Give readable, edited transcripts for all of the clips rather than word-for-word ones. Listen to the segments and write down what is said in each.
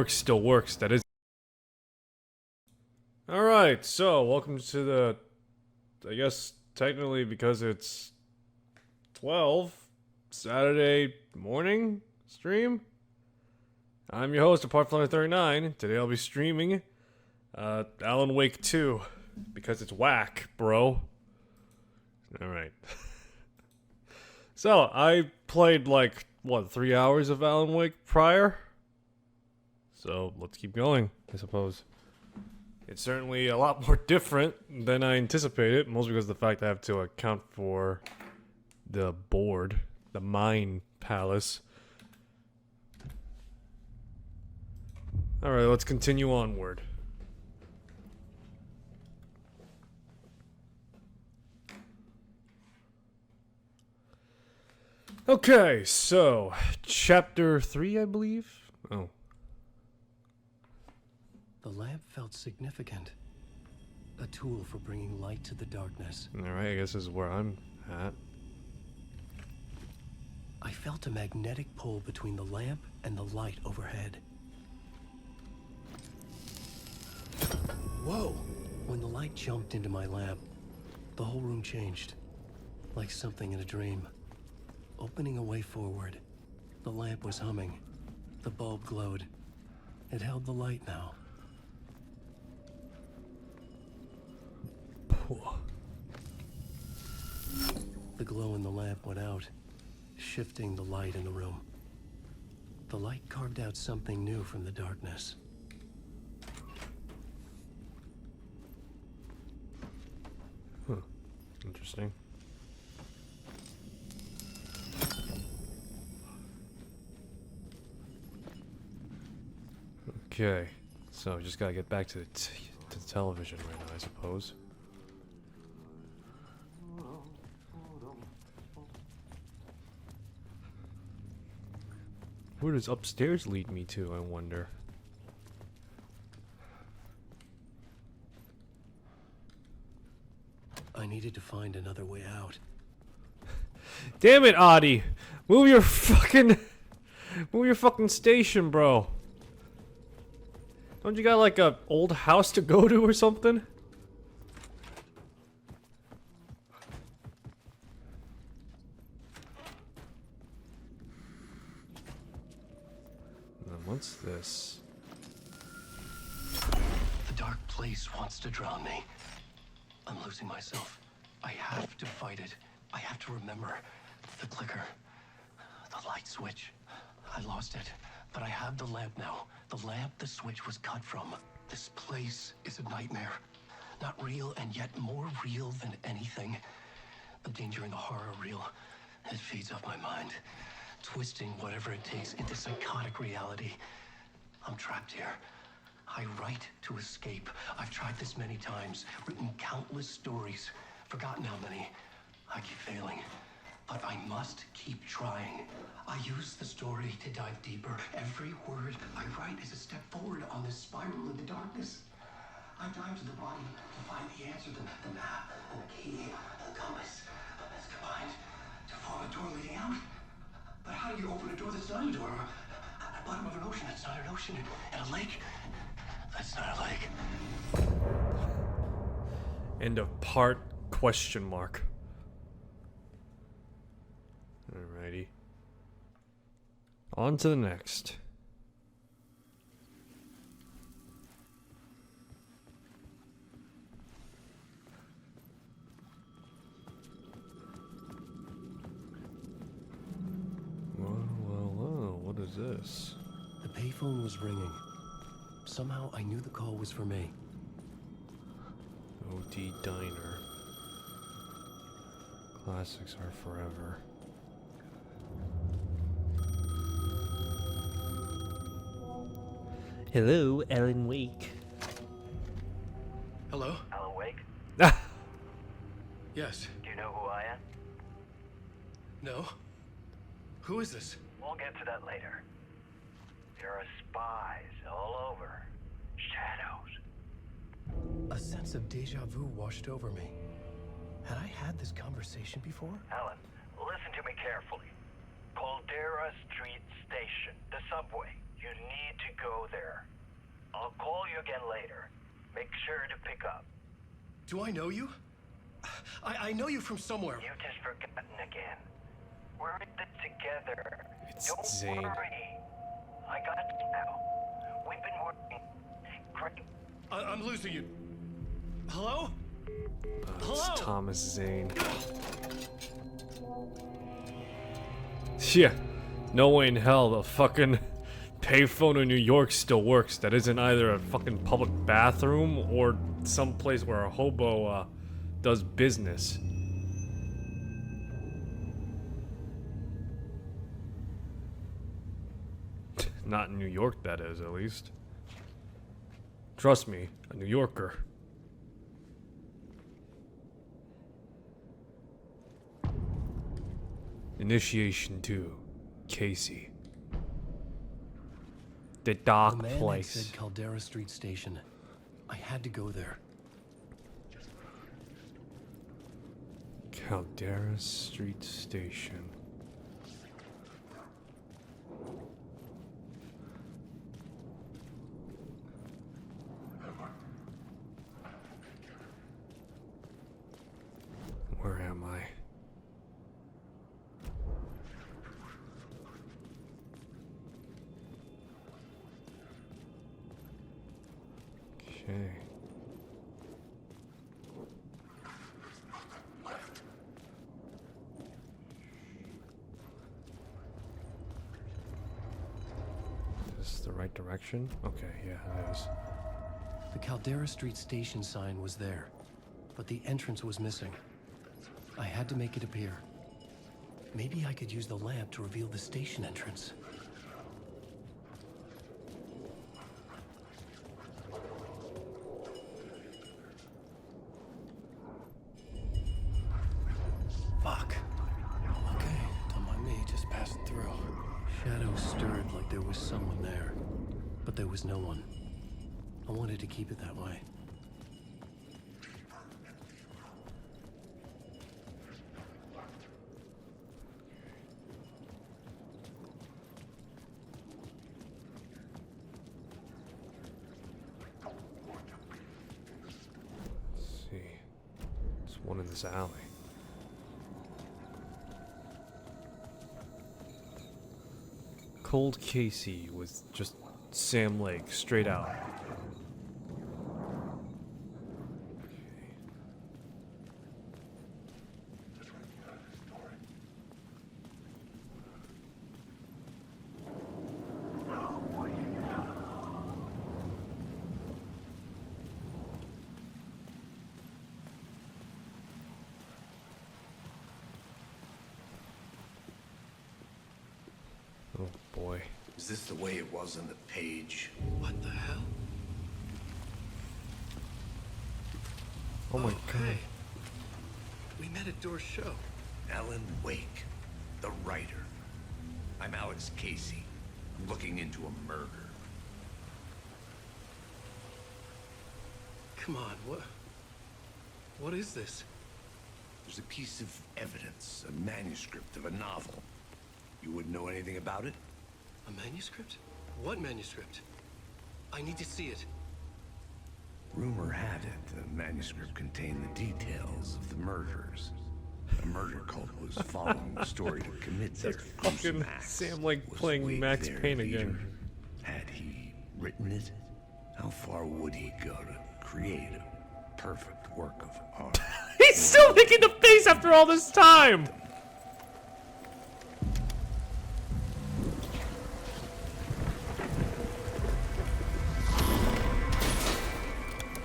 works still works. That is. Alright, so welcome to the, I guess technically because it's 12, Saturday morning stream. I'm your host, ApartFlutter39. Today I'll be streaming Alan Wake 2 because it's whack, bro. Alright. So, I played like, what, 3 hours of Alan Wake prior? So, let's keep going, I suppose. It's certainly a lot more different than I anticipated, mostly because of the fact I have to account for the board, the mine palace. Alright, let's continue onward. Okay, so, chapter 3, I believe? Oh. The lamp felt significant. A tool for bringing light to the darkness. Alright, I guess this is where I'm at. I felt a magnetic pull between the lamp and the light overhead. Whoa! When the light jumped into my lamp, the whole room changed. Like something in a dream. Opening a way forward. The lamp was humming. The bulb glowed. It held the light now. The glow in the lamp went out, shifting the light in the room. The light carved out something new from the darkness. Interesting. Okay, so just gotta get back to the television right now, I suppose. Where does upstairs lead me to, I wonder? I needed to find another way out. Damn it, Adi! Move your fucking station, bro. Don't you got like a old house to go to or something? What's this? The dark place wants to drown me. I'm losing myself. I have to fight it. I have to remember. The clicker. The light switch. I lost it. But I have the lamp now. The lamp the switch was cut from. This place is a nightmare. Not real and yet more real than anything. The danger and the horror are real. It feeds off my mind. Twisting whatever it takes into psychotic reality. I'm trapped here. I write to escape. I've tried this many times, written countless stories, forgotten how many. I keep failing, but I must keep trying. I use the story to dive deeper. Every word I write is a step forward on this spiral in the darkness. I dive to the bottom to find the answer, the map, and the key, and the compass. It's combined to form a door leading out. But how do you open a door that's not a door? At the bottom of an ocean that's not an ocean. And a lake that's not a lake. End of part question mark. Alrighty. On to the next. What is this? The payphone was ringing. Somehow I knew the call was for me. OD Diner. Classics are forever. Hello, Alan Wake. Hello? Alan Wake? Yes. Do you know who I am? No? Who is this? We'll get to that later. There are spies all over. Shadows. A sense of deja vu washed over me. Had I had this conversation before? Alan, listen to me carefully. Caldera Street Station, the subway. You need to go there. again later. Make sure to pick up. Do I know you? I know you from somewhere. You just forgotten again. We're in it together. It's Don't Zane. worry. I got you now. We've been working. Great. I'm losing you. Hello? It's Hello? Thomas Zane. Yeah. No way in hell the fucking payphone in New York still works. That isn't either a fucking public bathroom or some place where a hobo does business. Not in New York, that is, at least. Trust me, a New Yorker. Initiation 2. Casey. The dark The man had place. said Caldera Street Station. I had to go there. Caldera Street Station. Where am I? Okay. Is this the right direction? Okay, yeah, it is. The Caldera Street Station sign was there, but the entrance was missing. I had to make it appear. Maybe I could use the lamp to reveal the station entrance. Fuck. Okay, don't mind me, just passing through. Shadows stirred like there was someone there, but there was no one. I wanted to keep it that way. Let's see. There's one in this alley. Cold Casey with just Sam Lake straight out. Oh boy. Is this the way it was on the page? What the hell? Oh my Hey, we met at Door's show. Alan Wake, the writer. I'm Alex Casey. I'm looking into a murder. Come on, what is this? There's a piece of evidence, a manuscript of a novel. You wouldn't know anything about it? A manuscript? What manuscript? I need to see it. Rumor had it the manuscript contained the details of the murders. A murder cult was following the story to commit their gruesome fucking acts. Sam Lake Was playing Wake Max their Payne leader? again. Had he written it? How far would he go to create a perfect work of art? He's still making the face after all this time!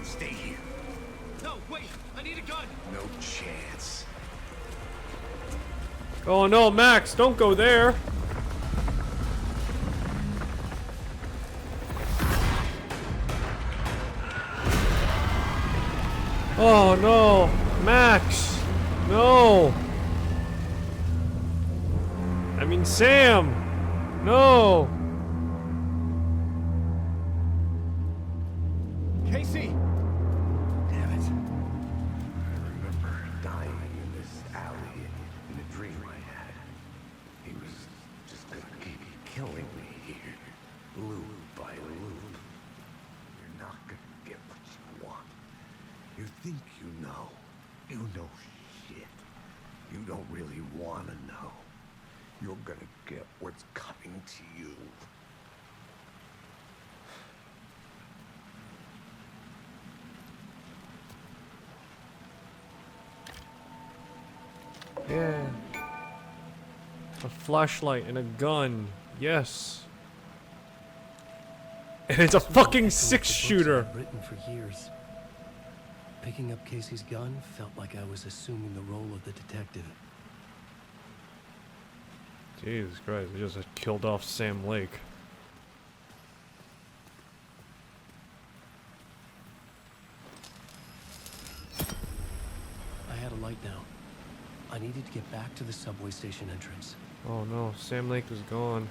Stay here. No, wait! I need a gun! No chance. Oh no, Max, don't go there! Oh no, Max! No! I mean, Sam! No! Casey! Damn it. I remember dying in this alley in a dream I had. He was just gonna keep killing me here, loop by loop. You're not gonna You think you know. You know shit. You don't really want to know. You're gonna get what's coming to you. Yeah. A flashlight and a gun. Yes. And it's a fucking six-shooter. I've written for years. Picking up Casey's gun felt like I was assuming the role of the detective. Jesus Christ, we just killed off Sam Lake. I had a light now. I needed to get back to the subway station entrance. Oh no, Sam Lake is gone.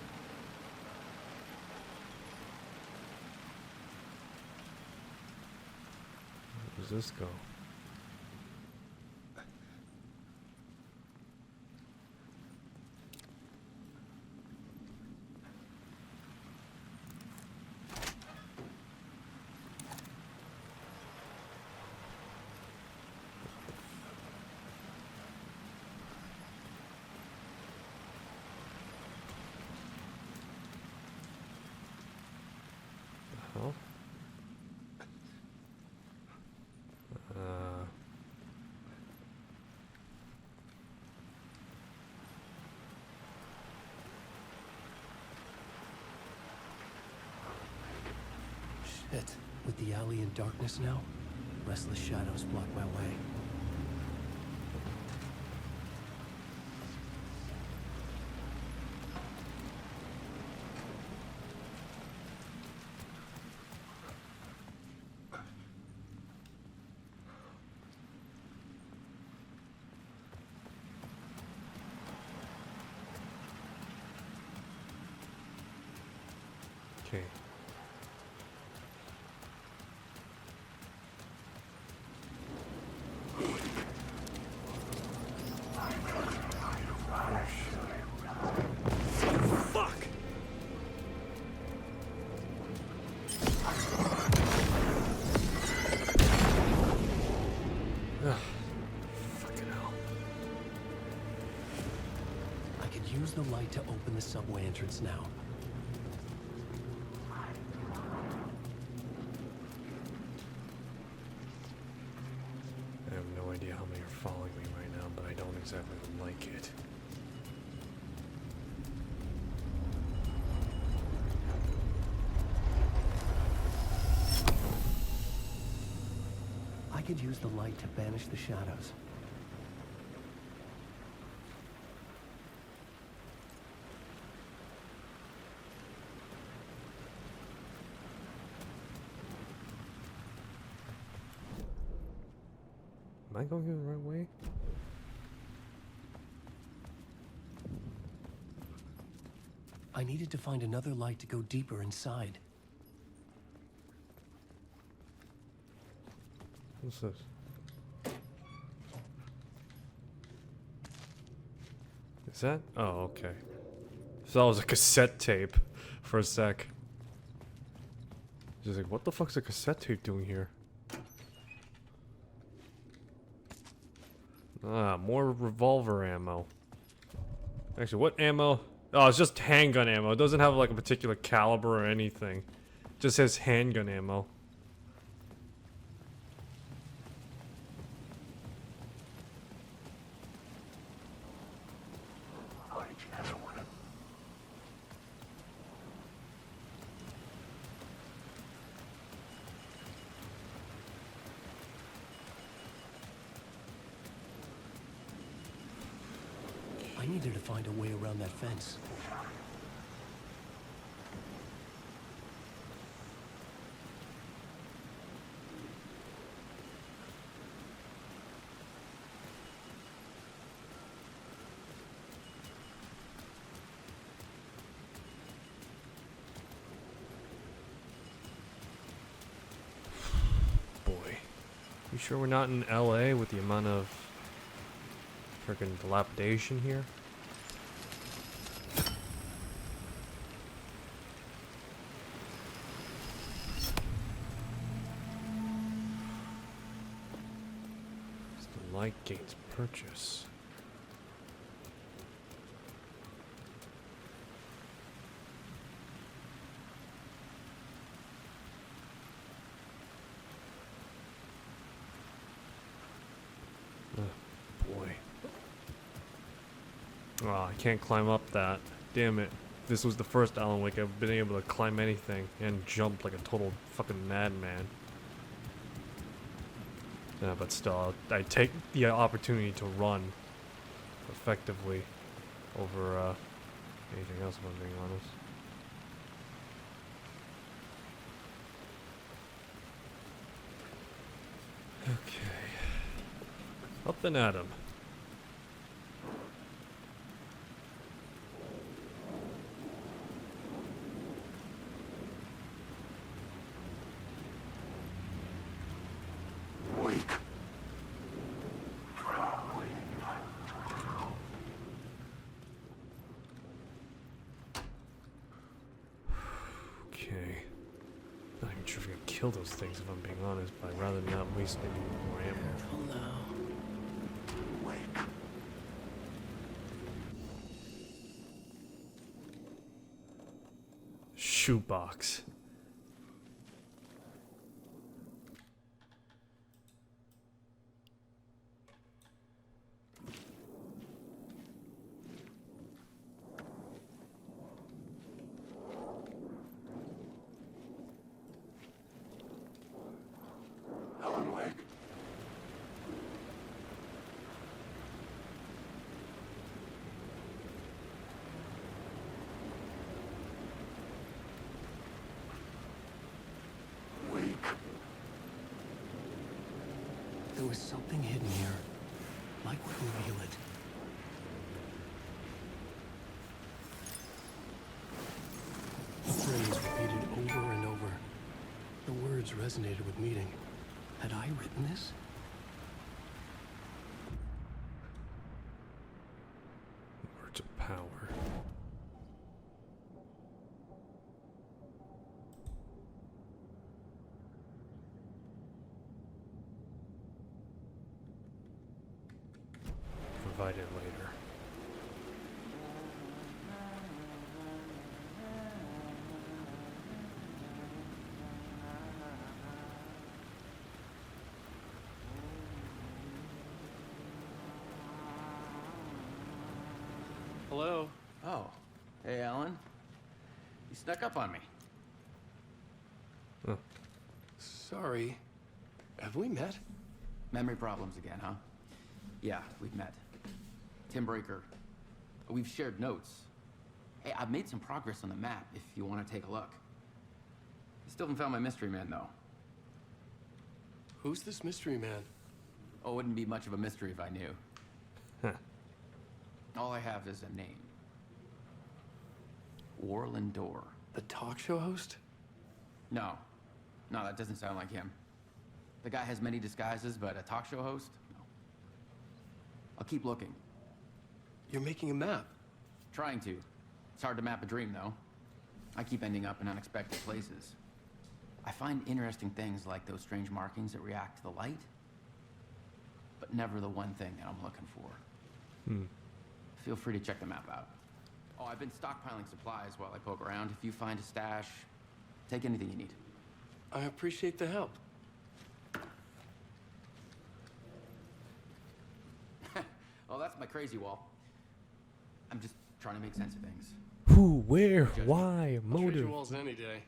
Where does this go? Oh. Shit. With the alley in darkness now, restless shadows block my way. Okay. Fuck! Fucking hell. I could use the light to open the subway entrance now. I have no idea how many are following me right now, but I don't exactly like it. I could use the light to banish the shadows. Am I going the right way? I needed to find another light to go deeper inside. What's this? Is that? Oh, okay. So that was a cassette tape for a sec. Just like, what the fuck's a cassette tape doing here? Ah, more revolver ammo. Actually, what ammo? Oh, it's just handgun ammo. It doesn't have like a particular caliber or anything. It just says handgun ammo. I needed to find a way around that fence. Boy. You sure we're not in LA with the amount of freaking dilapidation here? light gates purchase. Boy. Oh, I can't climb up that. Damn it. This was the first Alan Wake I've been able to climb anything and jump like a total fucking madman. Yeah, but still, I take the opportunity to run effectively over anything else, if I'm being honest. Okay. Up and at 'em. Okay. Not even sure if I can kill those things if I'm being honest, but I'd rather not waste any more ammo. Shoebox. There was something hidden here. Light would reveal it. The phrase repeated over and over. The words resonated with meaning. Had I written this? Words of power. Provided later. Hello? Oh. Hey, Alan. You snuck up on me. Sorry. Have we met? Memory problems again, huh? Yeah, we've met. Tim Breaker. We've shared notes. Hey, I've made some progress on the map if you want to take a look. I still haven't found my mystery man, though. Who's this mystery man? Oh, it wouldn't be much of a mystery if I knew. Huh. All I have is a name. Warland Door. The talk show host? No. No, that doesn't sound like him. The guy has many disguises, but a talk show host? No. I'll keep looking. You're making a map. Trying to. It's hard to map a dream, though. I keep ending up in unexpected places. I find interesting things like those strange markings that react to the light, but never the one thing that I'm looking for. Feel free to check the map out. Oh, I've been stockpiling supplies while I poke around. If you find a stash, take anything you need. I appreciate the help. Oh, that's my crazy wall. I'm just trying to make sense of things. Who, where, Judgment. why, I'll trade motive. your walls any day.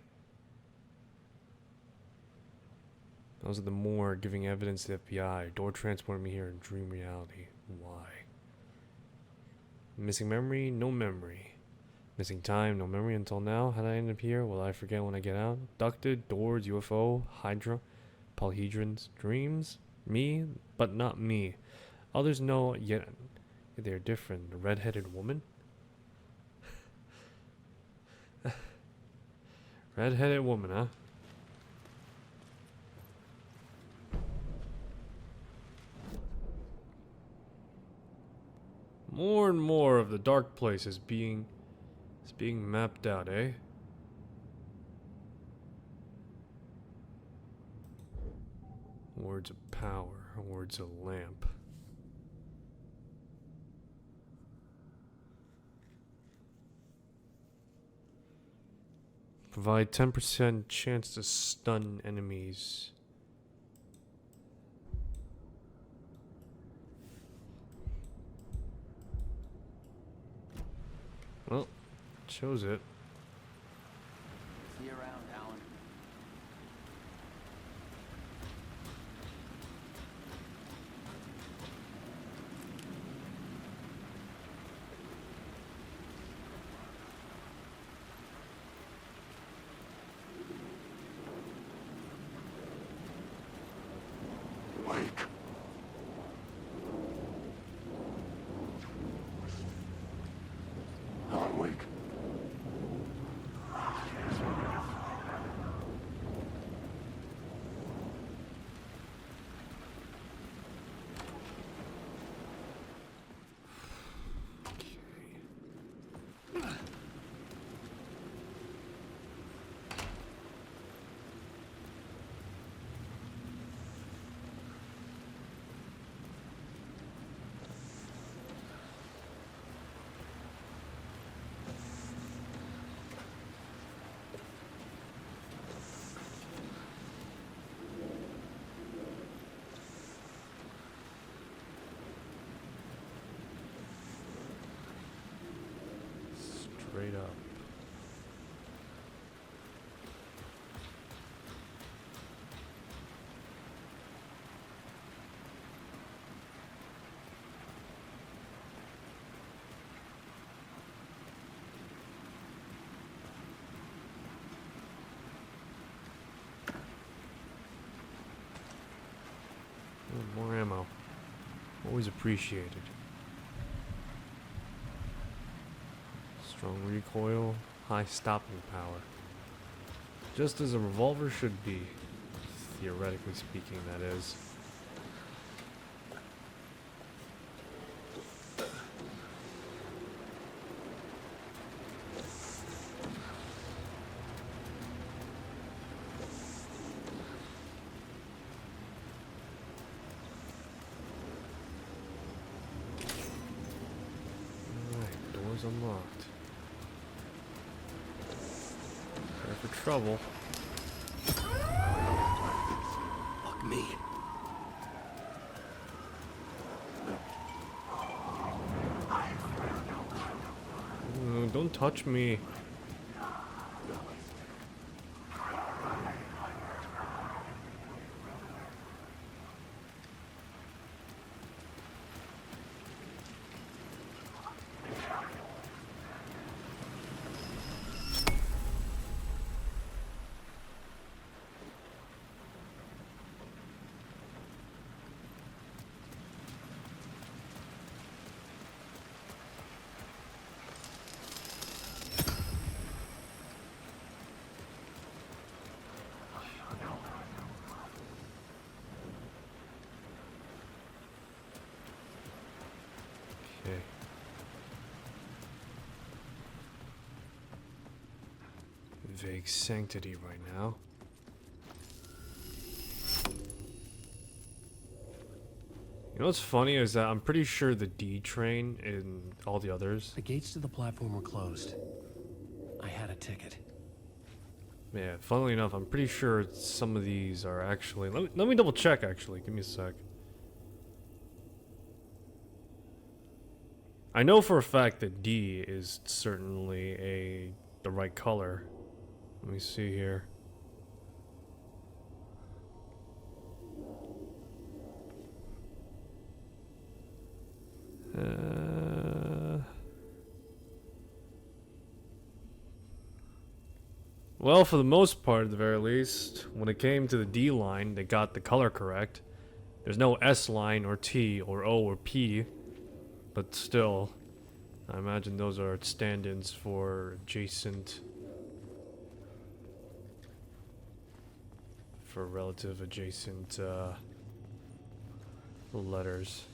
Those are the more giving evidence to the FBI. Door transported me here in dream reality. Why? Missing memory, no memory. Missing time, no memory until now. How did I end up here? Will I forget when I get out? Abducted, doors, UFO, Hydra, polyhedrons, dreams, me, but not me. Others know, yet they're different. The red-headed woman? Red-headed woman, huh? More and more of the dark place is being mapped out, eh? Words of power, words of lamp. Provide 10% chance to stun enemies. Well, shows it. See you around, Alan. Wake. Alan, wake. Straight up. Oh, more ammo. Always appreciated. Strong recoil, high stopping power. Just as a revolver should be. Theoretically speaking, that is. Alright, doors unlocked. Prepare for trouble. Fuck me. Don't touch me. Okay. Vague sanctity right now. You know what's funny is that I'm pretty sure the D train and all the others. The gates to the platform were closed. I had a ticket. Yeah, funnily enough, I'm pretty sure some of these are actually. Let me double check. Actually, give me a sec. I know for a fact that D is certainly the right color. Let me see here. Well, for the most part, at the very least, when it came to the D line, they got the color correct. There's no S line or T or O or P, but still, I imagine those are stand-ins for adjacent, for relative adjacent letters.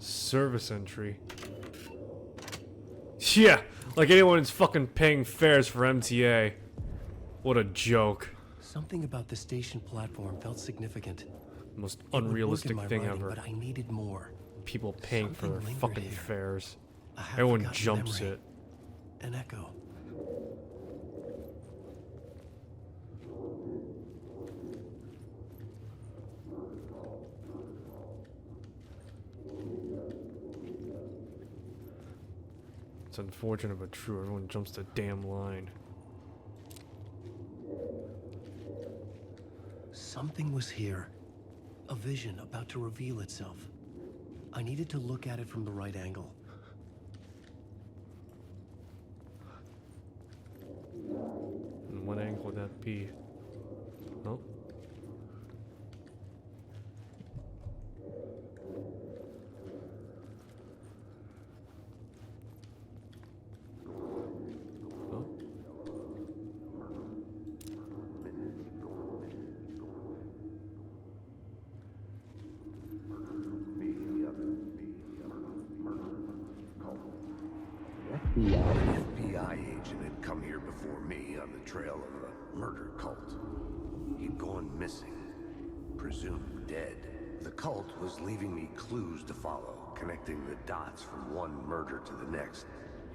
Service entry. Yeah, like anyone is fucking paying fares for MTA. What a joke. Something about the station platform felt significant. Most It would work in unrealistic my thing writing, ever. but I needed more. People paying for their Something lingered fucking here. fares. A Everyone half-forgotten jumps memory. it. An echo. It's unfortunate but true. Everyone jumps the damn line. Something was here. A vision about to reveal itself. I needed to look at it from the right angle. And what angle would that be? Oh. Oh. An FBI agent had come here before me on the trail of a murder cult. He'd gone missing, presumed dead. The cult was leaving me clues to follow, connecting the dots from one murder to the next,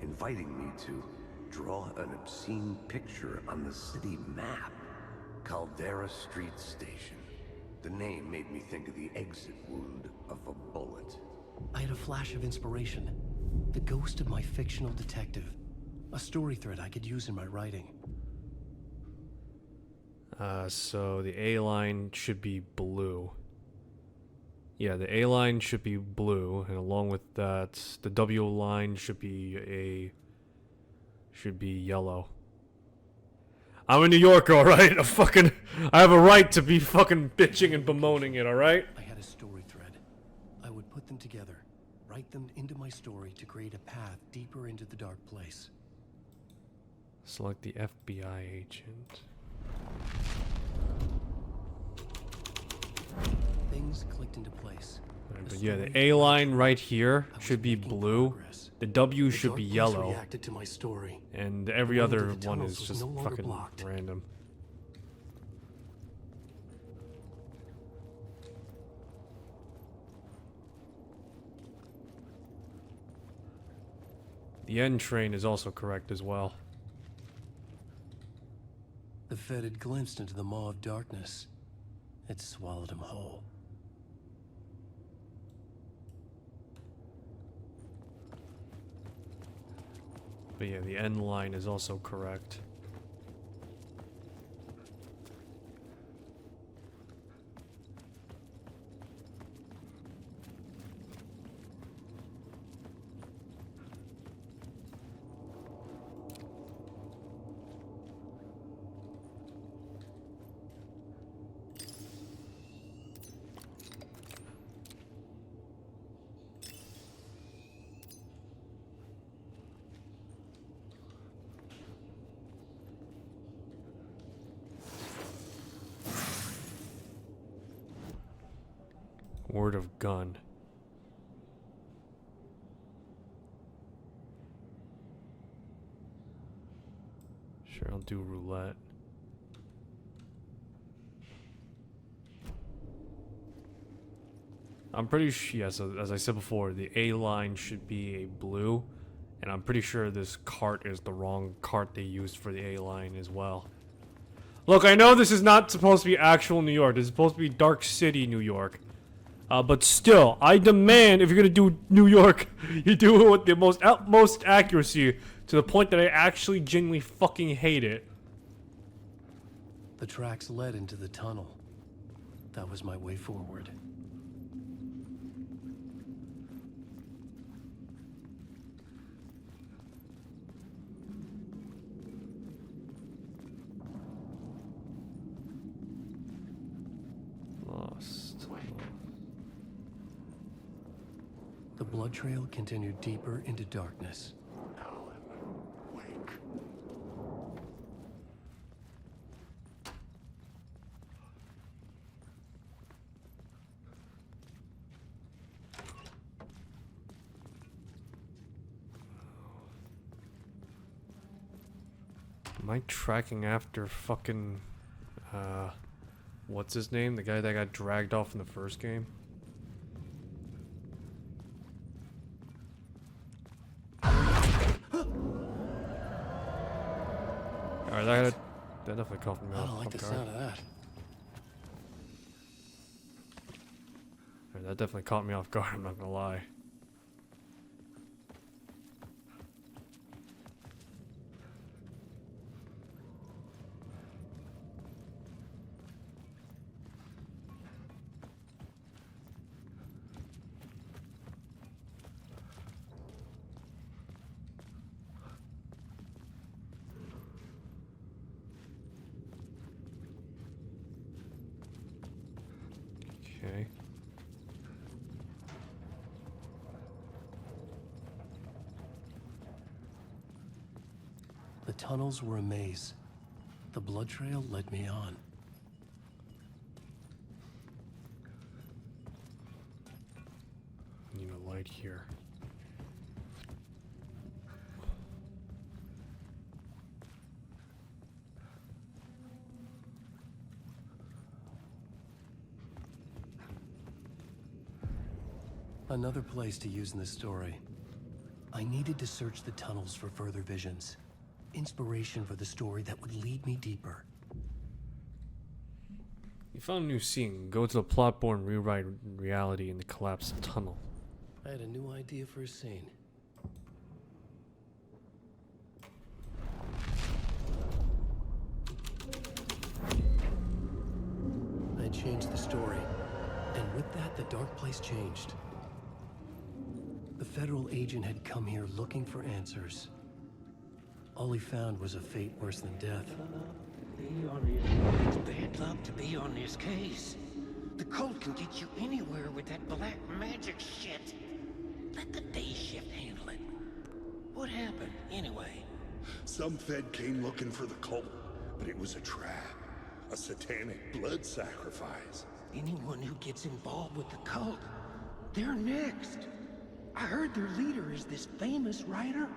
inviting me to draw an obscene picture on the city map. Caldera Street Station. The name made me think of the exit wound of a bullet. I had a flash of inspiration. The ghost of my fictional detective. A story thread I could use in my writing. So the A line should be blue. Yeah, the A line should be blue, and along with that, the W line should be yellow. I'm a New Yorker, alright? I have a right to be fucking bitching and bemoaning it, alright? I had a story thread. I would put them together, write them into my story to create a path deeper into the dark place. Select the FBI agent. Things clicked into place. Alright, The but yeah, story the A took line action. right here I was should be making blue. progress. The W The should dark be place yellow. reacted to my story. And every The road to other the one tunnels is was just no longer fucking blocked. random. The N train is also correct as well. The Fed had glimpsed into the maw of darkness. It swallowed him whole. But yeah, the N line is also correct. Word of gun. Sure, I'll do roulette. I'm pretty sure, yeah, so as I said before, the A line should be a blue, and I'm pretty sure this cart is the wrong cart they used for the A line as well. Look, I know this is not supposed to be actual New York. This is supposed to be Dark City, New York. But still, I demand if you're gonna do New York, you do it with the most utmost accuracy to the point that I actually genuinely fucking hate it. The tracks led into the tunnel. That was my way forward. Lost. The blood trail continued deeper into darkness. Alan, wake. Am I tracking after fucking, what's his name? The guy that got dragged off in the first game? Alright, that definitely caught me I off don't like the guard. sound of that. Alright, that definitely caught me off guard, I'm not gonna lie. Okay. The tunnels were a maze. The blood trail led me on. Need a light here. Another place to use in the story. I needed to search the tunnels for further visions. Inspiration for the story that would lead me deeper. You found a new scene. Go to the plot-born rewrite reality in the collapsed tunnel. I had a new idea for a scene. I changed the story, and with that, the dark place changed. The federal agent had come here looking for answers. All he found was a fate worse than death. It's bad luck to be on this case. The cult can get you anywhere with that black magic shit. Let the day shift handle it. What happened, anyway? Some Fed came looking for the cult, but it was a trap. A satanic blood sacrifice. Anyone who gets involved with the cult, they're next. I heard their leader is this famous writer,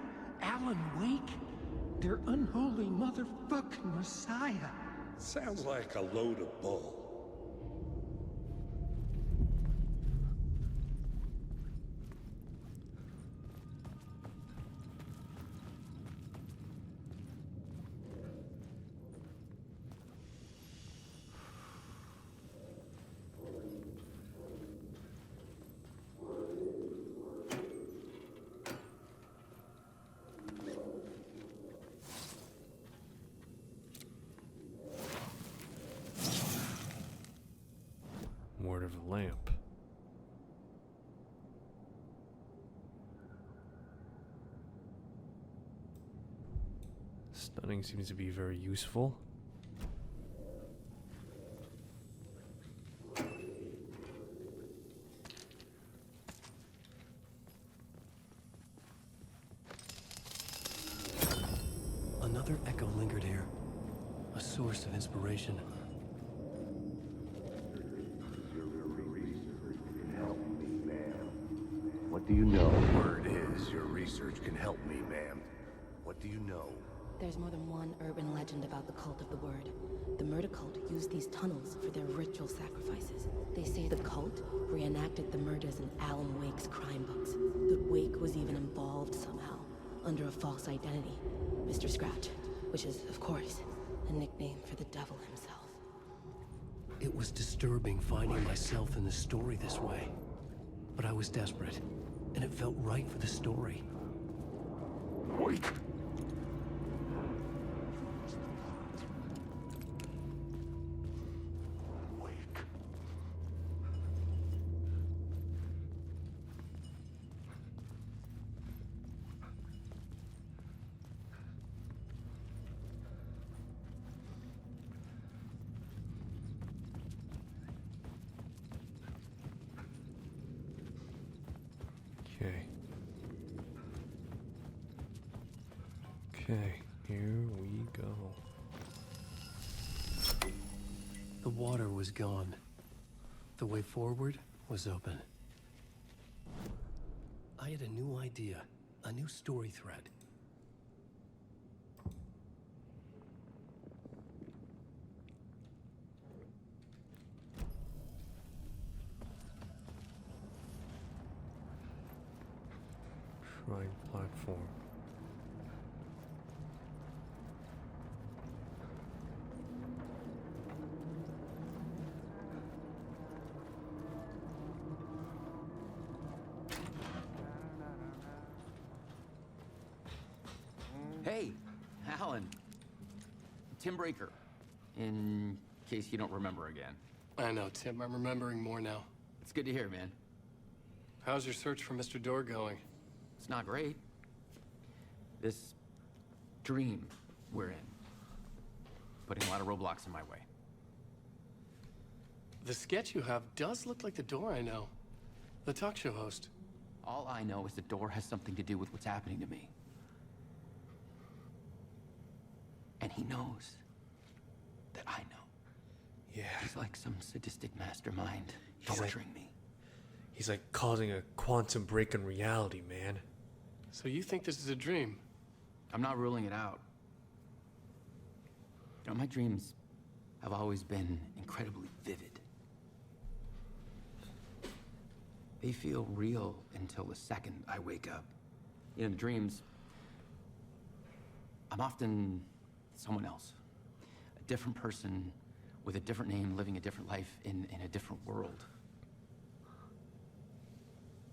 Alan Wake. Their unholy motherfucking messiah. Sounds like a load of bull. Word of a lamp. Stunning seems to be very useful. Another echo lingered here. A source of inspiration. What do you know? Word is, your research can help me, ma'am. What do you know? There's more than one urban legend about the Cult of the Word. The murder cult used these tunnels for their ritual sacrifices. They say the cult reenacted the murders in Alan Wake's crime books. That Wake was even involved somehow, under a false identity. Mr. Scratch, which is, of course, a nickname for the devil himself. It was disturbing finding myself in the story this way. But I was desperate, and it felt right for the story. Wait. Okay. Okay, here we go. The water was gone. The way forward was open. I had a new idea, a new story thread. Shrine platform. Hey, Alan. Tim Breaker. In case you don't remember again. I know, Tim. I'm remembering more now. It's good to hear, man. How's your search for Mr. Door going? It's not great. This dream we're in. Putting a lot of roadblocks in my way. The sketch you have does look like the Door I know. The talk show host. All I know is the Door has something to do with what's happening to me. And he knows that I know. Yeah. He's like some sadistic mastermind He's torturing me. He's like causing a quantum break in reality, man. So you think this is a dream? I'm not ruling it out. You know, my dreams have always been incredibly vivid. They feel real until the second I wake up. You know, in dreams, I'm often someone else. A different person with a different name, living a different life in a different world.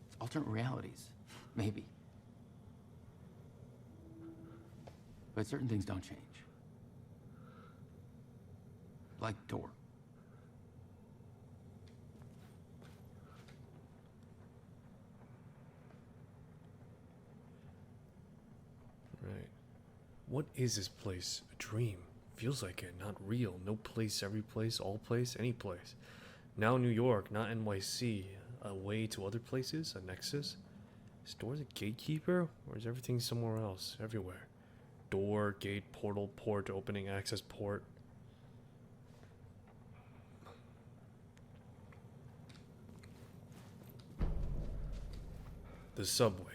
It's alternate realities, maybe. But certain things don't change. Like Door. Right. What is this place? A dream. Feels like it, not real. No place, every place, all place, any place. Now New York, not NYC. A way to other places? A nexus? Is Door the gatekeeper? Or is everything somewhere else? Everywhere. Door, gate, portal, port, opening, access, port. The subway.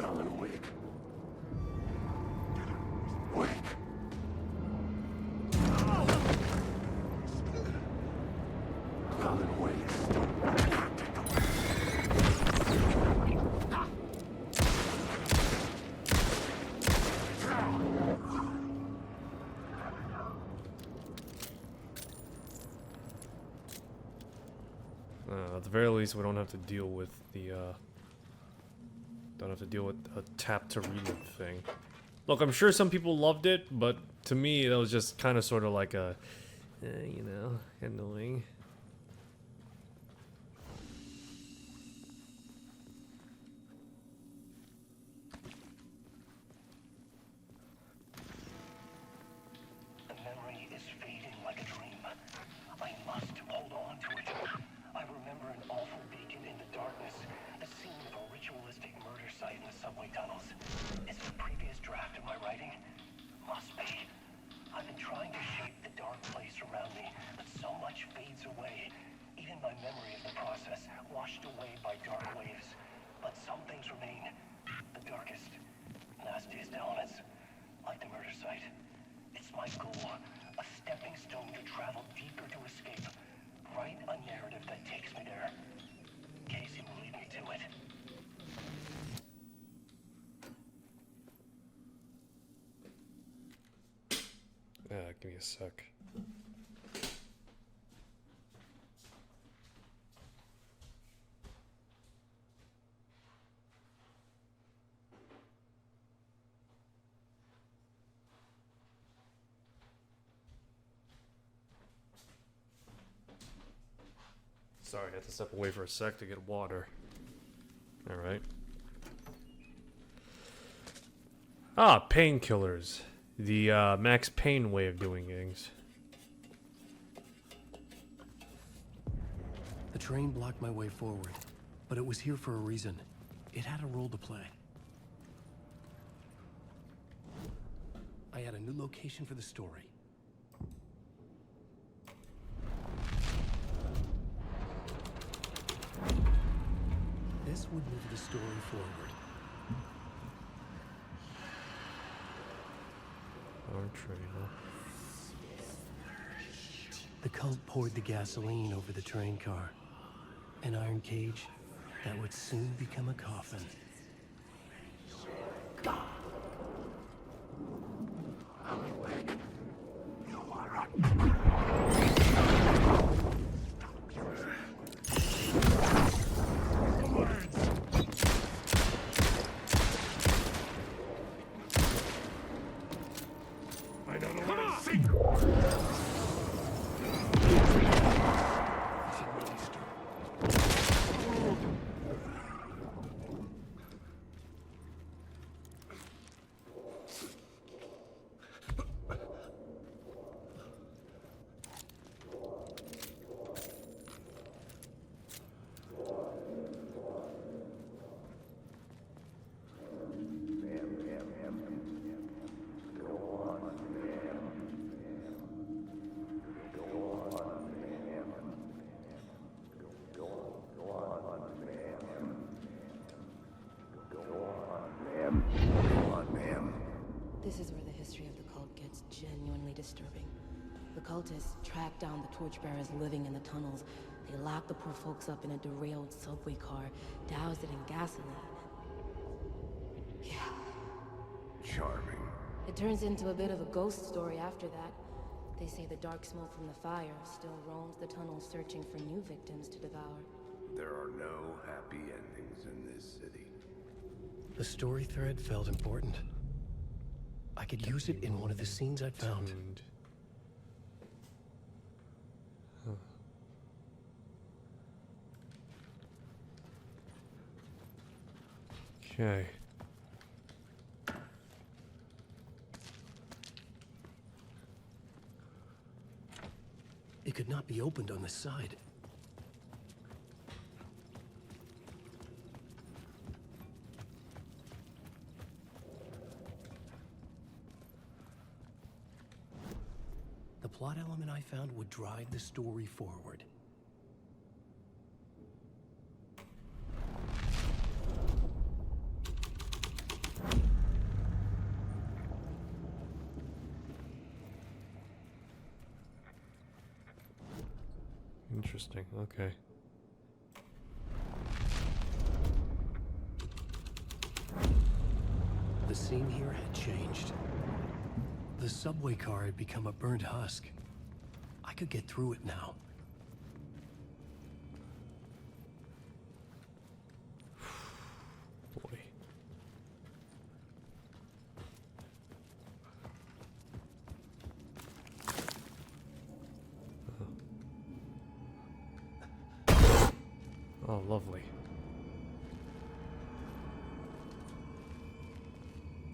Alan, wake. Wake. Alan, wake. At the very least, we don't have to deal with the, don't have to deal with a tap to read it thing. Look, I'm sure some people loved it, but to me, that was just kind of sort of like a, you know, annoying. The memory is fading like a dream. I must hold on to it. I remember an awful beacon in the darkness, the scene of a ritualistic murder site in the subway tunnels. Is it a previous draft of my writing? Must be. I've been trying to shape the dark place around me, but so much fades away. Even my memory of the process, washed away by dark waves. But some things remain. The darkest, nastiest elements, like the murder site. It's my goal, a stepping stone to travel deeper to escape. Write a narrative that takes me there. Casey will lead me to it. Give me a sec. Sorry, I had to step away for a sec to get water. Alright. Ah, painkillers. The Max Payne way of doing things. The train blocked my way forward, but it was here for a reason. It had a role to play. I had a new location for the story. This would move the story forward. Our train, huh? The cult poured the gasoline over the train car. An iron cage that would soon become a coffin. This is where the history of the cult gets genuinely disturbing. The cultists tracked down the torchbearers living in the tunnels. They locked the poor folks up in a derailed subway car, doused it in gasoline. Yeah. Charming. It turns into a bit of a ghost story after that. They say the dark smoke from the fire still roams the tunnels searching for new victims to devour. There are no happy endings in this city. The story thread felt important. I could use it in one of the scenes I'd found. Okay. It could not be opened on the side. The plot element I found would drive the story forward. Interesting. Okay. The scene here had changed. The subway car had become a burnt husk. I could get through it now. Boy. Oh, lovely.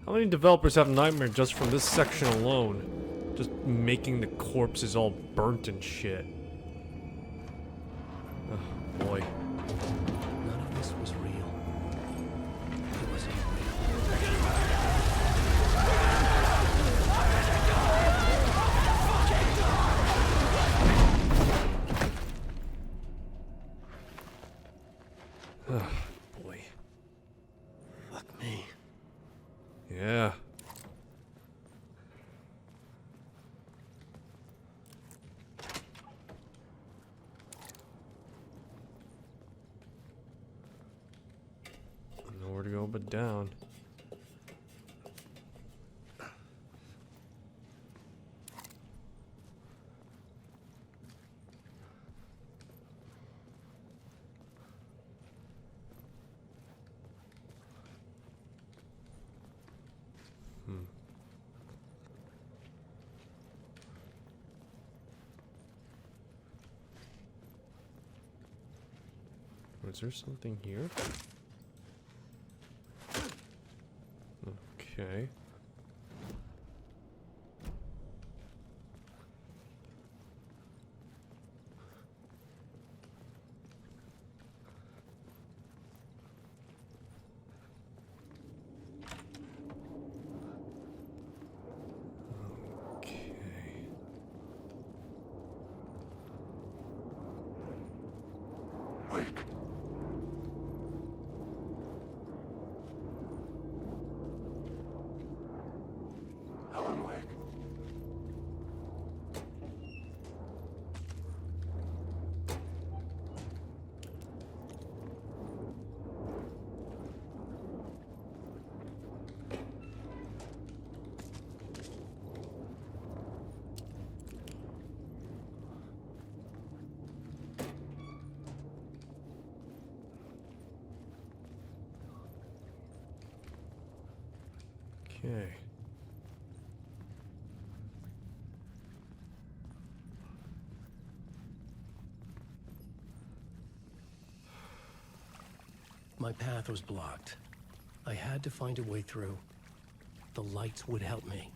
How many developers have Nightmare just from this section alone? Just making the corpses all burnt and shit. Oh, boy. None of this was real. It was Oh, boy. Fuck me. Yeah. Nowhere to go but down. Was there something here? Okay. Wake. Alan Wake. Okay. My path was blocked. I had to find a way through. The lights would help me.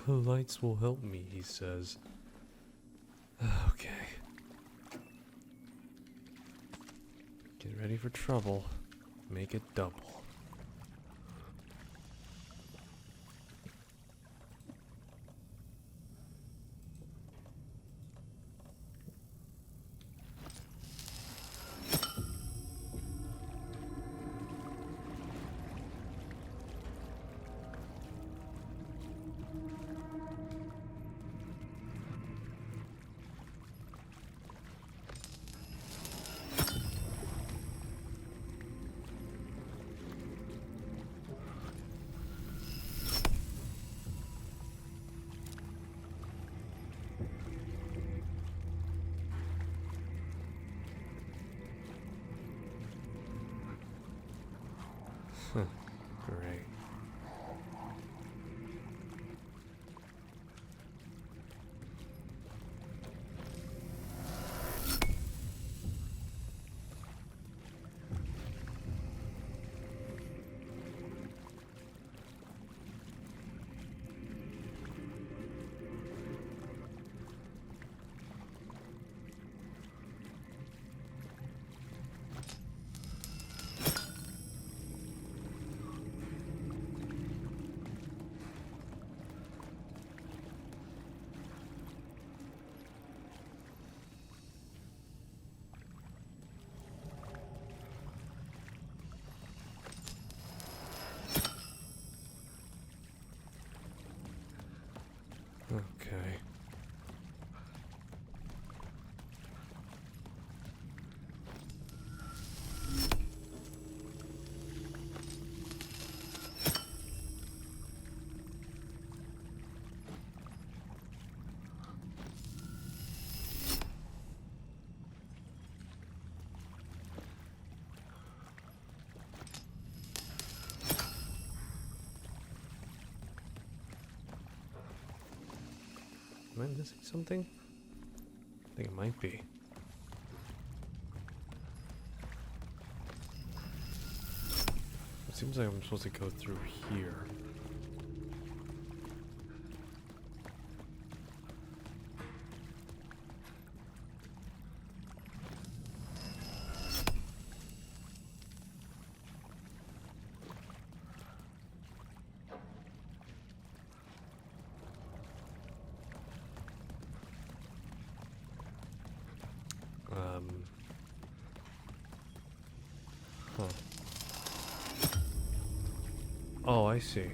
The lights will help me, he says. Okay. Get ready for trouble. Make it double. Great. Okay. Am I missing something? I think it might be. It seems like I'm supposed to go through here. Huh. Oh, I see.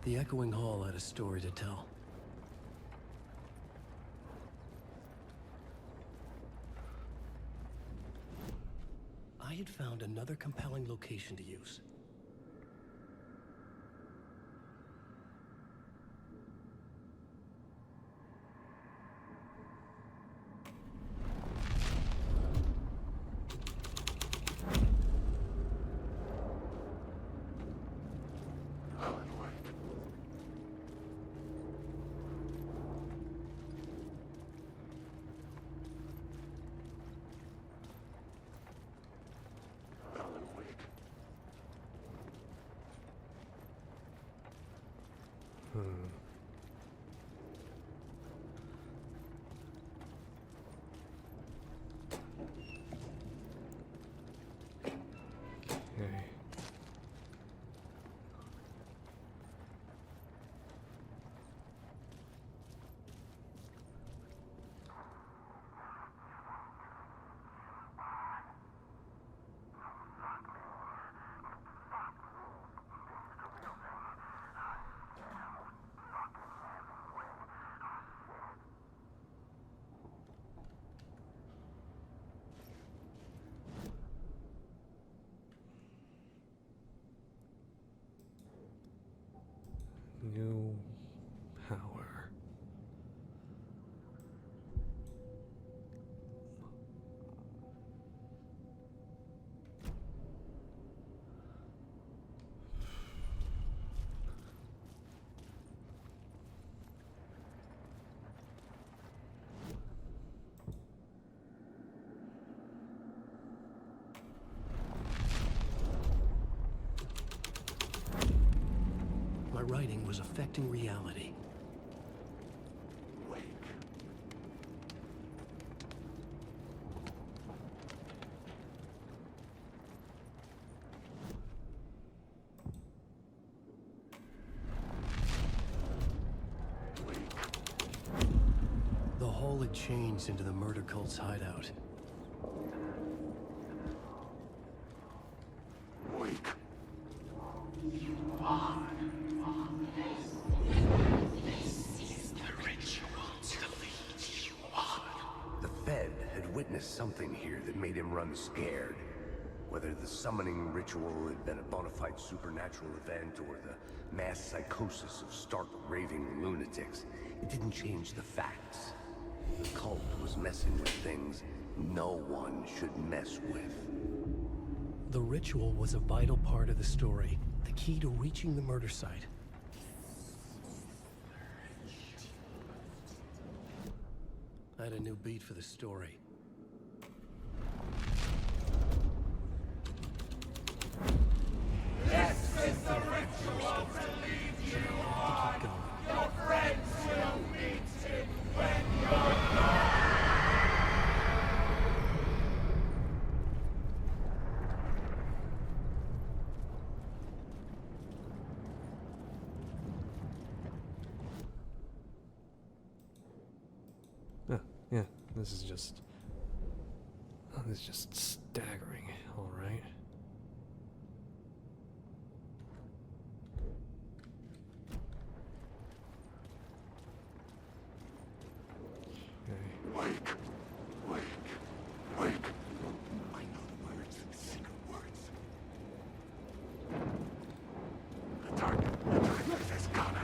The echoing hall had a story to tell. I had found another compelling location to use. Okay. New power. My writing was affecting reality. The hall had changed into the murder cult's hideout. The Fed had witnessed something here that made him run scared. Whether the summoning ritual had been a bona fide supernatural event or the mass psychosis of stark raving lunatics, it didn't change the facts. The cult was messing with things no one should mess with. The ritual was a vital part of the story, the key to reaching the murder site. I had a new beat for the story. This is the ritual to lead you on. Your friends will meet him when you're gone. Yeah, this is just staggering, all right. Okay. Wake. Wake. Wake. I know words, secret words. The darkness is coming.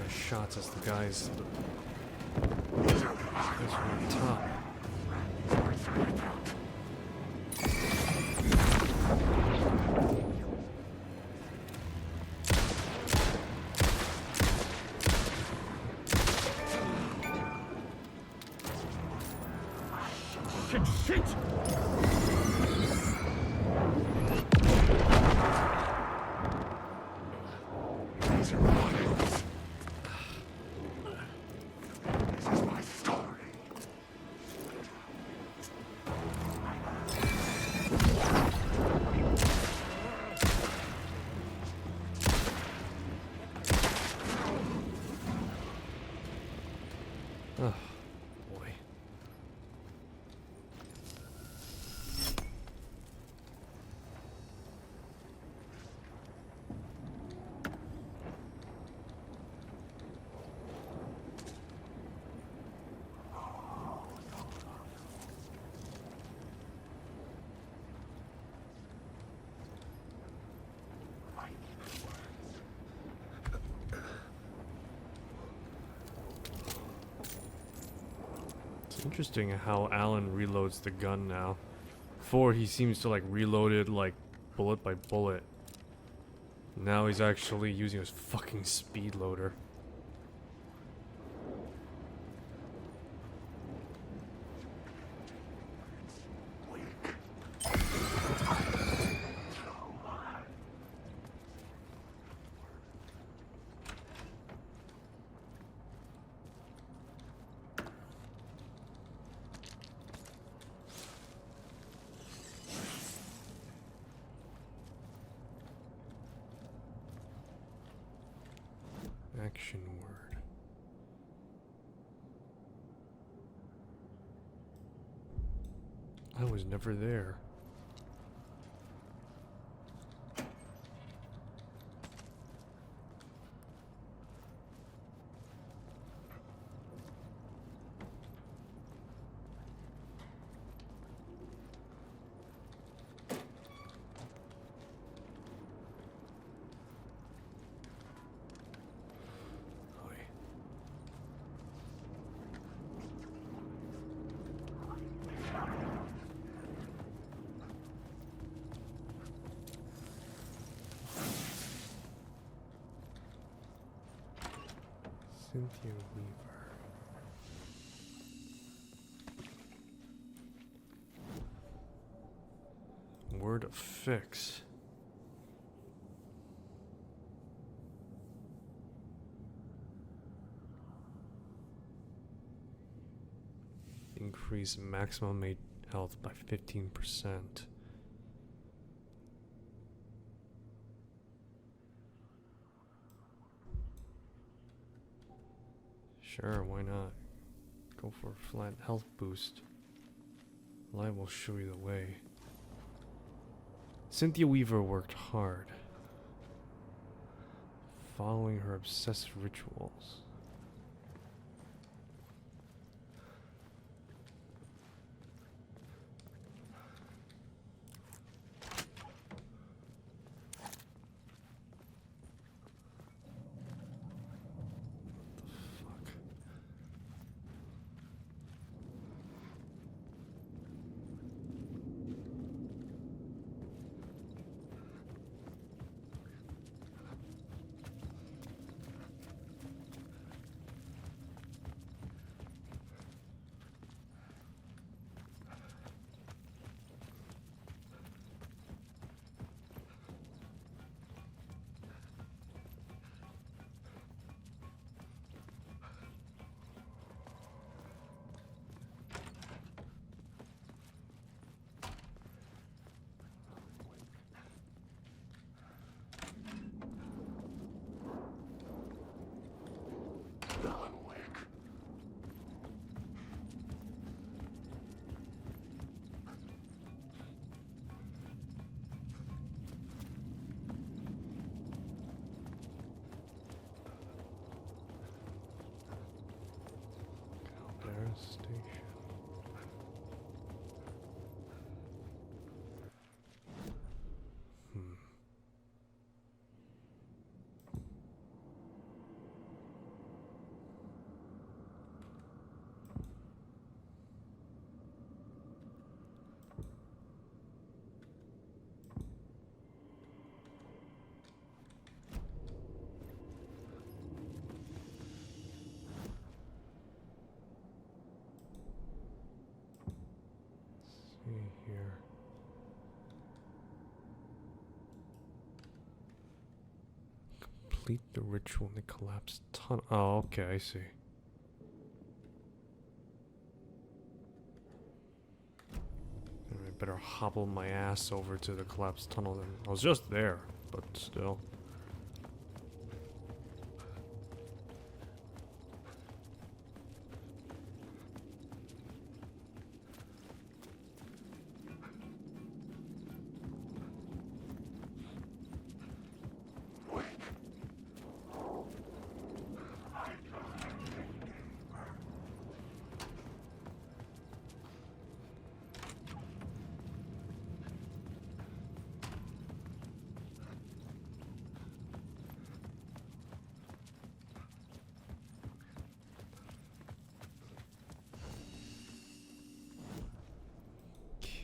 kind of shots as the guys are on top. Shit! This is my story. Oh, boy. It's interesting how Alan reloads the gun now. Before he seems to like reload it like bullet by bullet. Now he's actually using his fucking speed loader. Action word. I was never there. Cynthia Weaver. Word of fix. Increase maximum mate health by 15%. Sure, why not? Go for a flat health boost. Light will show you the way. Cynthia Weaver worked hard, following her obsessive rituals. Complete the ritual in the collapsed tunnel. Oh, okay, I see. I better hobble my ass over to the collapsed tunnel then. I was just there, but still.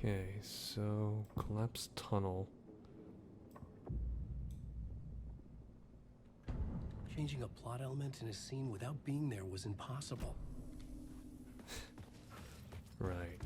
Okay, so collapsed tunnel. Changing a plot element in a scene without being there was impossible. Right.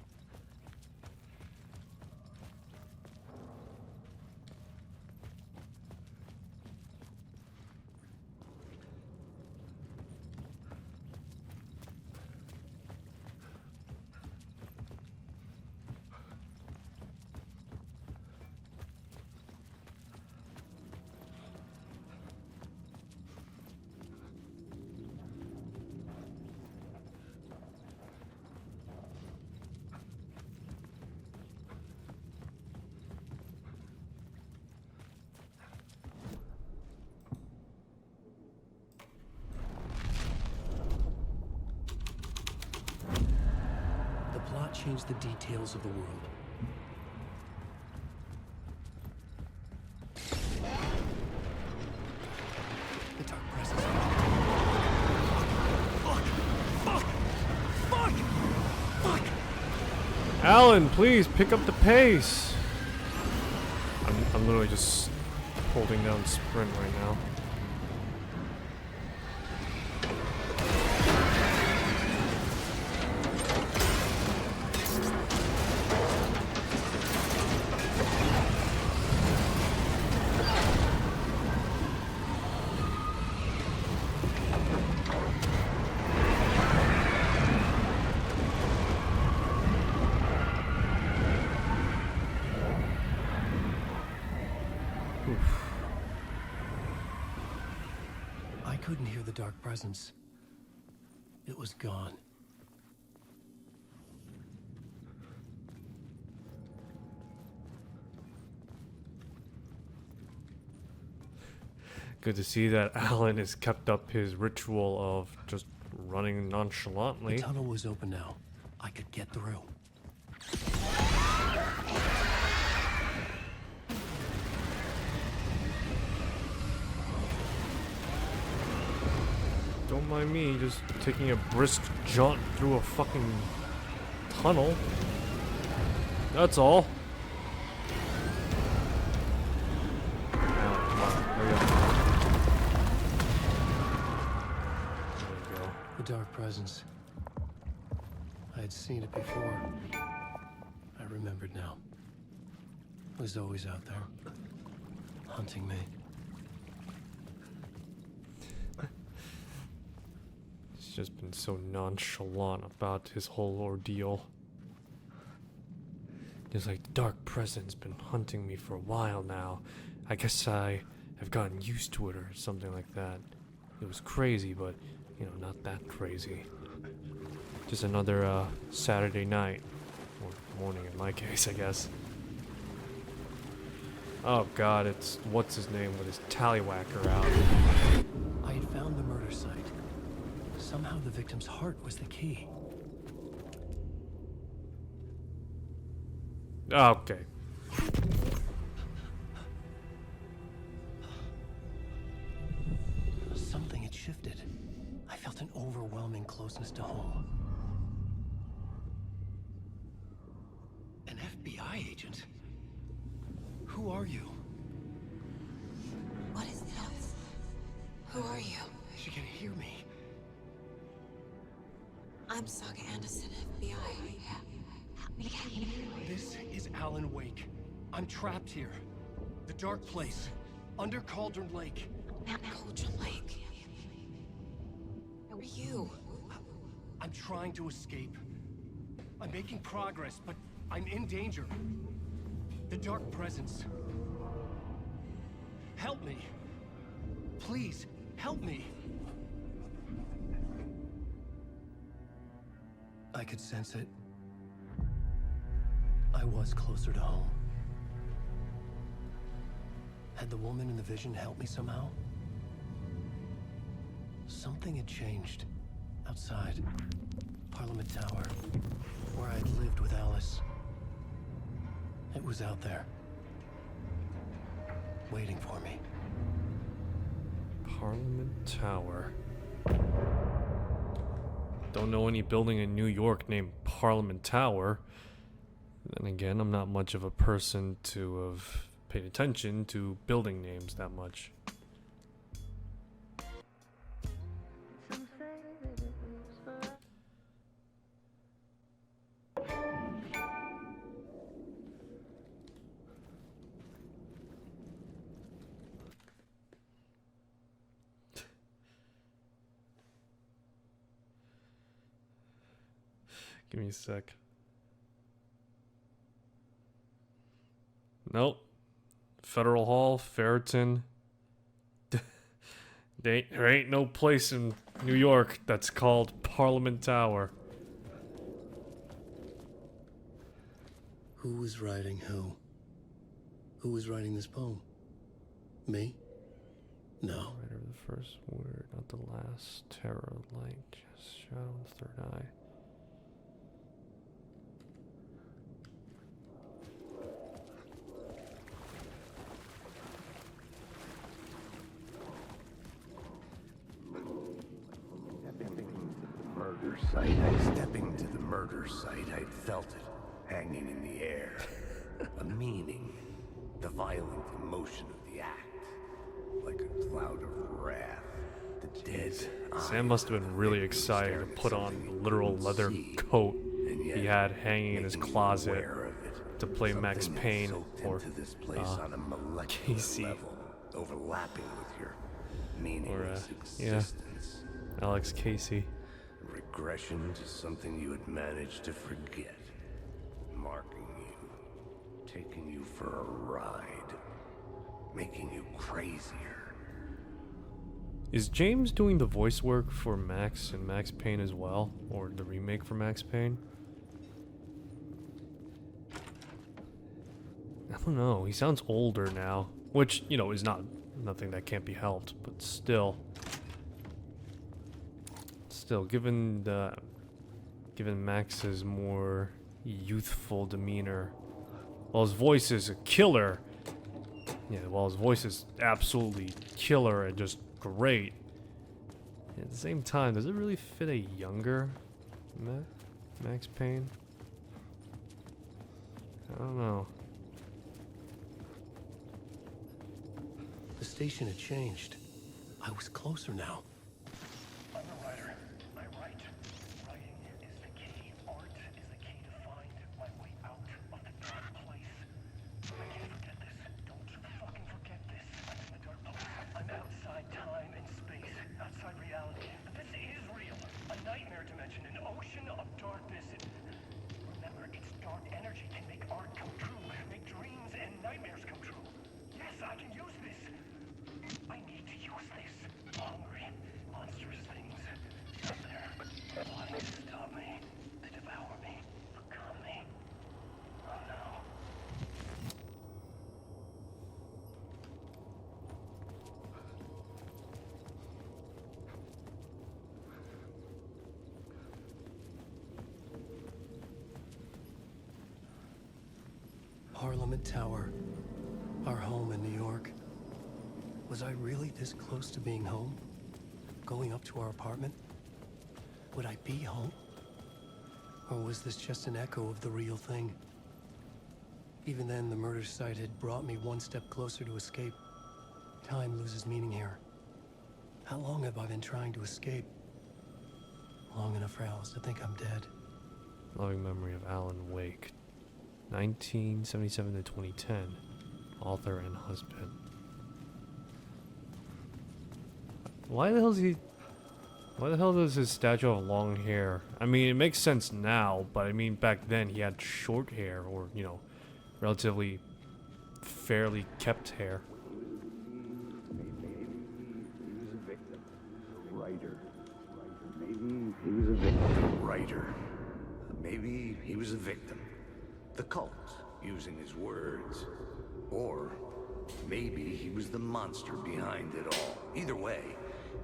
The plot changed the details of the world. The dark presence. Fuck! Alan, please pick up the pace. I'm literally just holding down sprint right now. I couldn't hear the dark presence. It was gone. Good to see that Alan has kept up his ritual of just running nonchalantly. The tunnel was open now. I could get through. Don't mind me just taking a brisk jaunt through a fucking tunnel. That's all. Oh, come on. Hurry up. There we go. The dark presence. I had seen it before. I remembered now. It was always out there, hunting me. He's just been so nonchalant about his whole ordeal. He's like, the dark presence been hunting me for a while now. I guess I have gotten used to it or something like that. It was crazy, but, you know, not that crazy. Just another Saturday night. Or morning in my case, I guess. Oh god, it's what's his name with his tallywhacker out. I had found the murder site. Somehow the victim's heart was the key. Okay. Something had shifted. I felt an overwhelming closeness to home. An FBI agent? Who are you? What is this? Who are you? She can hear me. I'm Saga Anderson, FBI. We can't hear you. This is Alan Wake. I'm trapped here. The dark place. Under Cauldron Lake. Culture Lake. How are you? I'm trying to escape. I'm making progress, but I'm in danger. The Dark Presence. Help me. Please, help me. I could sense it. I was closer to home. Had the woman in the vision helped me somehow? Something had changed. Outside. Parliament Tower. Where I'd lived with Alice. It was out there. Waiting for me. Parliament Tower. Don't know any building in New York named Parliament Tower. Then again, I'm not much of a person to have paid attention to building names that much. Give me a sec. Nope. Federal Hall, Ferriton. There ain't no place in New York that's called Parliament Tower. Who was writing who? Who was writing this poem? Me? No. Writer of the first word, not the last. Terror, light, just shadow in the third eye. Stepping to the murder site, I felt it hanging in the air. A meaning, the violent emotion of the act, like a cloud of wrath. The dead. Sam must have been really excited to put on the literal leather coat he had hanging in his closet to play Max Payne or Casey overlapping with your or meaningless yeah, existence. Alex Casey. Regression to something you had managed to forget. Marking you. Taking you for a ride. Making you crazier. Is James doing the voice work for Max and Max Payne as well? Or the remake for Max Payne? I don't know. He sounds older now. Which, you know, is nothing that can't be helped. But still. Given Max's more youthful demeanor, while his voice is a killer, while his voice is absolutely killer and just great, at the same time, does it really fit a younger Max Payne? I don't know. The station had changed. I was closer now. I'm a writer. I write. Writing is the key. Art is the key to find my way out of the dark place. I can't forget this. Don't you fucking forget this. I'm in the dark place. I'm outside time and space. Outside reality. But this is real. A nightmare dimension. An ocean of darkness. Remember, its dark energy can make art come true. Make dreams and nightmares come true. Yes, I can use this. I need to use this. Hungry, monstrous things out there, plotting to stop me, to devour me, become me. Oh no. Parliament Tower. Our home in New York. Was I really this close to being home? Going up to our apartment? Would I be home? Or was this just an echo of the real thing? Even then, the murder site had brought me one step closer to escape. Time loses meaning here. How long have I been trying to escape? Long enough for Alice to think I'm dead. Loving memory of Alan Wake, 1977 to 2010, author and husband. Why the hell is he... Why the hell does his statue have long hair? I mean, it makes sense now, but I mean, back then he had short hair, or, you know, relatively fairly kept hair. Writer. Maybe he was a victim. The cult, using his words. Or maybe he was the monster behind it all. Either way,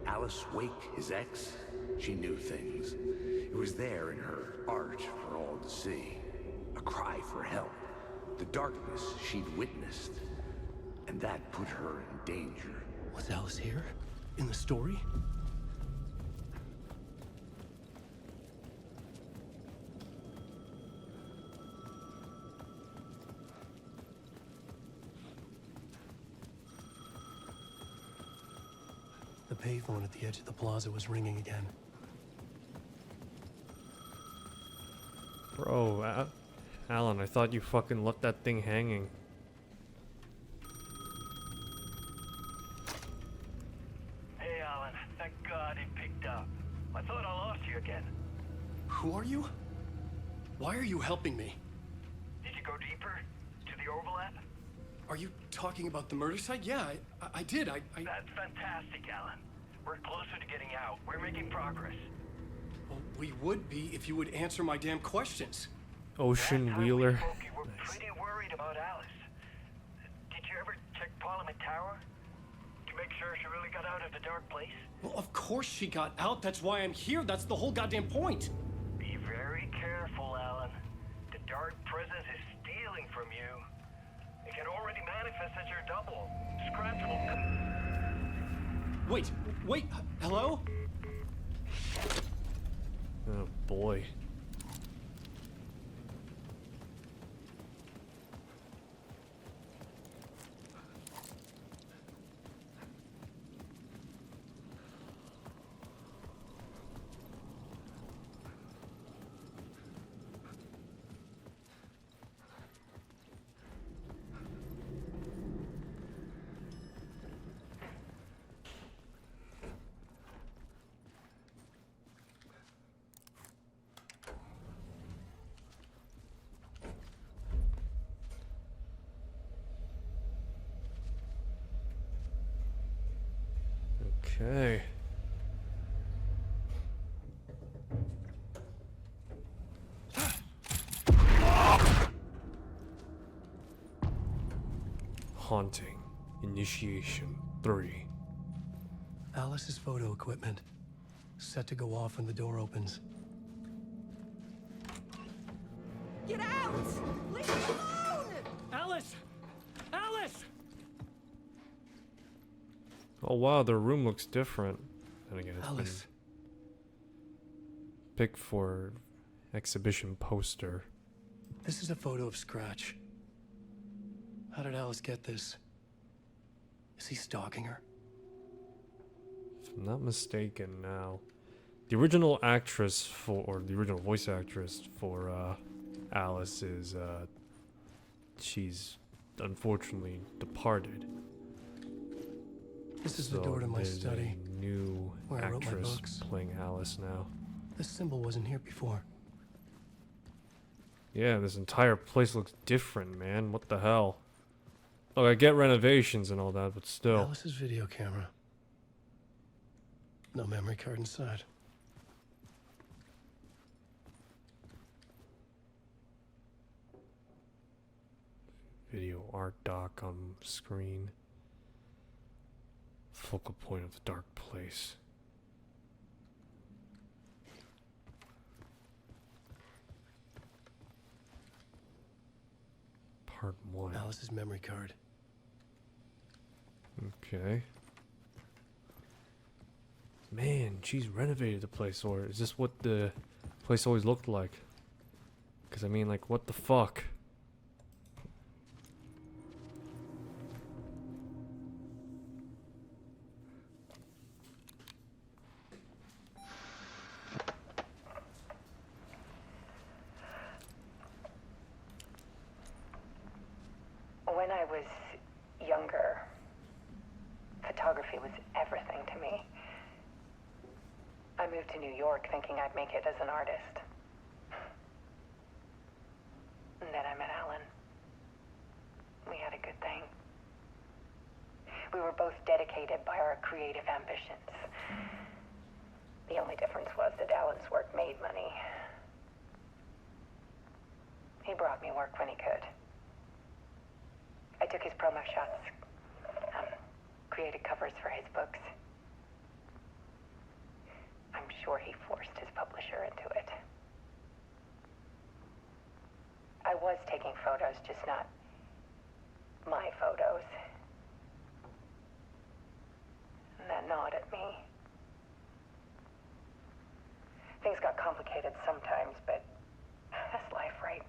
Alice Wake, his ex, she knew things. It was there in her art for all to see. A cry for help. The darkness she'd witnessed. And that put her in danger. Was Alice here? In the story? The payphone at the edge of the plaza was ringing again. Bro, Alan, I thought you fucking left that thing hanging. Hey, Alan. Thank God it picked up. I thought I lost you again. Who are you? Why are you helping me? Did you go deeper? To the overlap? Are you talking about the murder site? Yeah, I did. That's fantastic, Alan. We're closer to getting out. We're making progress. Well, we would be if you would answer my damn questions. Ocean Last time Wheeler. we spoke, you were pretty worried about Alice. Did you ever check Parliament Tower? To make sure she really got out of the dark place? Well, of course she got out. That's why I'm here. That's the whole goddamn point. Be very careful, Alan. The dark presence is stealing from you. It can already manifest as your double. Scratch will... Wait, hello? Oh boy. Okay. Haunting. Initiation 3. Alice's photo equipment. Set to go off when the door opens. Get out! Leave me alone! Alice! Alice! Oh wow, their room looks different. And again, it's Alice. been picked for exhibition poster. This is a photo of Scratch. How did Alice get this? Is he stalking her? If I'm not mistaken now. The original actress for, or the original voice actress for Alice is, she's unfortunately departed. This is the door to my there's study, a new where I wrote my actress books. playing Alice now. This symbol wasn't here before. Yeah, this entire place looks different, man. What the hell? Look, I get renovations and all that, but still. Alice's video camera. No memory card inside. Video art doc on screen. Focal point of the dark place. Part 1. Alice's memory card. Okay. Man, she's renovated the place, or is this what the place always looked like? Because I mean, like, what the fuck? When I was younger, photography was everything to me. moved to New York thinking I'd make it as an artist. And then I met Alan. We had a good thing. We were both dedicated by our creative ambitions. The only difference was that Alan's work made money. He brought me work when he could. I took his promo shots, created covers for his books. I'm sure he forced his publisher into it. I was taking photos, just not my photos. And that gnawed at me. Things got complicated sometimes, but that's life, right?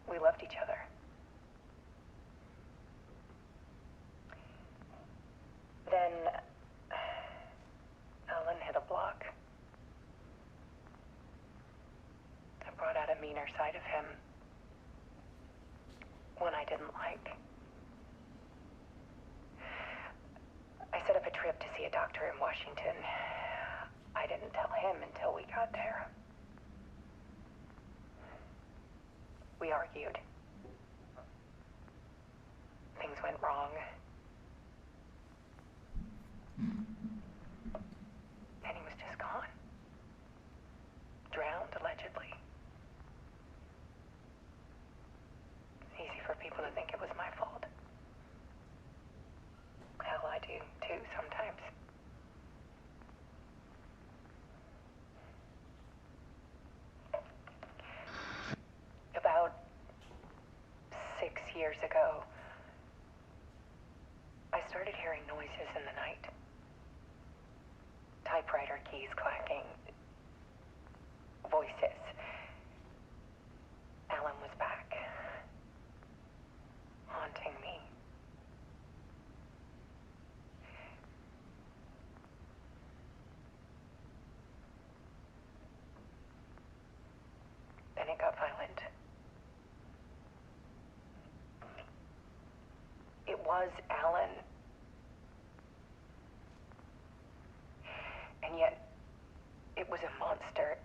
We loved each other. Then Alan hit a block. I brought out a meaner side of him. One I didn't like. I set up a trip to see a doctor in Washington. I didn't tell him until we got there. We argued. Things went wrong. And he was just gone. Drowned, allegedly. It's easy for people to think it was my fault. Hell, I do, too, sometimes. About 6 years ago, I started hearing noises in the night. Typewriter keys clacking. Voices. Alan was back. Haunting me. Then it got violent. It was Alan. And yet, it was a monster.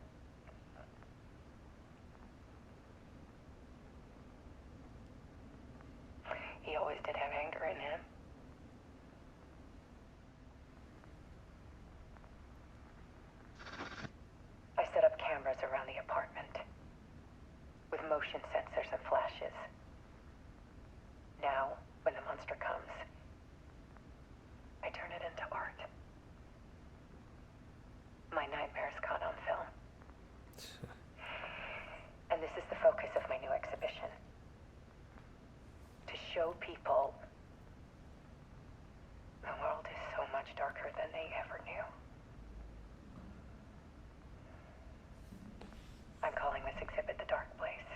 He always did have anger in him. I set up cameras around the apartment with motion sensors and flashes. Now, when the monster comes, I turn it into art. My nightmares caught on film. And this is the focus of my new exhibition. To show people the world is so much darker than they ever knew. I'm calling this exhibit The Dark Place.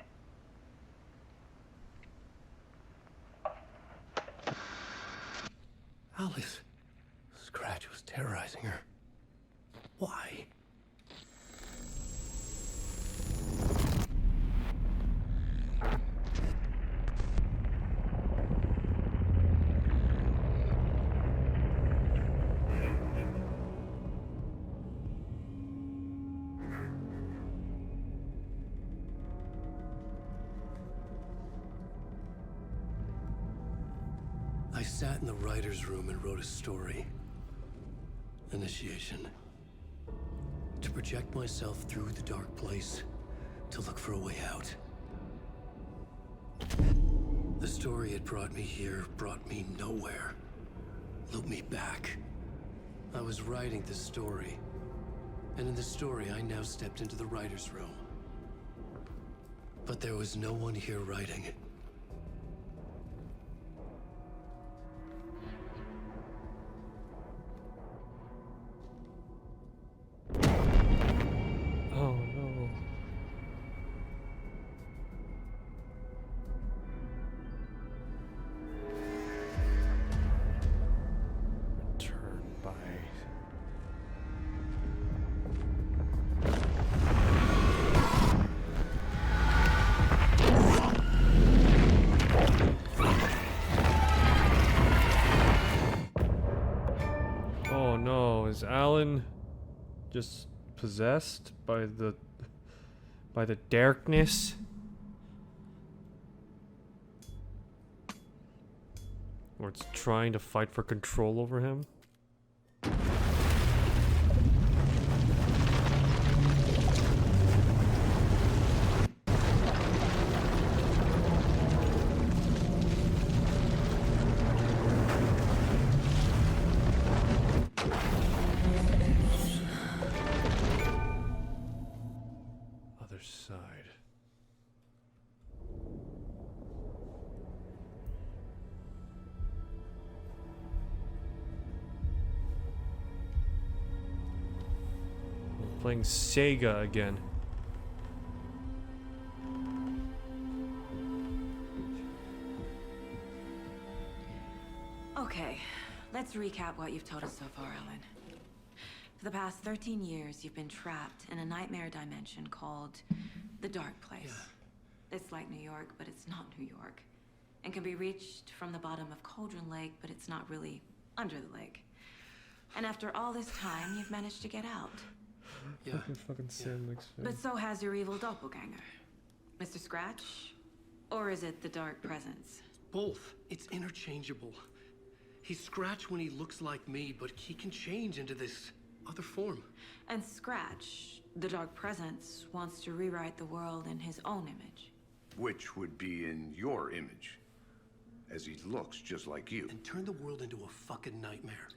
Alice. Scratch was terrorizing her. Why? I sat in the writer's room and wrote a story. Initiation. To project myself through the dark place, to look for a way out. The story had brought me here, brought me nowhere. Looped me back. I was writing the story. And in the story, I now stepped into the writer's room. But there was no one here writing it. Oh no. Return by. Oh no, is Alan just possessed by the darkness. Or it's trying to fight for control over him. Other side. Playing Saga again. Okay, let's recap what you've told us so far, Ellen. For the past 13 years, you've been trapped in a nightmare dimension called the Dark Place. Yeah. It's like New York, but it's not New York. And can be reached from the bottom of Cauldron Lake, but it's not really under the lake. And after all this time, you've managed to get out. Yeah. Fucking Sam looks But so has your evil doppelganger. Mr. Scratch? Or is it the Dark Presence? Both. It's interchangeable. He's Scratch when he looks like me, but he can change into this other form. And Scratch, the Dark Presence, wants to rewrite the world in his own image. Which would be in your image, as he looks just like you. And turn the world into a fucking nightmare.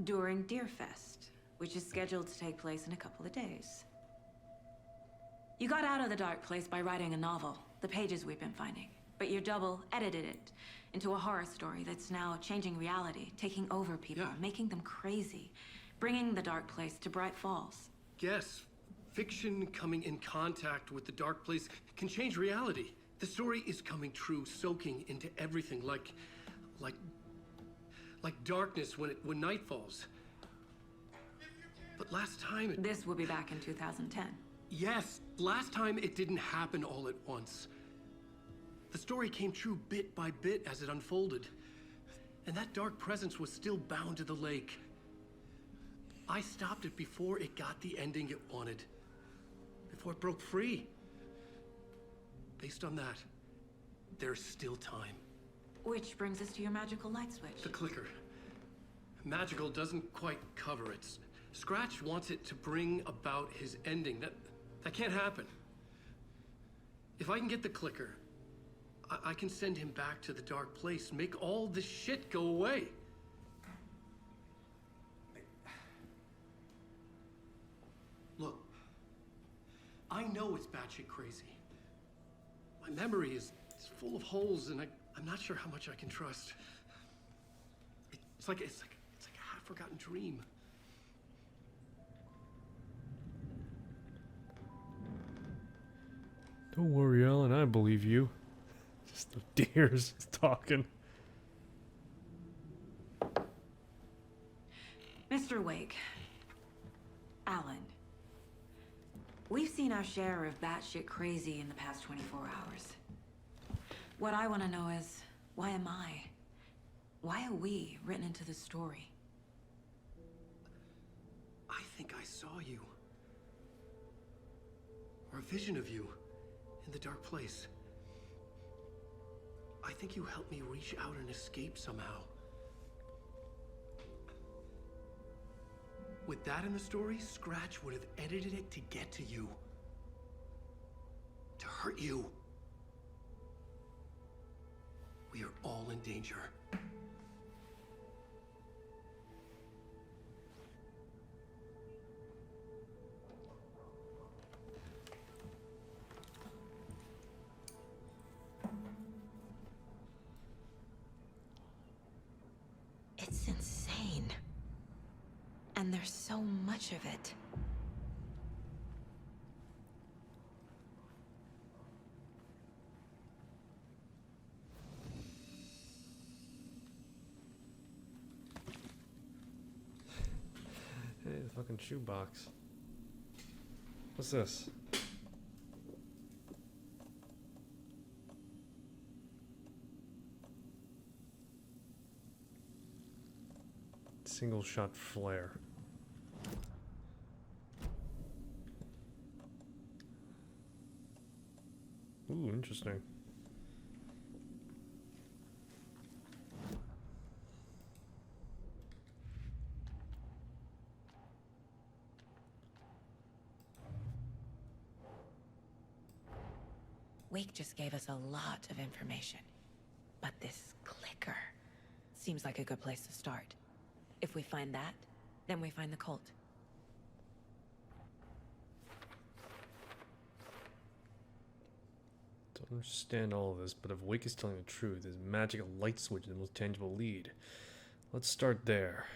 During Deerfest, which is scheduled to take place in a couple of days. You got out of the Dark Place by writing a novel, the pages we've been finding. But your double edited it into a horror story that's now changing reality, taking over people, making them crazy, bringing the Dark Place to Bright Falls. Yes, fiction coming in contact with the Dark Place can change reality. The story is coming true, soaking into everything like darkness when night falls. But last time This will be back in 2010. Yes, last time it didn't happen all at once. The story came true bit by bit as it unfolded. And that dark presence was still bound to the lake. I stopped it before it got the ending it wanted. Before it broke free. Based on that, there's still time. Which brings us to your magical light switch. The clicker. Magical doesn't quite cover it. Scratch wants it to bring about his ending. That can't happen. If I can get the clicker, I can send him back to the Dark Place, make all this shit go away. Look, I know it's batshit crazy. My memory is full of holes, and I'm not sure how much I can trust. It's like a half-forgotten dream. Don't worry, Ellen, I believe you. Just the deers talking. Mr. Wake. Alan. We've seen our share of batshit crazy in the past 24 hours. What I want to know is, why am I? Why are we written into the story? I think I saw you. Or a vision of you in the Dark Place. I think you helped me reach out and escape somehow. With that in the story, Scratch would have edited it to get to you. To hurt you. We are all in danger. It's insane. And there's so much of it. Hey, the fucking shoebox. What's this? Single shot flare. Ooh, interesting. Wake just gave us a lot of information. But this clicker seems like a good place to start. If we find that, then we find the cult. Don't understand all of this, but if Wake is telling the truth, his magic light switch is the most tangible lead. Let's start there.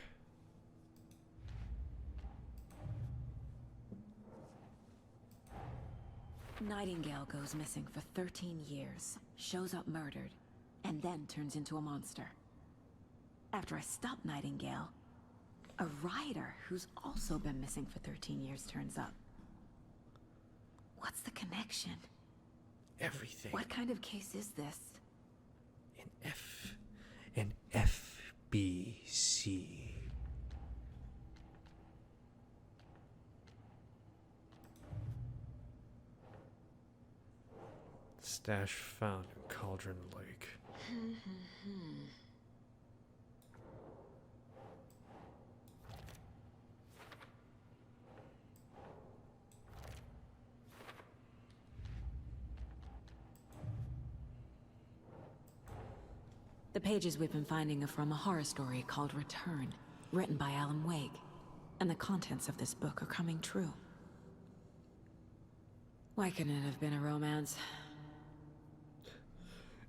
Nightingale goes missing for 13 years, shows up murdered, and then turns into a monster. After I stop Nightingale, a rider who's also been missing for 13 years turns up. What's the connection? Everything. What kind of case is this? An FBC. Stash found in Cauldron Lake. The pages we've been finding are from a horror story called Return, written by Alan Wake. And the contents of this book are coming true. Why couldn't it have been a romance?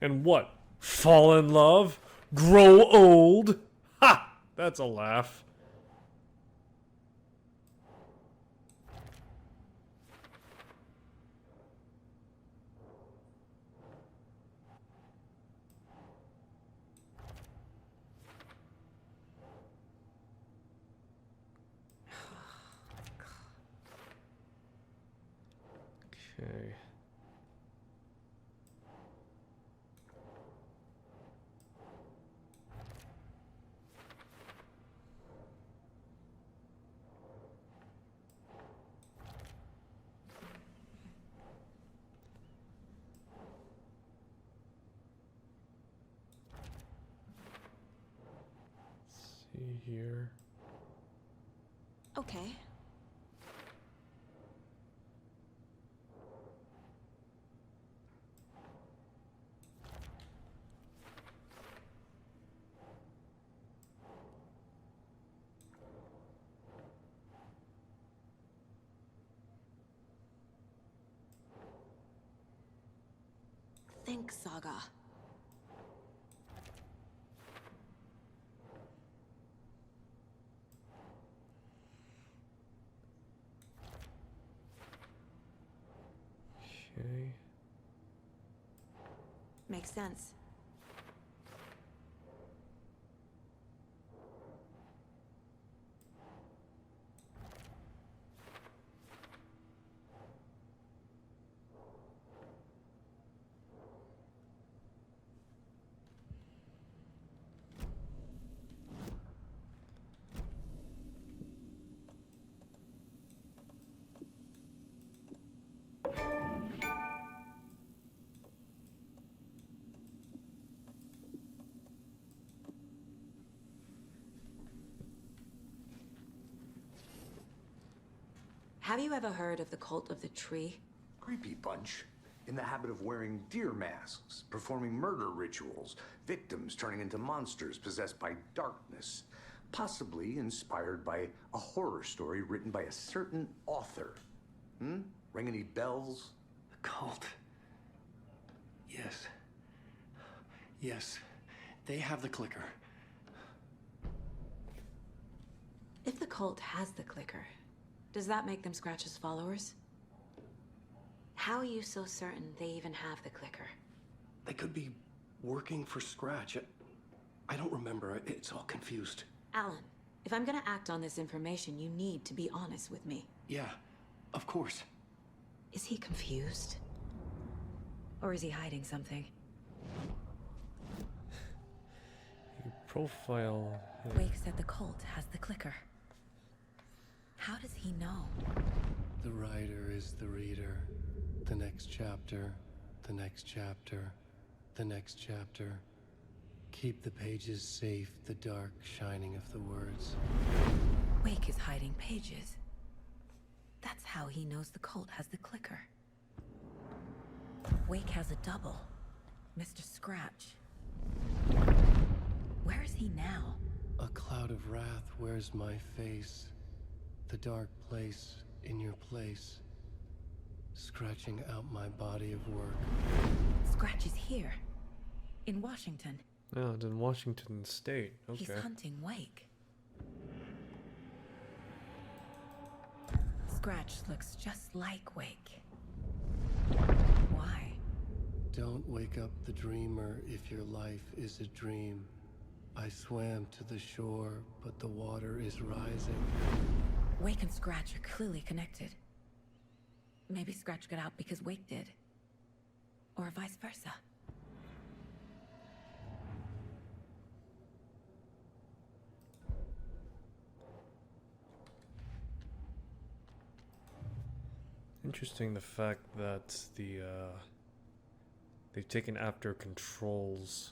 And what? Fall in love? Grow old? Ha! That's a laugh. Okay. See here. Okay. Think, Saga. Okay. Makes sense. Have you ever heard of the Cult of the Tree? Creepy bunch. In the habit of wearing deer masks, performing murder rituals, victims turning into monsters possessed by darkness. Possibly inspired by a horror story written by a certain author. Ring any bells? The cult. Yes. Yes. They have the clicker. If the cult has the clicker, does that make them Scratch's followers? How are you so certain they even have the clicker? They could be working for Scratch. I don't remember. It's all confused. Alan, if I'm gonna act on this information, you need to be honest with me. Yeah, of course. Is he confused? Or is he hiding something? Profile. Wake said the cult has the clicker. How does he know? The writer is the reader. The next chapter The next chapter. The next chapter. Keep the pages safe, the dark shining of the words. Wake is hiding pages. That's how he knows the cult has the clicker. Wake has a double. Mr. Scratch. Where is he now? A cloud of wrath wears my face. The dark place in your place. Scratching out my body of work. Scratch is here. In Washington. No, it's in Washington State. Okay. He's hunting Wake. Scratch looks just like Wake. Why? Don't wake up the dreamer if your life is a dream. I swam to the shore, but the water is rising. Wake and Scratch are clearly connected. Maybe Scratch got out because Wake did. Or vice versa. Interesting the fact that they've taken after controls.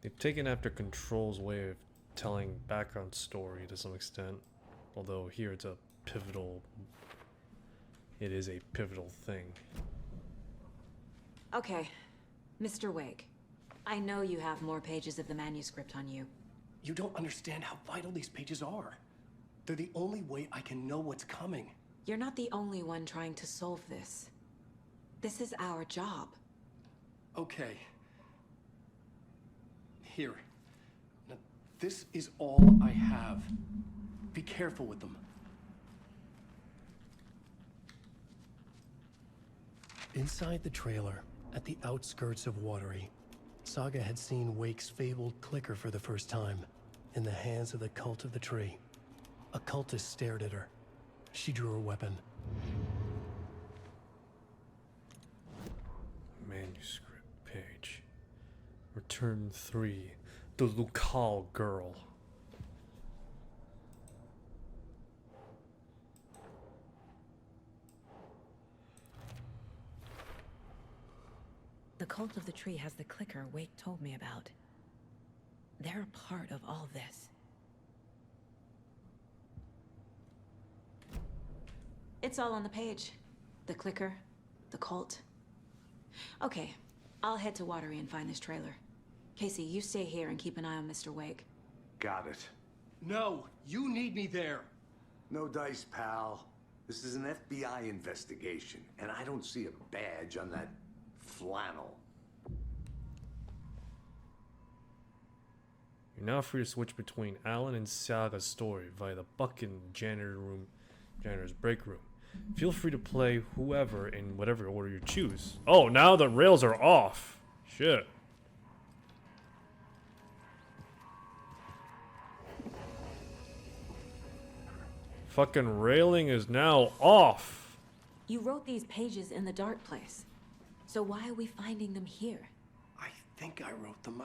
They've taken after Control's way of telling background story to some extent. Although here it's a pivotal... It is a pivotal thing. Okay, Mr. Wake. I know you have more pages of the manuscript on you. You don't understand how vital these pages are. They're the only way I can know what's coming. You're not the only one trying to solve this. This is our job. Okay. Here. Now, this is all I have. Be careful with them. Inside the trailer, at the outskirts of Watery, Saga had seen Wake's fabled clicker for the first time, in the hands of the Cult of the Tree. A cultist stared at her. She drew her weapon. Manuscript page. Return 3. The Lucal Girl. The Cult of the Tree has the clicker Wake told me about. They're a part of all this. It's all on the page. The clicker, the cult. Okay, I'll head to Watery and find this trailer. Casey, you stay here and keep an eye on Mr. Wake. Got it. No, you need me there. No dice, pal. This is an FBI investigation, and I don't see a badge on that flannel. You're now free to switch between Alan and Saga's story via the Buckin janitor's break room. Feel free to play whoever in whatever order you choose. Oh, now the rails are off. Shit. Fucking railing is now off. You wrote these pages in the dark place. So why are we finding them here? I think I wrote them.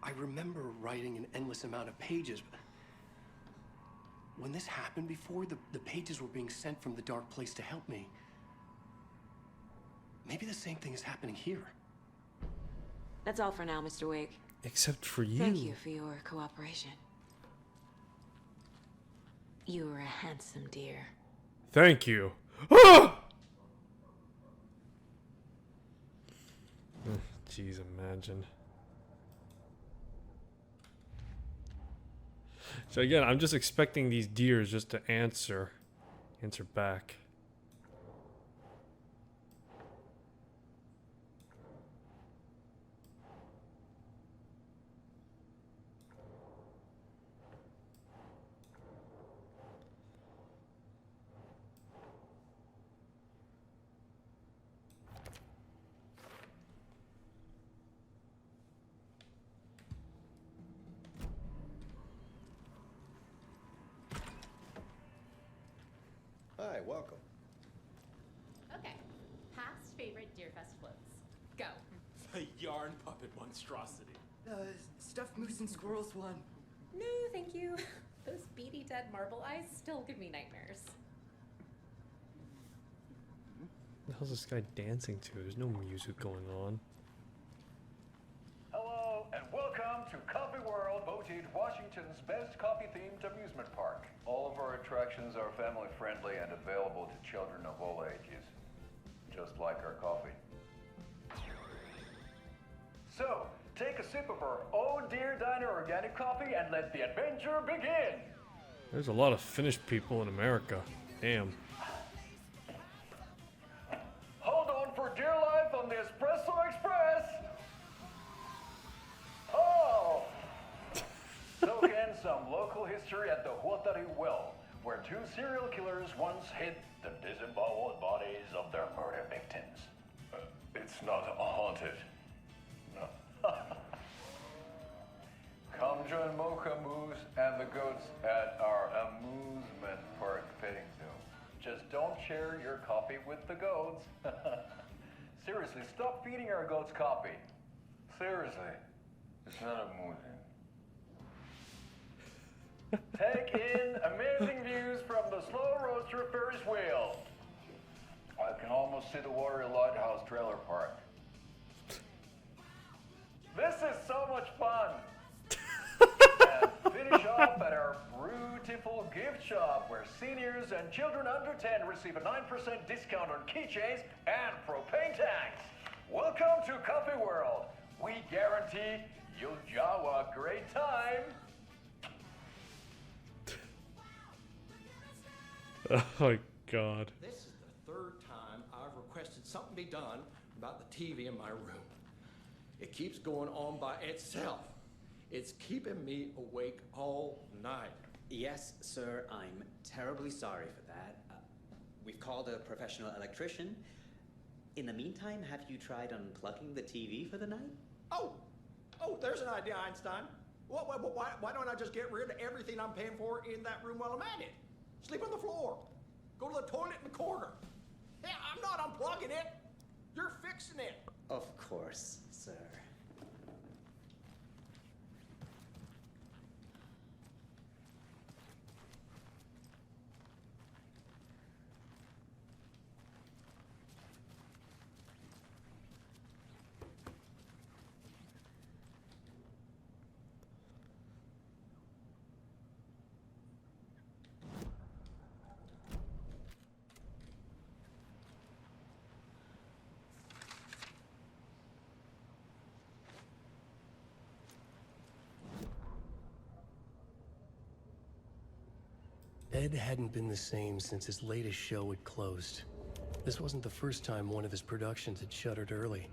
I remember writing an endless amount of pages. When this happened before, the pages were being sent from the dark place to help me. Maybe the same thing is happening here. That's all for now, Mr. Wake. Except for you. Thank you for your cooperation. You were a handsome dear. Thank you. Ah! Jeez, imagine. So again, I'm just expecting these deers just to answer back. Hi, welcome. Okay. Past favorite Deerfest floats. Go. The yarn puppet monstrosity. Stuffed moose and squirrels one. No, thank you. Those beady dead marble eyes still give me nightmares. What the hell's this guy dancing to? There's no music going on. Hello, and welcome to Coffee World, voted Washington's best coffee-themed amusement park. All of our attractions are family-friendly and available to children of all ages, just like our coffee. So, take a sip of our Oh Dear Diner organic coffee and let the adventure begin! There's a lot of Finnish people in America. Damn. Hold on for dear life on the Espresso Express! Oh! Soak in some local history at the Huotari Well, where two serial killers once hid the disemboweled bodies of their murder victims. It's not haunted. No. Come join Mocha Moose and the goats at our amusement park petting zoo. Just don't share your coffee with the goats. Seriously, stop feeding our goats coffee. Seriously, it's not amusing. Take in amazing views from the slow roaster Ferris wheel. I can almost see the Watery Lighthouse trailer park. This is so much fun. And finish off at our beautiful gift shop where seniors and children under 10 receive a 9% discount on keychains and propane tanks. Welcome to Coffee World. We guarantee you'll have a great time. Oh my god. This is the third time I've requested something be done about the TV in my room. It keeps going on by itself. It's keeping me awake all night. Yes, sir, I'm terribly sorry for that. We've called a professional electrician. In the meantime, have you tried unplugging the TV for the night? Oh, there's an idea, Einstein. Why don't I just get rid of everything I'm paying for in that room while I'm at it? Sleep on the floor. Go to the toilet in the corner. Hey, I'm not unplugging it. You're fixing it. Of course, sir. Ed hadn't been the same since his latest show had closed. This wasn't the first time one of his productions had shuttered early.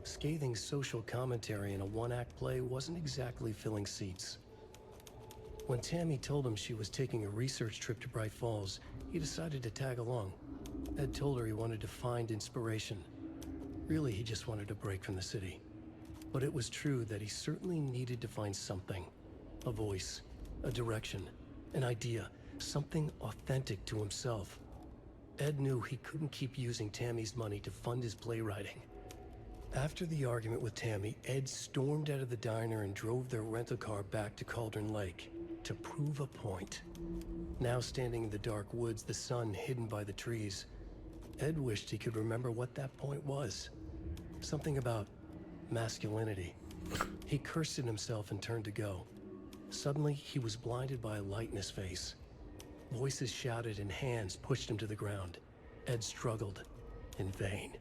Scathing social commentary in a one-act play wasn't exactly filling seats. When Tammy told him she was taking a research trip to Bright Falls, he decided to tag along. Ed told her he wanted to find inspiration. Really, he just wanted a break from the city. But it was true that he certainly needed to find something. A voice, a direction, an idea, something authentic to himself. Ed knew he couldn't keep using Tammy's money to fund his playwriting. After the argument with Tammy, Ed stormed out of the diner and drove their rental car back to Cauldron Lake to prove a point. Now standing in the dark woods, the sun hidden by the trees, Ed wished he could remember what that point was. Something about masculinity. He cursed at himself and turned to go. Suddenly, he was blinded by a light in his face. Voices shouted and hands pushed him to the ground. Ed struggled in vain.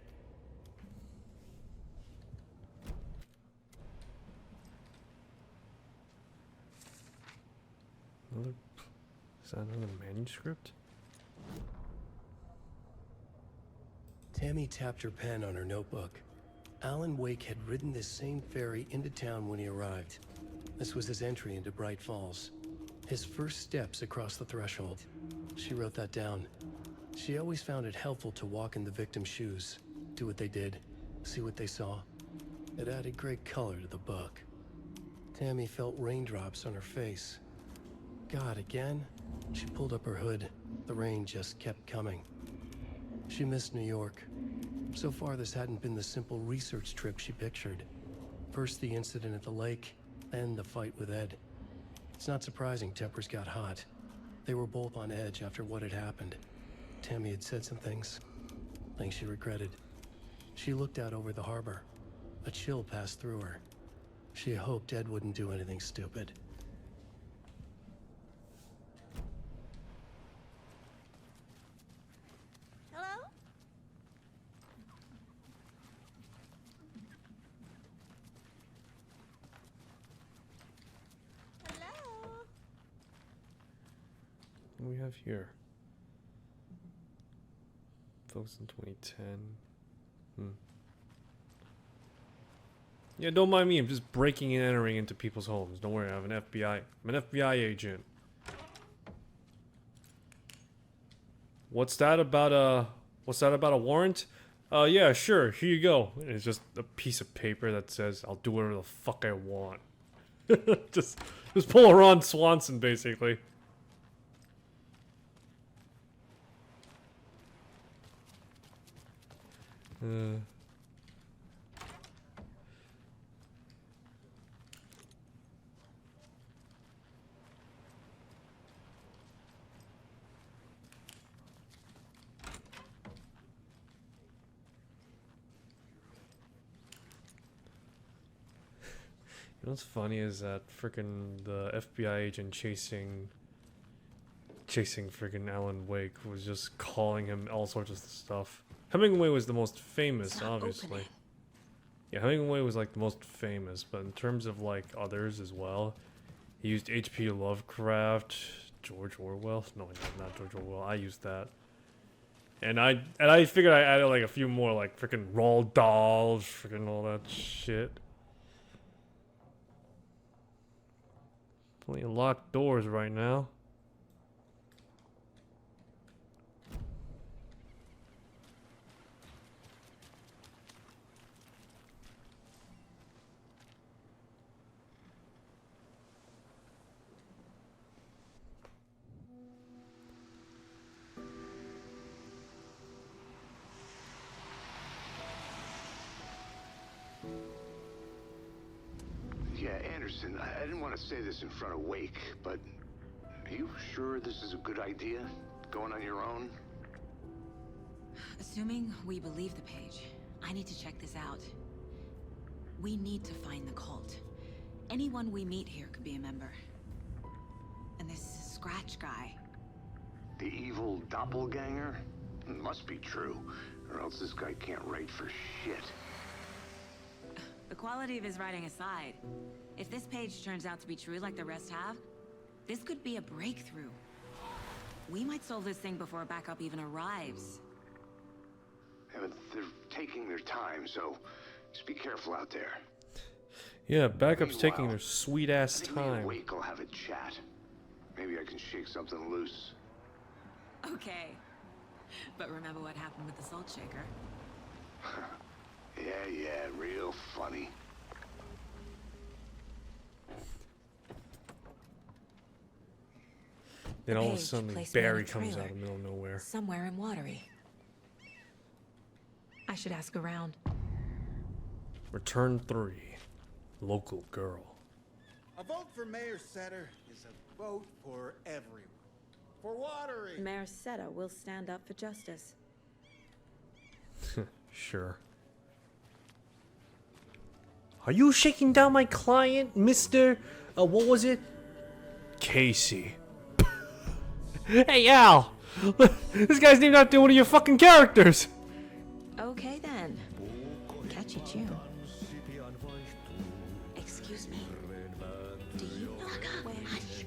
Is that another manuscript? Tammy tapped her pen on her notebook. Alan Wake had ridden this same ferry into town when he arrived. This was his entry into Bright Falls. His first steps across the threshold. She wrote that down. She always found it helpful to walk in the victim's shoes, do what they did, see what they saw. It added great color to the book. Tammy felt raindrops on her face. God, again? She pulled up her hood. The rain just kept coming. She missed New York. So far, this hadn't been the simple research trip she pictured. First the incident at the lake, then the fight with Ed. It's not surprising tempers got hot. They were both on edge after what had happened. Tammy had said some things she regretted. She looked out over the harbor. A chill passed through her. She hoped Ed wouldn't do anything stupid. Hello? Hello? What do we have here? Folks in 2010. Yeah, don't mind me. I'm just breaking and entering into people's homes. Don't worry, I'm an FBI agent. What's that about a warrant? Yeah, sure. Here you go. And it's just a piece of paper that says I'll do whatever the fuck I want. just pull a Ron Swanson, basically. You know what's funny is that freaking the FBI agent chasing freaking Alan Wake was just calling him all sorts of stuff. Hemingway was the most famous, obviously. Opening. Yeah, Hemingway was like the most famous, but in terms of like others as well, he used H.P. Lovecraft, George Orwell. No, not George Orwell. I used that. And I figured I added like a few more, like freaking Roald Dahl, freaking all that shit. Plenty of locked doors right now. Yeah, Anderson, I didn't want to say this in front of Wake, but are you sure this is a good idea? Going on your own? Assuming we believe the page, I need to check this out. We need to find the cult. Anyone we meet here could be a member. And this Scratch guy. The evil doppelganger? It must be true, or else this guy can't write for shit. The quality of his writing aside, if this page turns out to be true like the rest have, this could be a breakthrough. We might solve this thing before backup even arrives. Yeah, but they're taking their time, so just be careful out there. Yeah, backup's taking their sweet ass I think me and time. Wake will have a chat. Maybe I can shake something loose. Okay. But remember what happened with the salt shaker? Yeah, real funny. Then all of a Page sudden, placed me on a Barry comes trailer. out of the middle of nowhere. Somewhere in Watery. I should ask around. Return 3. Local girl. A vote for Mayor Setter is a vote for everyone. For Watery. Mayor Seta will stand up for justice. Sure. Are you shaking down my client, Mr. What was it? Casey. Hey, Al! This guy's named after one of your fucking characters! Okay then. Catchy tune. Excuse me. Do you know where... Hush!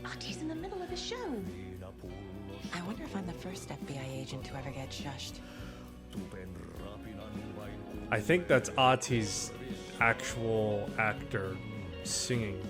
Artie's in the middle of a show. I wonder if I'm the first FBI agent to ever get shushed. I think that's Ati's actual actor singing.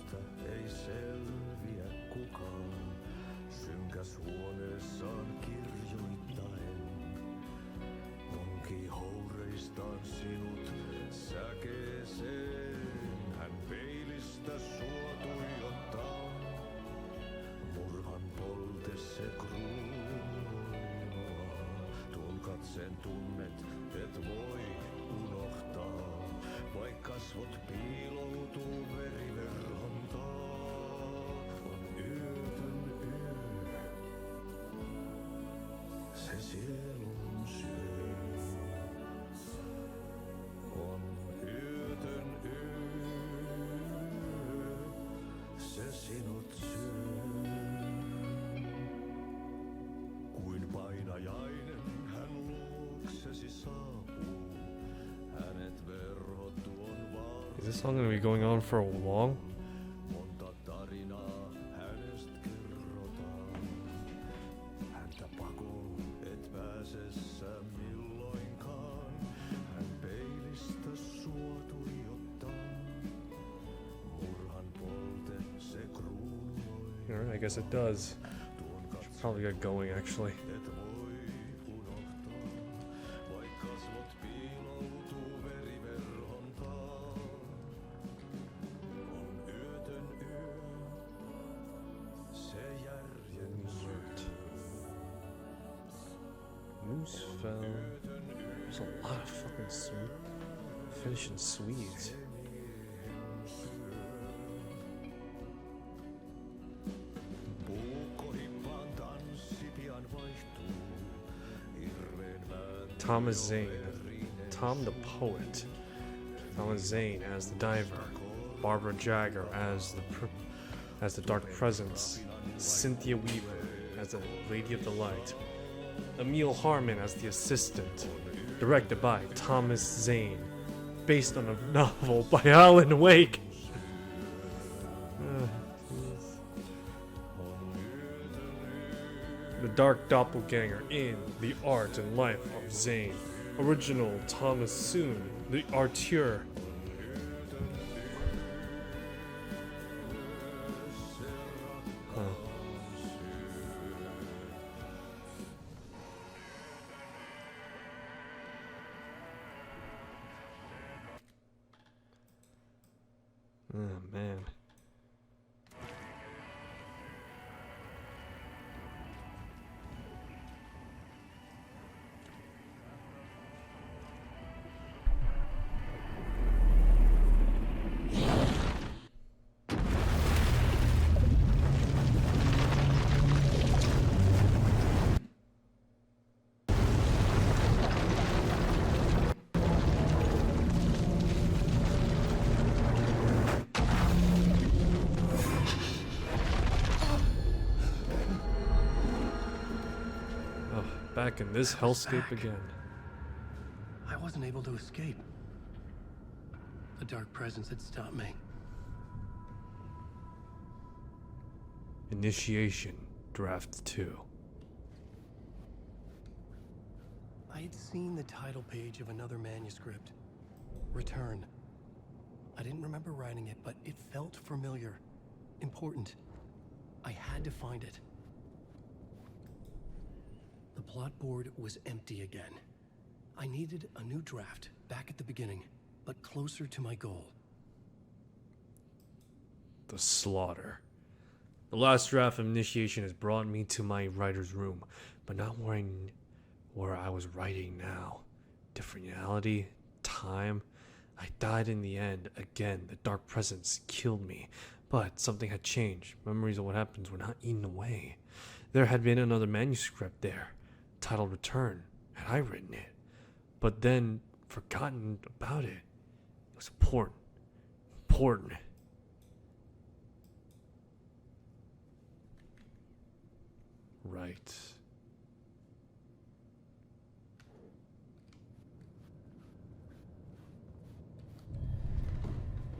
Mistä ei selviä kukaan, synkäs huoneessaan kirjoittaen. Onki houreistaan sinut säkeeseen, hän peilistä sua tuijottaa. Murhan polte se kruunoaa, tuon katseen tunnet et voi unohtaa. Vaik kasvot piiloutuu veriverhon taa, on yötön yö, se sielun syö. On yötön yö, se sinut syö. Kuin painajainen hän luoksesi saapuu, hänet verhot tuon Is this song gonna be going on for long? monta tarinaa hänestä kerrotaan. Häntä pakoon et pääse sä milloinkaan, hän peilistä sua tuijottaa. Murhan polte se kruunoi. Alright, I guess it does. Should probably get going actually. Et voi unohtaa, vaik kasvot piiloutuu veriverhon taa. On yötön yö, se järjen syö. Moose fell. There's a lot of fucking sweet. Finishing Swedes. Puukkohippaan tanssi pian vaihtuu, hirveen Thomas Zane, Tom the Poet, Thomas Zane as the diver, Barbara Jagger as the Dark Presence, Cynthia Weaver as the Lady of the Light, Emil Harmon as the assistant, directed by Thomas Zane, based on a novel by Alan Wake. The Dark Doppelganger in The Art and Life of Zane. Original Thomas Soon, the auteur. Huh. Oh man. Back in this hellscape again. I wasn't able to escape. The Dark Presence had stopped me. Initiation, Draft 2. I had seen the title page of another manuscript. Return. I didn't remember writing it, but it felt familiar. Important. I had to find it. The plot board was empty again. I needed a new draft, back at the beginning, but closer to my goal. The slaughter. The last draft of Initiation has brought me to my writer's room, but not where I was writing now. Different reality, time. I died in the end. Again, the Dark Presence killed me. But something had changed. Memories of what happens were not eaten away. There had been another manuscript there, titled Return. Had I written it? But then forgotten about it. It was important. Important. Right.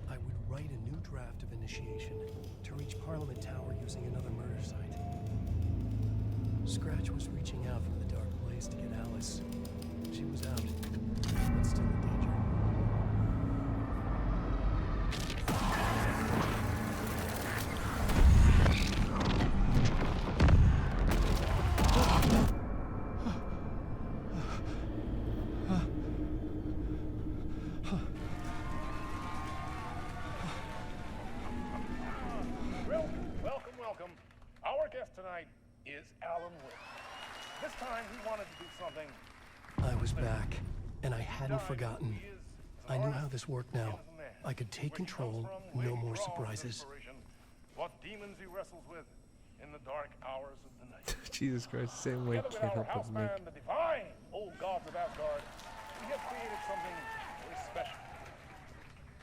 I would write a new draft of Initiation to reach Parliament Tower using another murder site. Scratch was reaching out from the dark place to get Alice. She was out, but still in danger. time, he wanted to do something. I was back, and I hadn't forgotten. I knew how this worked now. I could take control, no more surprises. What demons he wrestles with in the dark hours of the night. Jesus Christ, same way Together with can't our help but make. houseman, the divine old gods of Asgard, we have created something very special.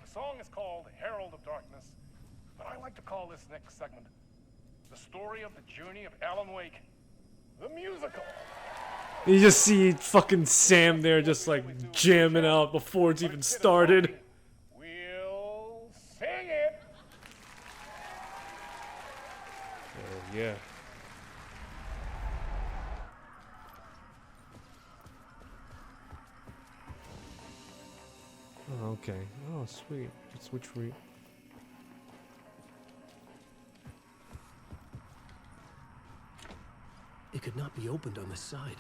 The song is called Herald of Darkness, but I like to call this next segment the story of the journey of Alan Wake, the musical. You just see fucking Sam there just like jamming out before it's even started. We'll sing it. Oh, yeah. Oh, okay. Oh, sweet. Just switch re. It could not be opened on the side.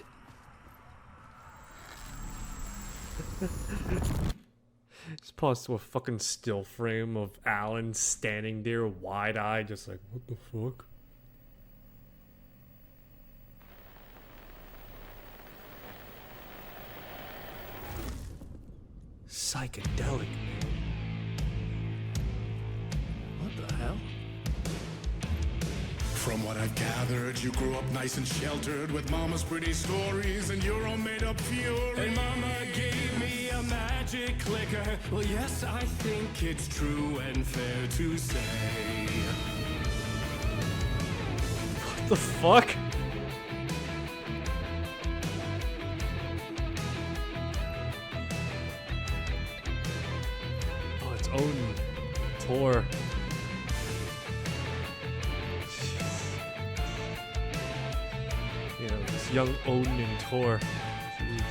Just pause to a fucking still frame of Alan standing there wide-eyed, just like, what the fuck? Psychedelic, man. What the hell? From what I've gathered, you grew up nice and sheltered with mama's pretty stories and your own made-up fury. And mama gave me a magic clicker. Well, yes, I think it's true and fair to say. What the fuck? Oh, it's Odin. Thor. You know, this young Odin and Thor. Jeez.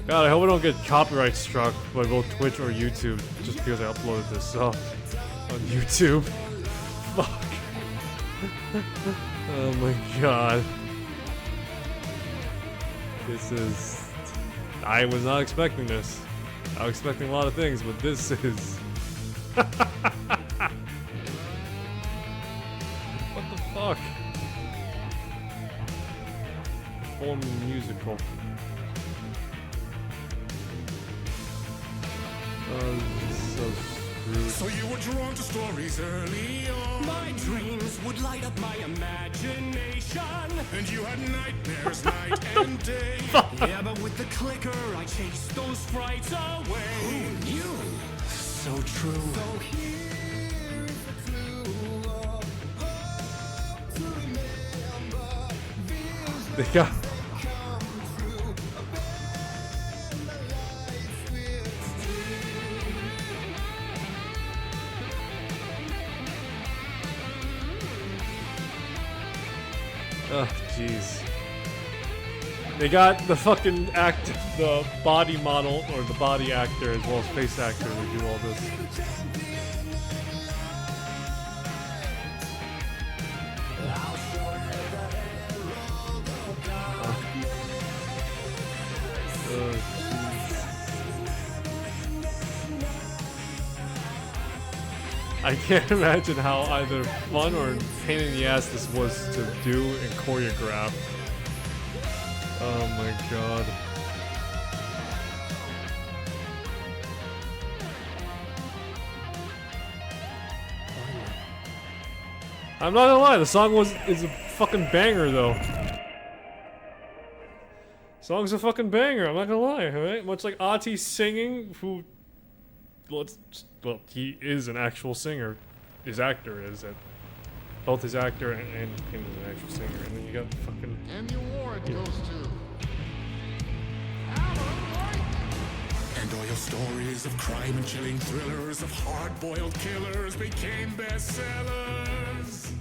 God, I hope I don't get copyright struck by both Twitch or YouTube just because I uploaded this on YouTube. Fuck. Oh my god. This is... I was not expecting this. I was expecting a lot of things, but this is... What the fuck? Performing musical. So screwed. So you were drawn to stories early on. My dreams would light up my imagination. And you had nightmares night and day. Yeah, but with the clicker, I chased those frights away. Who knew? So true. So here is the clue of hope to remember. They got... Oh, jeez. They got the fucking the body model, or the body actor, as well as face actor to do all this. I can't imagine how either fun or pain in the ass this was to do and choreograph. Oh my god. I'm not gonna lie, the song is a fucking banger though. Song's a fucking banger, I'm not gonna lie, right? Much like Ati singing, who... well, he is an actual singer. His actor is it. Both his actor and him is an actual singer. And then you got fucking... And the award goes to... And all your stories of crime and chilling thrillers of hard-boiled killers became bestsellers.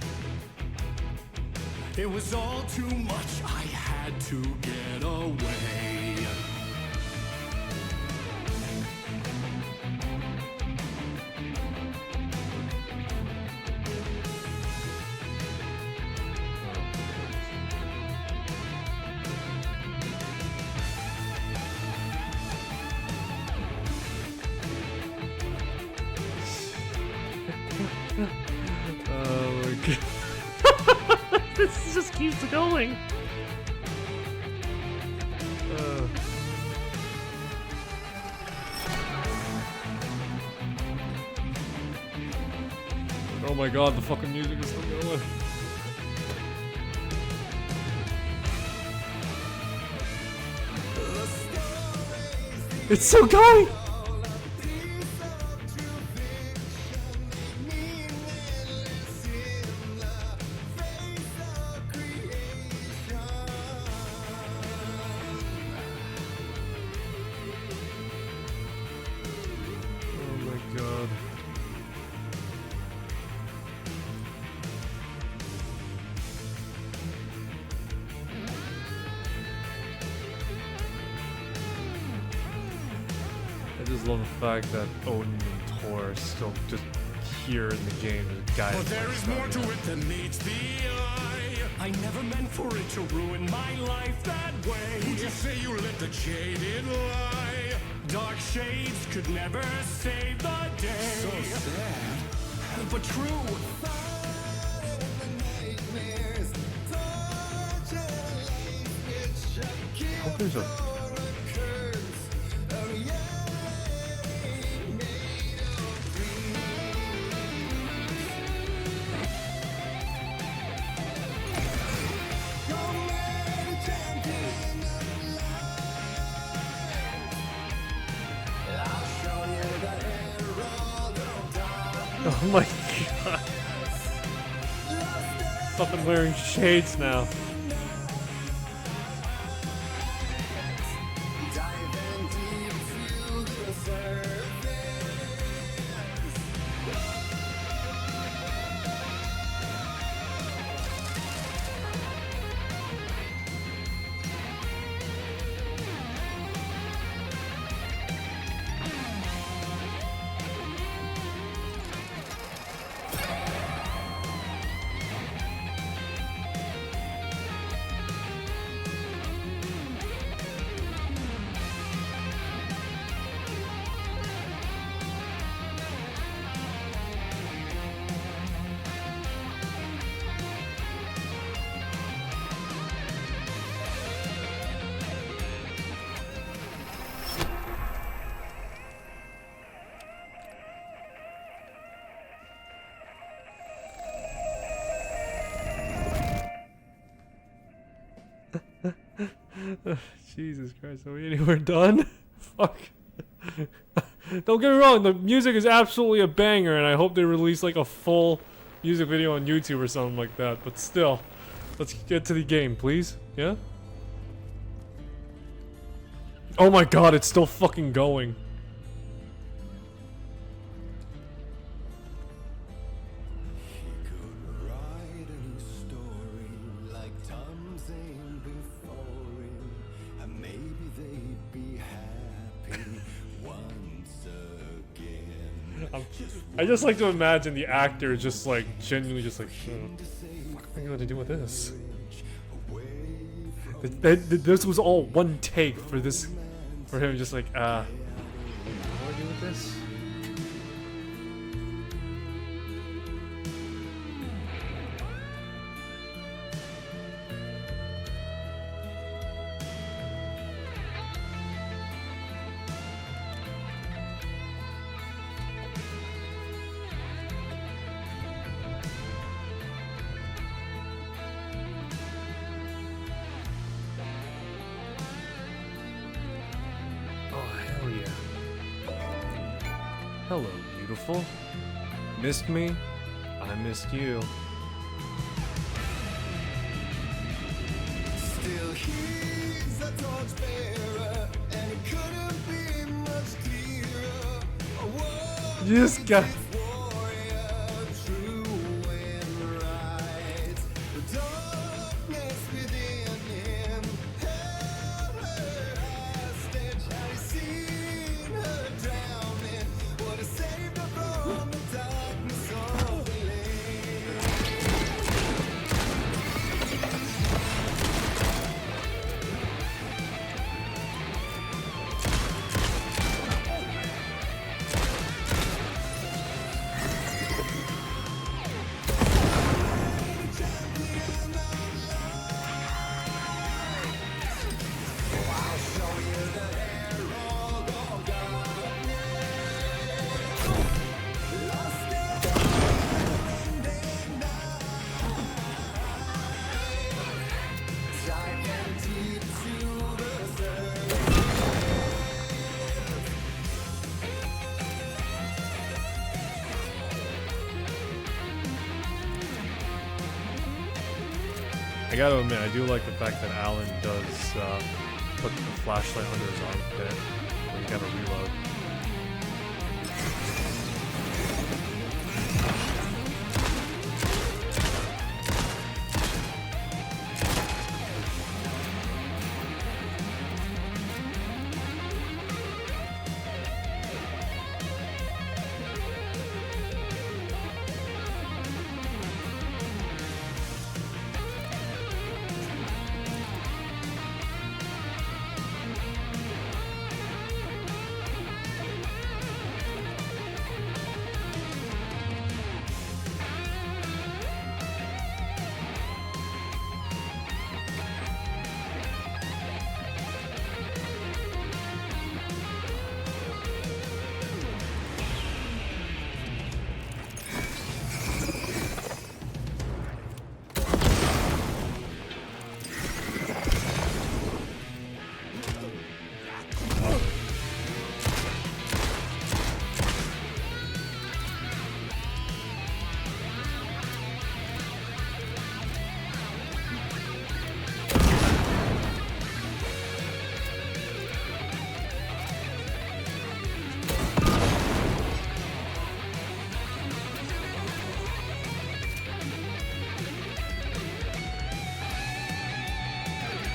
It was all too much, I had to get away. This just keeps going. Oh my god, the fucking music is still going. It's still going! Oh my god. I just love the fact that Odin and Thor are still just here in the game as guys. But there is more to it than meets the eye. I never meant for it to ruin my life that way. Who'd you say you let the jaded lie? Dark shades could never save the day. So sad, but true. I hope there's a Oh my god. Fucking wearing shades now. Jesus Christ, are we anywhere done? Fuck. Don't get me wrong, the music is absolutely a banger, and I hope they release like a full music video on YouTube or something like that, but still. Let's get to the game, please. Yeah? Oh my god, it's still fucking going. I just like to imagine the actor just like genuinely just like, what am I going to do with this? This was all one take for this, for him just like, what do I do with this? Hello, beautiful. Missed me? I missed you. Still he's a torchbearer, and it couldn't be much clearer. You just got. I gotta admit, I do like the fact that Alan does put the flashlight under his armpit when you gotta reload.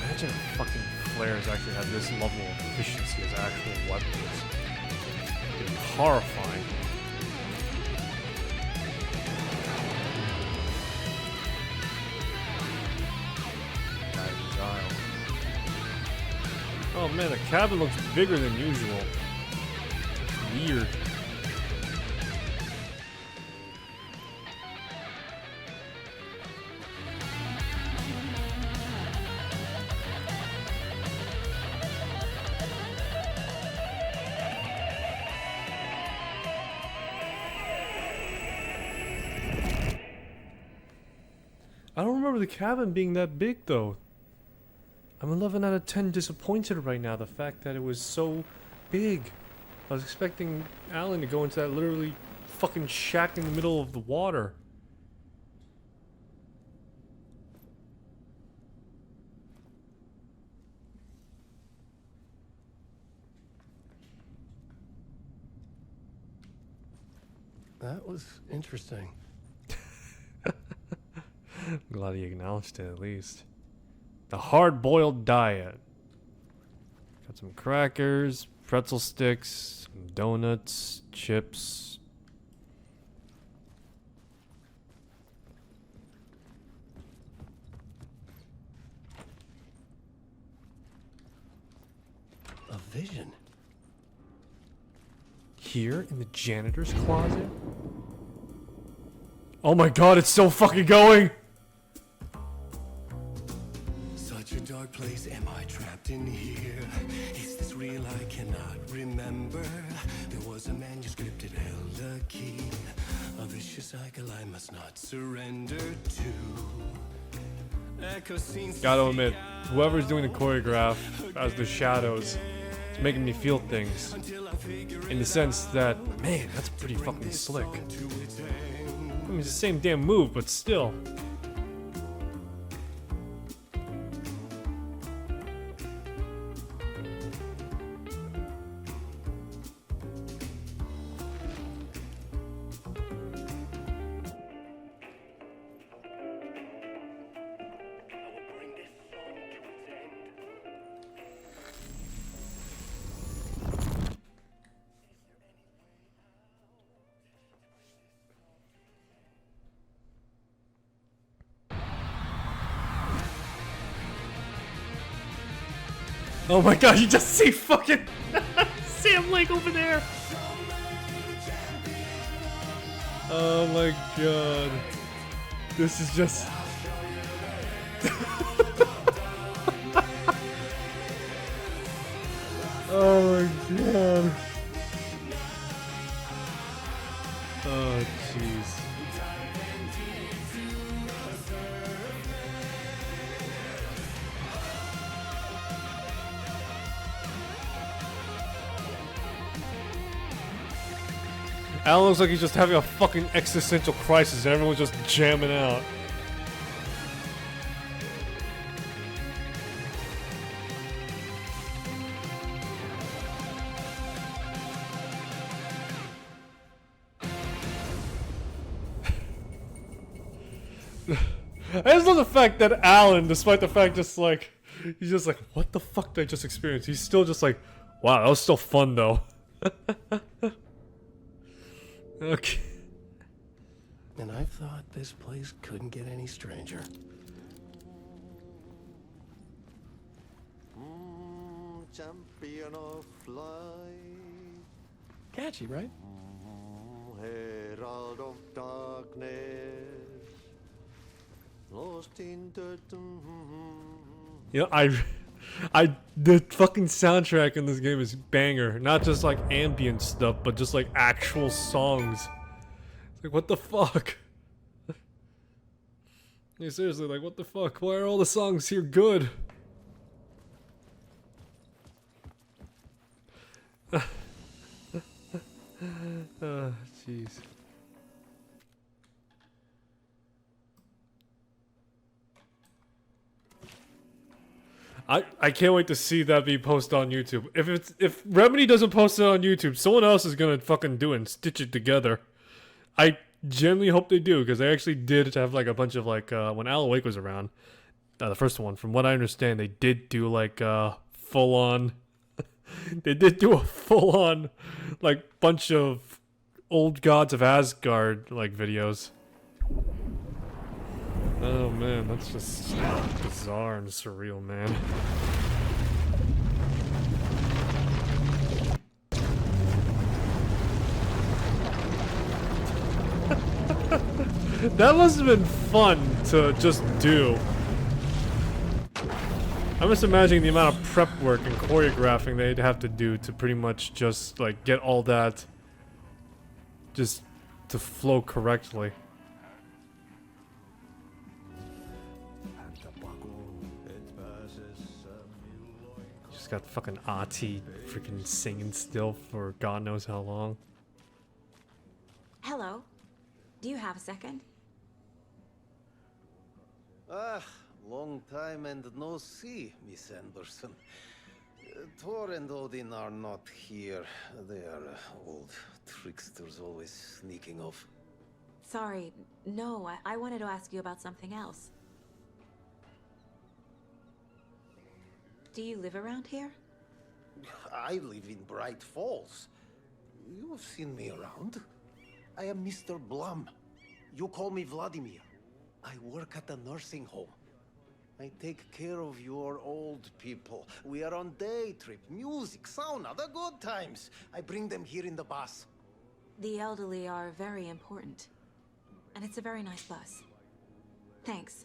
Imagine if fucking flares actually had this level of efficiency as actual weapons. It'd be horrifying. Guidance aisle. Oh man, the cabin looks bigger than usual. Weird. I don't remember the cabin being that big though. I'm 11 out of 10 disappointed right now, the fact that it was so big. I was expecting Alan to go into that literally fucking shack in the middle of the water. That was interesting. I'm glad he acknowledged it at least. The hard-boiled diet. Got some crackers, pretzel sticks, some donuts, chips. A vision. Here in the janitor's closet? Oh my god, it's still fucking going! Such a dark place, am I trapped in here? Is this real? I cannot remember. There was a manuscript, it held a key. A vicious cycle I must not surrender to. Echo scenes. Gotta admit, whoever's doing the choreograph as the shadows, it's making me feel things. In the sense that, man, that's pretty fucking slick. I mean, it's the same damn move, but still. Oh my god, you just see fucking Sam Lake over there! Oh my god. This is just... oh my god. Oh jeez. Alan looks like he's just having a fucking existential crisis and everyone's just jamming out. I just love the fact that Alan, despite the fact just like, he's just like, what the fuck did I just experience? He's still just like, wow, that was still fun though. Okay. And I thought this place couldn't get any stranger. Champion of light. Catchy, right? Herald of darkness. Lost in the... You know, the fucking soundtrack in this game is banger. Not just like ambient stuff, but just like actual songs. It's like, what the fuck? Yeah, seriously, like, what the fuck? Why are all the songs here good? Jeez. I can't wait to see that be posted on YouTube. If Remedy doesn't post it on YouTube, someone else is gonna fucking do it and stitch it together. I genuinely hope they do, because they actually did have like a bunch of like when Alan Wake was around, the first one. From what I understand, they did do like full on. They did do a full on like bunch of old gods of Asgard like videos. Oh man, that's just bizarre and surreal, man. That must have been fun to just do. I'm just imagining the amount of prep work and choreographing they'd have to do to pretty much just like get all that just to flow correctly. Just got fucking Ahti freaking singing still for God knows how long. Hello. Do you have a second? Ah, long time and no see, Miss Anderson. Thor and Odin are not here. They are old tricksters always sneaking off. Sorry. No, I wanted to ask you about something else. Do you live around here? I live in Bright Falls. You've seen me around. I am Mr. Blum. You call me Vladimir. I work at a nursing home. I take care of your old people. We are on day trip, music, sauna, the good times. I bring them here in the bus. The elderly are very important. And it's a very nice bus. Thanks.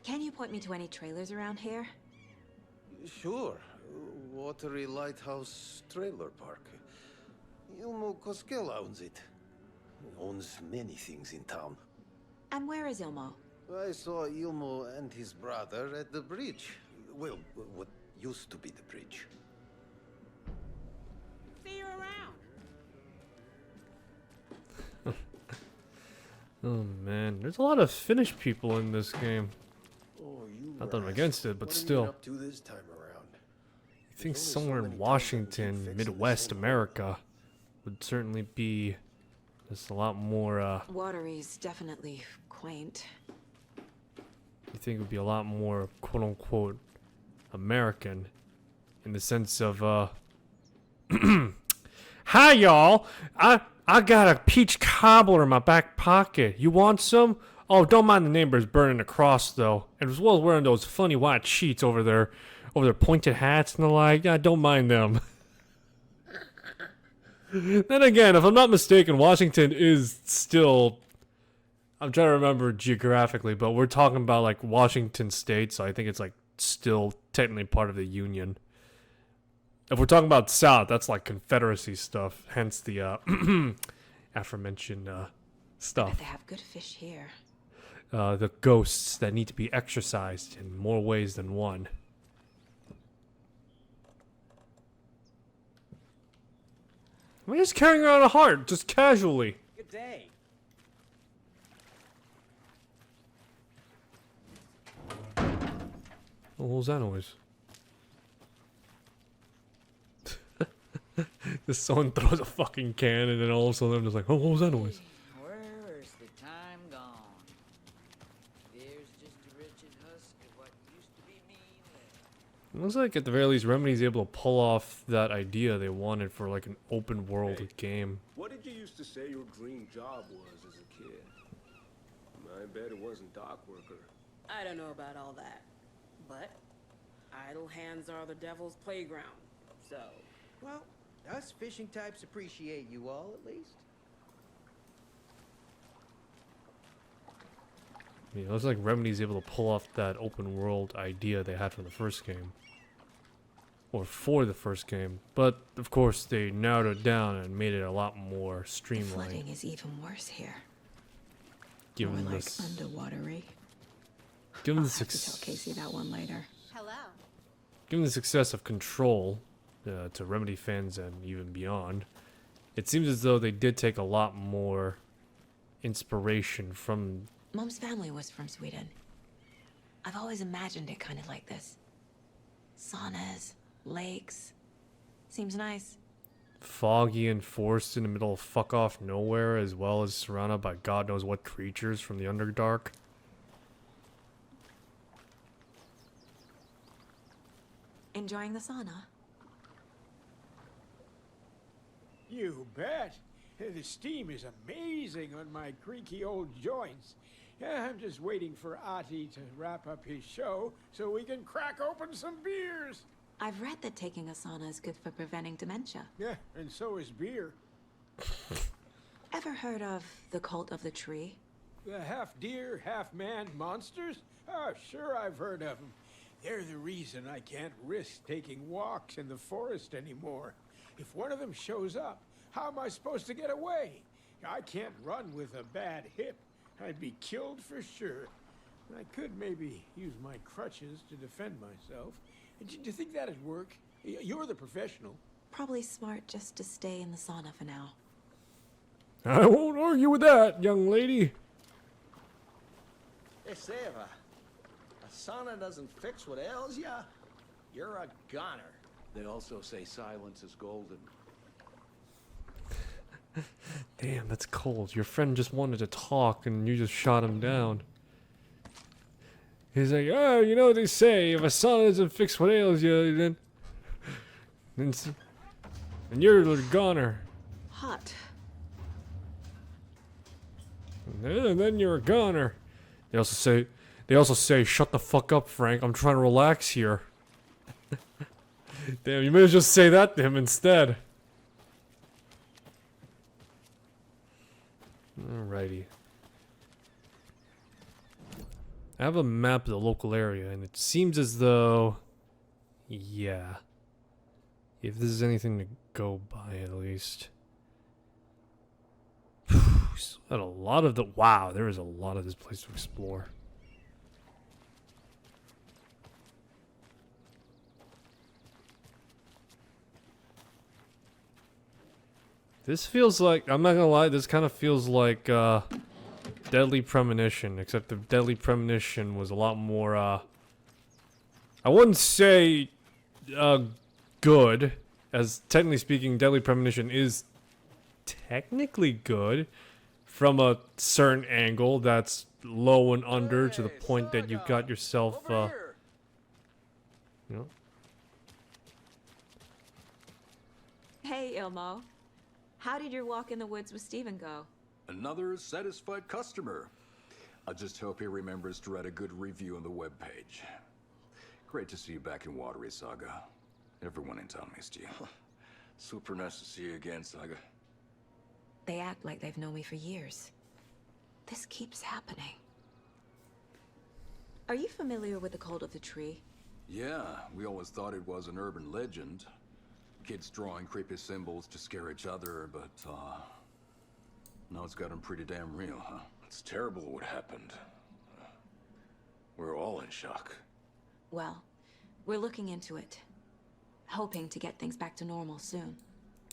Can you point me to any trailers around here? Sure. Watery Lighthouse Trailer Park. Ilmo Koskela owns it. He owns many things in town. And where is Ilmo? I saw Ilmo and his brother at the bridge. Well, what used to be the bridge. See you around. Oh man, there's a lot of Finnish people in this game. Oh, you Not that I'm rascal. against it, but What are you still. up to this time around? I think somewhere in Washington, Midwest America, would certainly be just a lot more, Watery's definitely quaint. you think it would be a lot more quote-unquote American in the sense of, hi y'all, I got a peach cobbler in my back pocket. You want some? Oh, don't mind the neighbors burning across though, and as well as wearing those funny white sheets over their pointed hats and the like. Yeah, don't mind them. Then again, if I'm not mistaken, Washington is still, I'm trying to remember geographically, but we're talking about like Washington state, so I think it's like still technically part of the Union. If we're talking about South, that's like Confederacy stuff, hence the aforementioned stuff. They have good fish here. The ghosts that need to be exorcised in more ways than one. I'm just carrying around a heart, just casually. Good day. What was that noise? Just someone throws a fucking can and then all of a sudden I'm just like, oh, what was that noise? Where's the time gone? It looks like at the very least Remedy's able to pull off that idea they wanted for like an open world game. What did you used to say your dream job was as a kid? I bet it wasn't dock worker. I don't know about all that, but idle hands are the devil's playground, so... Well, us fishing types appreciate you all, at least. Yeah, it looks like Remedy's able to pull off that open world idea they had from the first game. Or for the first game. But, of course, they narrowed it down and made it a lot more The streamlined. flooding is even worse here. Given More like this, underwatery. given the I'll have to tell success, Casey that one later. Hello. given the success of Control to Remedy fans and even beyond, it seems as though they did take a lot more inspiration from. Mom's family was from Sweden. I've always imagined it kind of like this. Saunas, lakes. Seems nice. Foggy and forced in the middle of fuck off nowhere, as well as surrounded by God knows what creatures from the Underdark. Enjoying the sauna? You bet. The steam is amazing on my creaky old joints. I'm just waiting for Ati to wrap up his show so we can crack open some beers. I've read that taking a sauna is good for preventing dementia. Yeah, and so is beer. Ever heard of the cult of the tree? The half deer, half man monsters? Oh, sure I've heard of them. They're the reason I can't risk taking walks in the forest anymore. If one of them shows up, how am I supposed to get away? I can't run with a bad hip. I'd be killed for sure. I could maybe use my crutches to defend myself. Do you think that'd work? You're the professional. Probably smart just to stay in the sauna for now. I won't argue with that, young lady. Hey, Seva, a sauna doesn't fix what ails ya. You're a goner. They also say silence is golden. Damn, that's cold. Your friend just wanted to talk and you just shot him down. He's like, oh, you know what they say, if a sauna doesn't fix what ails you, then you're a goner. Hot. And then you're a goner. They also say, shut the fuck up, Frank. I'm trying to relax here. Damn, you may as well just say that to him instead. Alrighty. I have a map of the local area, and it seems as though, yeah, if this is anything to go by, at least. Got a lot of the wow. There is a lot of this place to explore. This feels like, I'm not gonna lie, this kind of feels like Deadly Premonition, except the Deadly Premonition was a lot more, I wouldn't say good, as technically speaking, Deadly Premonition is technically good from a certain angle that's low and under to the point that you got yourself, you know. Hey, Ilmo. How did your walk in the woods with Steven go? Another satisfied customer. I just hope he remembers to write a good review on the webpage. Great to see you back in Watery, Saga. Everyone in town missed you. Super nice to see you again, Saga. They act like they've known me for years. This keeps happening. Are you familiar with the cult of the tree? Yeah, we always thought it was an urban legend. Kids drawing creepy symbols to scare each other, but, now it's gotten pretty damn real, huh? It's terrible what happened. We're all in shock. Well, we're looking into it. Hoping to get things back to normal soon.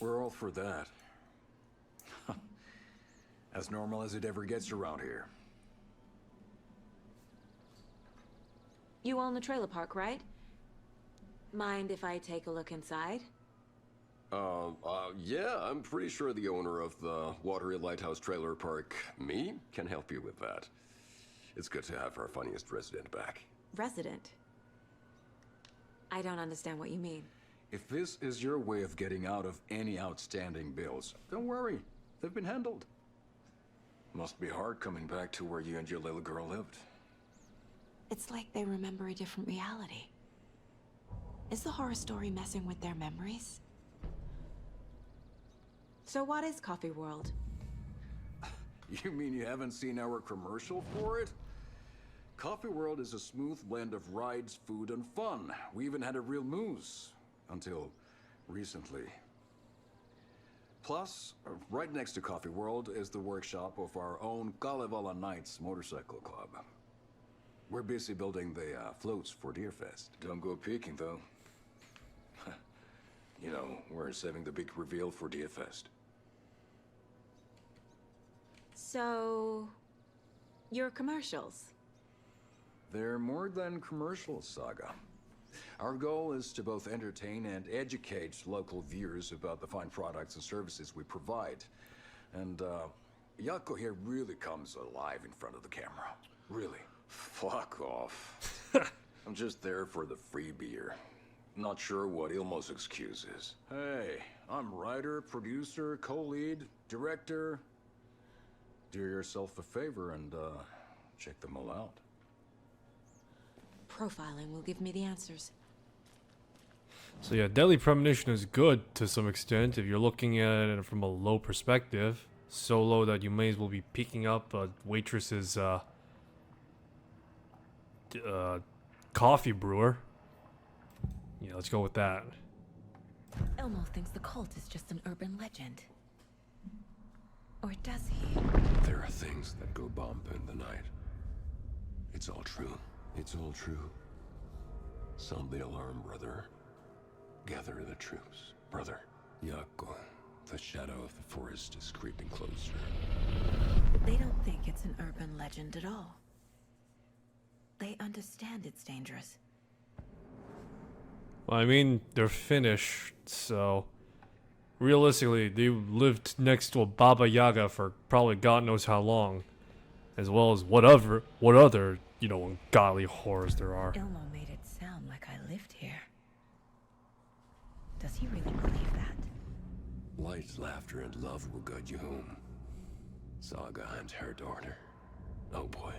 We're all for that. As normal as it ever gets around here. You own the trailer park, right? Mind if I take a look inside? Yeah, I'm pretty sure the owner of the Watery Lighthouse Trailer Park, me, can help you with that. It's good to have our funniest resident back. Resident? I don't understand what you mean. If this is your way of getting out of any outstanding bills, don't worry. They've been handled. Must be hard coming back to where you and your little girl lived. It's like they remember a different reality. Is the horror story messing with their memories? So what is Coffee World? You mean you haven't seen our commercial for it? Coffee World is a smooth blend of rides, food, and fun. We even had a real moose. Until recently. Plus, right next to Coffee World is the workshop of our own Kalevala Knights motorcycle club. We're busy building the floats for Deerfest. Don't go peeking, though. You know, we're saving the big reveal for Deerfest. So... your commercials? They're more than commercials, Saga. Our goal is to both entertain and educate local viewers about the fine products and services we provide. And, Yako here really comes alive in front of the camera. Really. Fuck off. I'm just there for the free beer. Not sure what Ilmo's excuse is. Hey, I'm writer, producer, co-lead, director. Do yourself a favor and, check them all out. Profiling will give me the answers. So yeah, Deadly Premonition is good to some extent if you're looking at it from a low perspective. So low that you may as well be picking up a waitress's coffee brewer. Yeah, let's go with that. Elmo thinks the cult is just an urban legend. Or does he? There are things that go bump in the night. It's all true. It's all true. Sound the alarm, brother. Gather the troops, brother. Yako, the shadow of the forest is creeping closer. They don't think it's an urban legend at all. They understand it's dangerous. Well, I mean, they're Finnish, so realistically, they lived next to a Baba Yaga for probably God knows how long, as well as what other, you know, ungodly horrors there are. Ilmo made it sound like I lived here. Does he really believe that? Light, laughter, and love will guide you home. Saga and her daughter. Oh boy.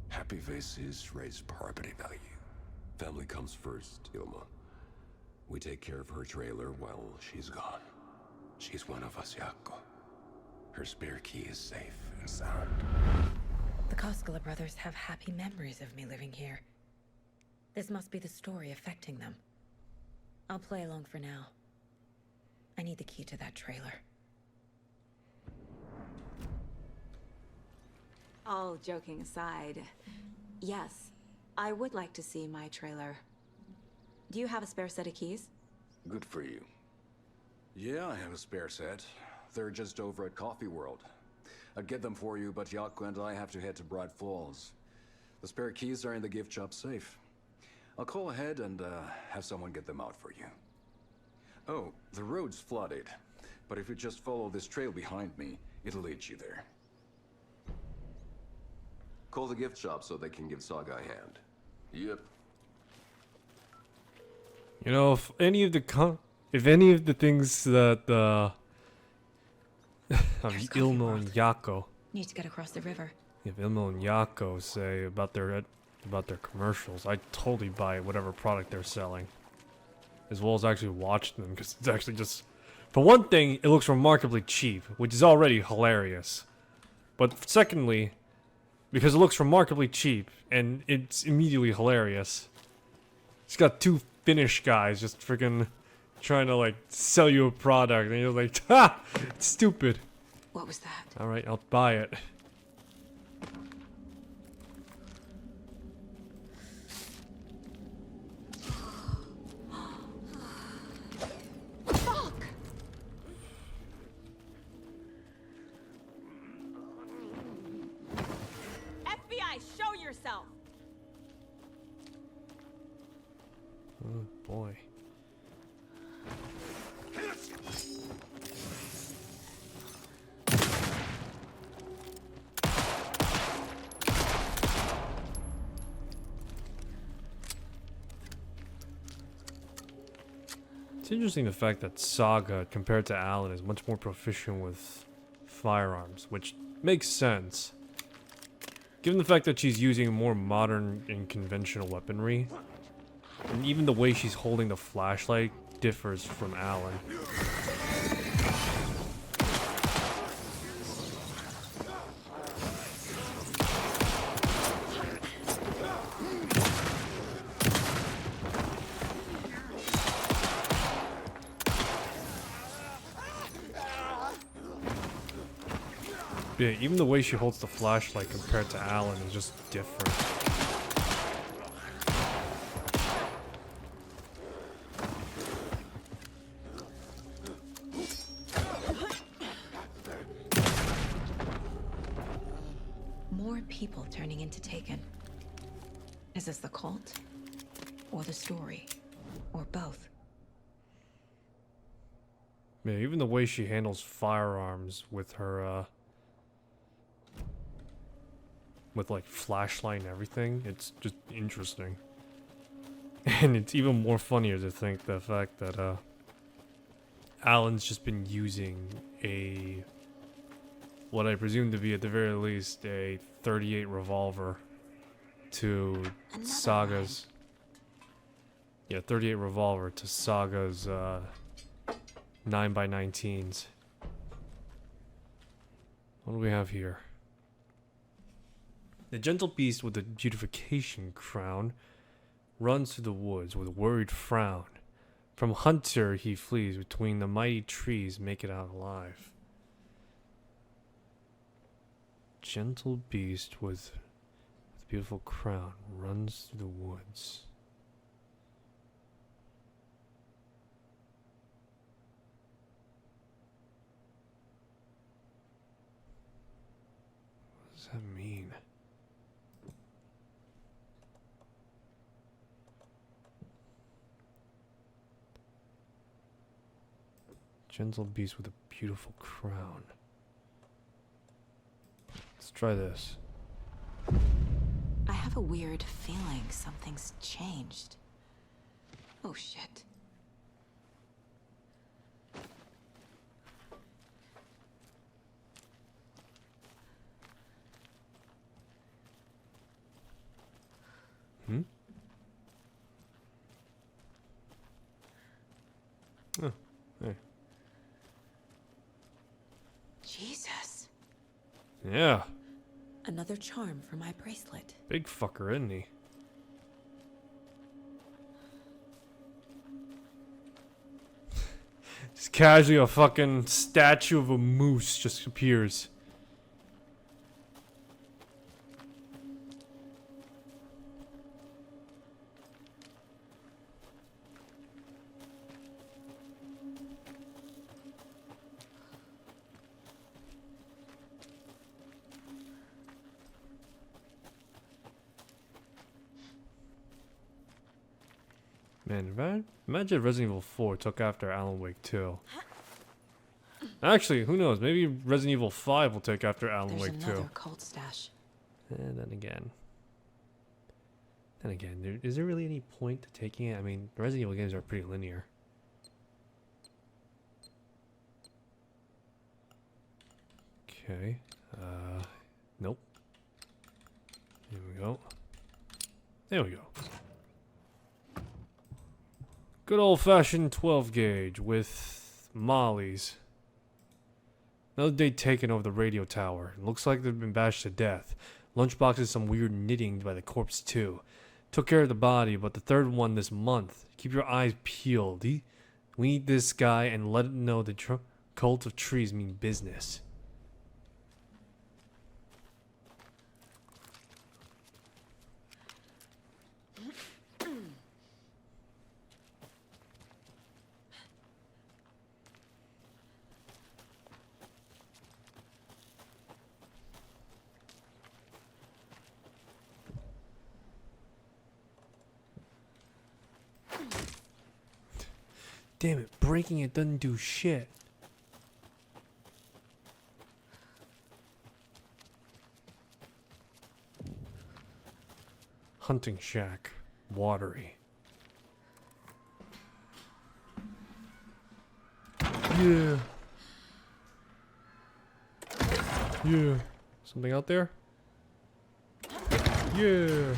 Happy faces raise property value. Family comes first, Ilma. We take care of her trailer while she's gone. She's one of us, Yako. Her spare key is safe and sound. The Koskela brothers have happy memories of me living here. This must be the story affecting them. I'll play along for now. I need the key to that trailer. All joking aside, yes, I would like to see my trailer. Do you have a spare set of keys? Good for you. Yeah, I have a spare set. They're just over at Coffee World. I'd get them for you, but Yako and I have to head to Bright Falls. The spare keys are in the gift shop safe. I'll call ahead and have someone get them out for you. Oh, the road's flooded, but if you just follow this trail behind me, it'll lead you there. Call the gift shop so they can give Saga a hand. Yep. You know, if any of the things that Ilmo and Yako, Need to get across the river. if Ilmo and Yako say about their commercials, I totally buy whatever product they're selling, as well as actually watch them, because it's actually just, for one thing, it looks remarkably cheap, which is already hilarious. But secondly, because it looks remarkably cheap and it's immediately hilarious, it's got two Finnish guys just freaking trying to like sell you a product, and you're like, ha, it's stupid. What was that? All right, I'll buy it. Fuck! FBI, show yourself! Oh boy. It's interesting the fact that Saga, compared to Alan, is much more proficient with firearms, which makes sense. Given the fact that she's using more modern and conventional weaponry, and even the way she's holding the flashlight differs from Alan. Yeah, even the way she holds the flashlight compared to Alan is just different. More people turning into Taken. Is this the cult? Or the story? Or both? Yeah, even the way she handles firearms with her, with like flashlight and everything, it's just interesting. And it's even more funnier to think the fact that Alan's just been using what I presume to be at the very least a .38 revolver to Saga's 38 revolver to Saga's 9x19s. What do we have here? The gentle beast with the beautification crown runs through the woods with a worried frown. From hunter he flees between the mighty trees, make it out alive. Gentle beast with beautiful crown runs through the woods. What does that mean? Gentle beast with a beautiful crown. Let's try this. I have a weird feeling something's changed. Oh shit. Hmm? Oh, hey. Jesus. Yeah. Another charm for my bracelet. Big fucker, isn't he? Just casually a fucking statue of a moose just appears. Man, imagine if Resident Evil 4 took after Alan Wake 2. Actually, who knows? Maybe Resident Evil 5 will take after Alan There's Wake 2. another cult stash. And then again, is there really any point to taking it? I mean, the Resident Evil games are pretty linear. Okay. Nope. Here we go. There we go. Good old-fashioned 12 gauge with mollies. Another day taken over the radio tower. Looks like they've been bashed to death. Lunchboxes, some weird knitting by the corpse too. Took care of the body, but the third one this month. Keep your eyes peeled. We need this guy and let him know the cult of trees mean business. Damn it, breaking it doesn't do shit. Hunting shack. Watery. Yeah. Yeah. Something out there? Yeah.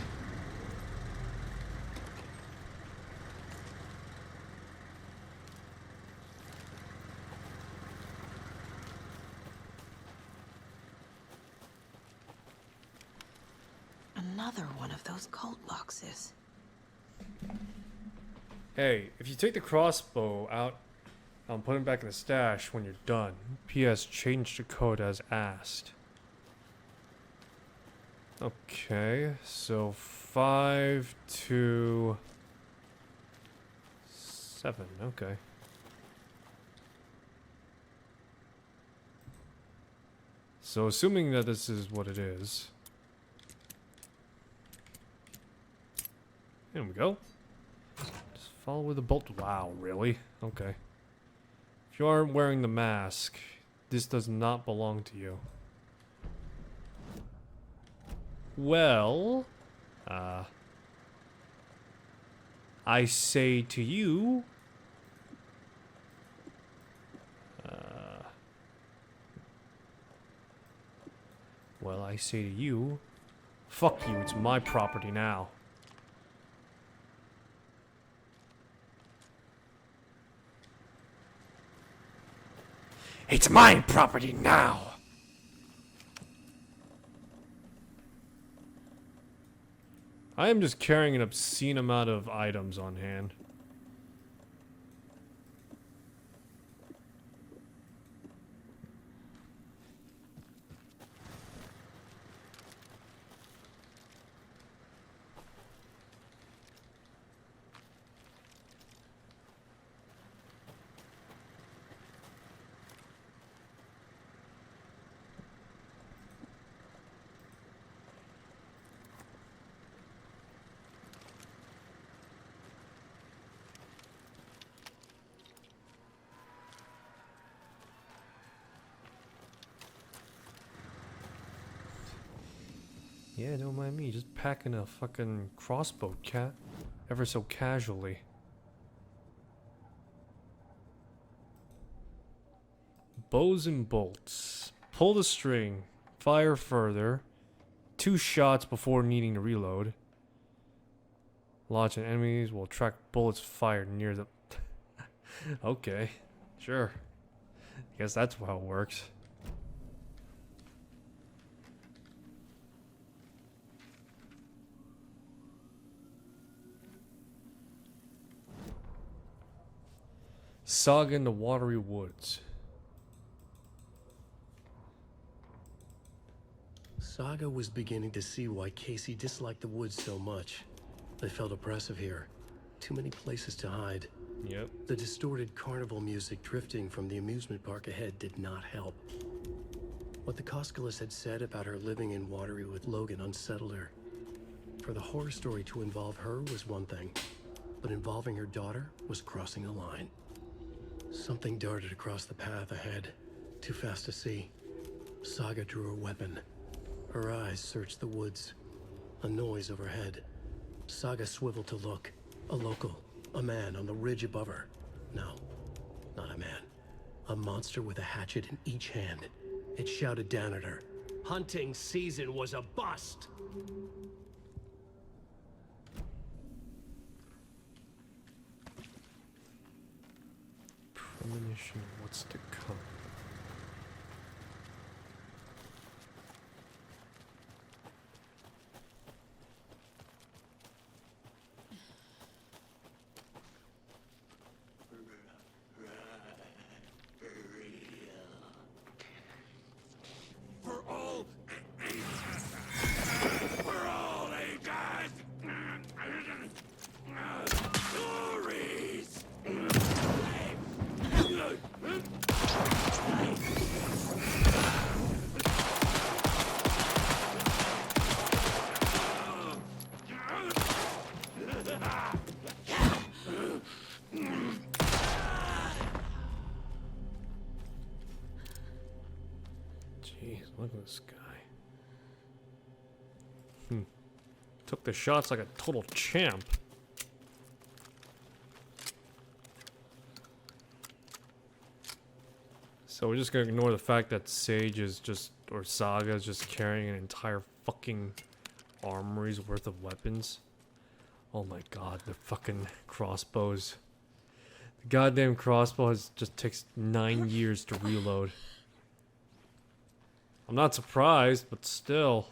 Another one of those cult boxes. Hey, if you take the crossbow out, I'll put it back in the stash when you're done. P.S. Change the code as asked. Okay, so 5 to 7. Okay. So assuming that this is what it is. There we go. Just follow where the bolt. Wow, really? Okay. If you aren't wearing the mask, this does not belong to you. Well, I say to you, well, I say to you, fuck you, it's my property now. It's my property now! I am just carrying an obscene amount of items on hand. Yeah, don't mind me, just packing a fucking crossbow, cat. Ever so casually. Bows and bolts. Pull the string. Fire further. 2 shots before needing to reload. Launch and enemies will attract bullets fired near the... Okay, sure. I guess that's how it works. Saga in the watery woods. Saga was beginning to see why Casey disliked the woods so much. They felt oppressive here. Too many places to hide. Yep. The distorted carnival music drifting from the amusement park ahead did not help. What the Koskulis had said about her living in Watery with Logan unsettled her. For the horror story to involve her was one thing, but involving her daughter was crossing a line. Something darted across the path ahead, too fast to see. Saga drew her weapon. Her eyes searched the woods. A noise overhead. Saga swiveled to look. A local. A man on the ridge above her. No, not a man. A monster with a hatchet in each hand. It shouted down at her. Hunting season was a bust! Premonition of what's to come. For all ages! Glories! Jeez, look at this guy. Took the shots like a total champ. So we're just gonna ignore the fact that Sage is just, or Saga is just carrying an entire fucking armory's worth of weapons. Oh my god, the fucking crossbows. The goddamn crossbow just takes 9 years to reload. I'm not surprised, but still.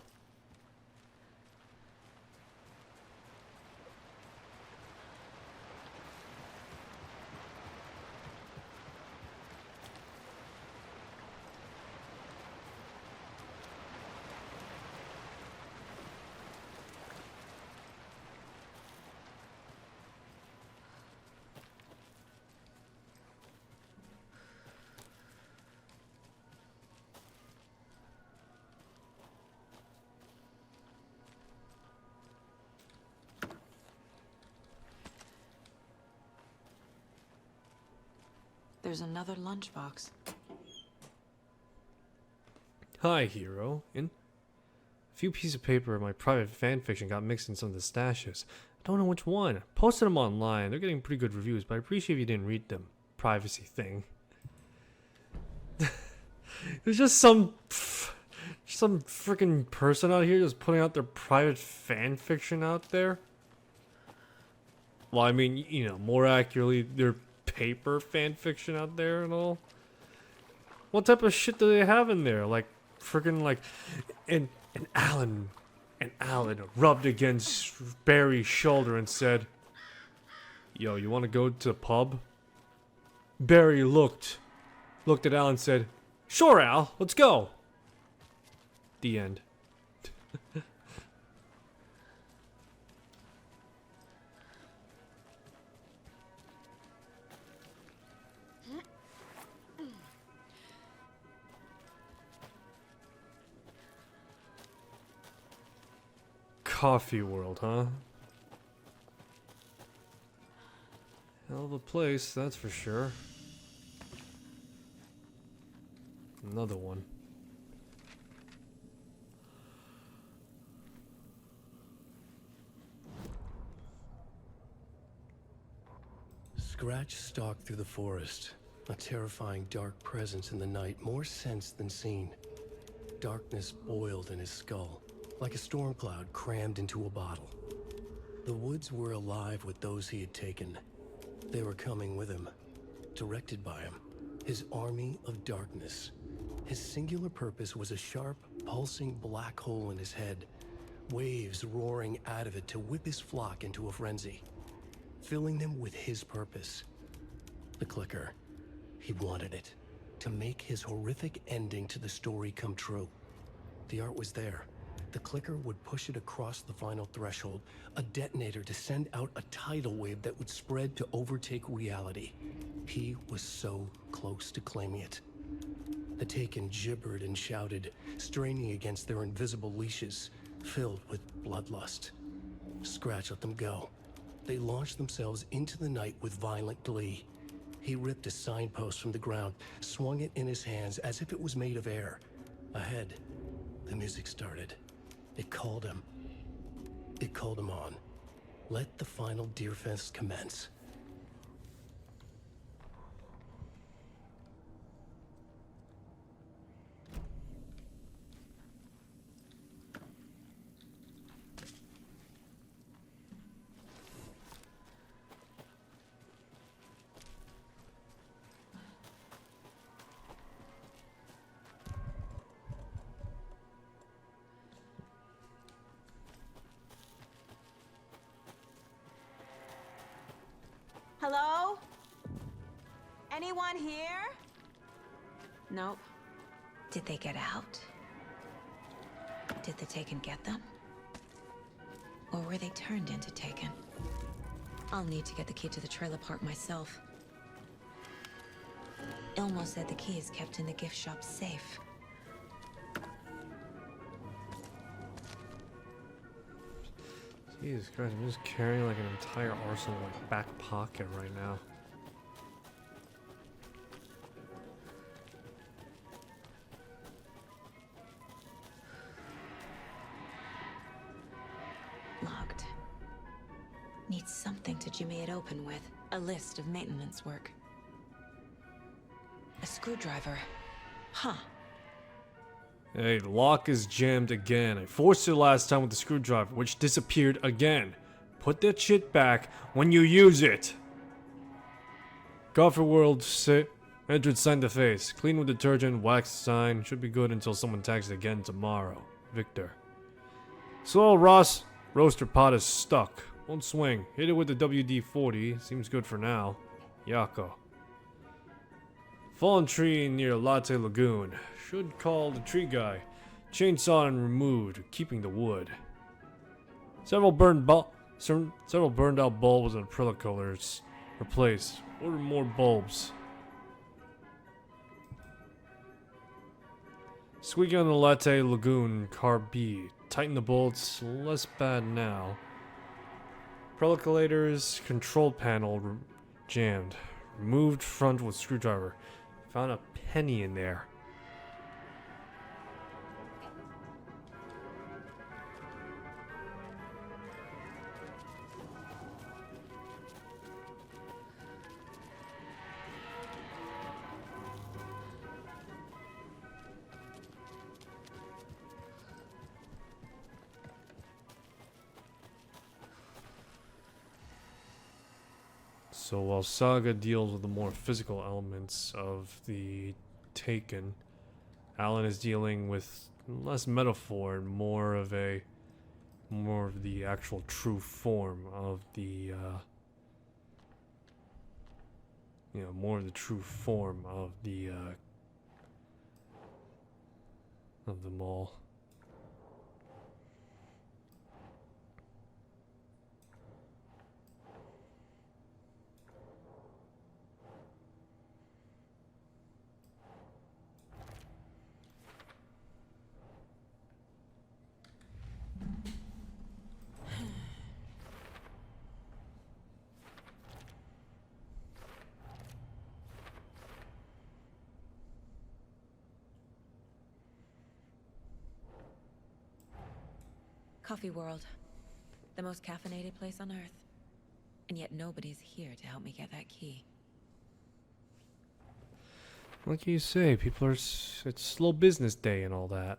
There's another lunchbox. Hi, hero. A few pieces of paper in my private fanfiction got mixed in some of the stashes. I don't know which one. I posted them online. They're getting pretty good reviews, but I appreciate if you didn't read them. Privacy thing. There's just some freaking person out here just putting out their private fanfiction out there. Well, I mean, you know, more accurately, their paper fanfiction out there and all. What type of shit do they have in there? Like, freaking like, and Alan rubbed against Barry's shoulder and said, "Yo, you want to go to the pub?" Barry looked at Alan and said, "Sure, Al, let's go." The end. Coffee world, huh? Hell of a place, that's for sure. Another one. Scratch stalked through the forest, a terrifying dark presence in the night, more sensed than seen. Darkness boiled in his skull, like a storm cloud crammed into a bottle. The woods were alive with those he had taken. They were coming with him, directed by him, his army of darkness. His singular purpose was a sharp, pulsing black hole in his head, waves roaring out of it to whip his flock into a frenzy, filling them with his purpose. The clicker. He wanted it, to make his horrific ending to the story come true. The art was there. The clicker would push it across the final threshold, a detonator to send out a tidal wave that would spread to overtake reality. He was so close to claiming it. The Taken gibbered and shouted, straining against their invisible leashes, filled with bloodlust. Scratch let them go. They launched themselves into the night with violent glee. He ripped a signpost from the ground, swung it in his hands as if it was made of air. Ahead, the music started. It called him. It called him on. Let the final Deerfest commence. Hello? Anyone here? Nope. Did they get out? Did the Taken get them? Or were they turned into Taken? I'll need to get the key to the trailer park myself. Ilmo said the key is kept in the gift shop safe. Jesus Christ, I'm just carrying like an entire arsenal in my back pocket right now. Locked. Needs something to jimmy it open with. A list of maintenance work. A screwdriver. Huh. Hey, the lock is jammed again. I forced it last time with the screwdriver, which disappeared again. Put that shit back when you use it. Coffee World entrance sign to face. Clean with detergent, wax sign. Should be good until someone tags it again tomorrow. Victor. So Ross, roaster pot is stuck. Won't swing. Hit it with the WD-40. Seems good for now. Yako. Fallen tree near Latte Lagoon. Should call the tree guy. Chainsaw and removed, keeping the wood. Several burned out bulbs and acrylic colors replaced. Order more bulbs. Squeaky on the Latte Lagoon, car B. Tighten the bolts, less bad now. Percolators, control panel jammed. Removed front with screwdriver. Found a penny in there. So while Saga deals with the more physical elements of the Taken, Alan is dealing with less metaphor and more of the actual true form of the more of the true form of the mall. Coffee World. The most caffeinated place on Earth. And yet nobody's here to help me get that key. Like you say, people are... it's slow business day and all that.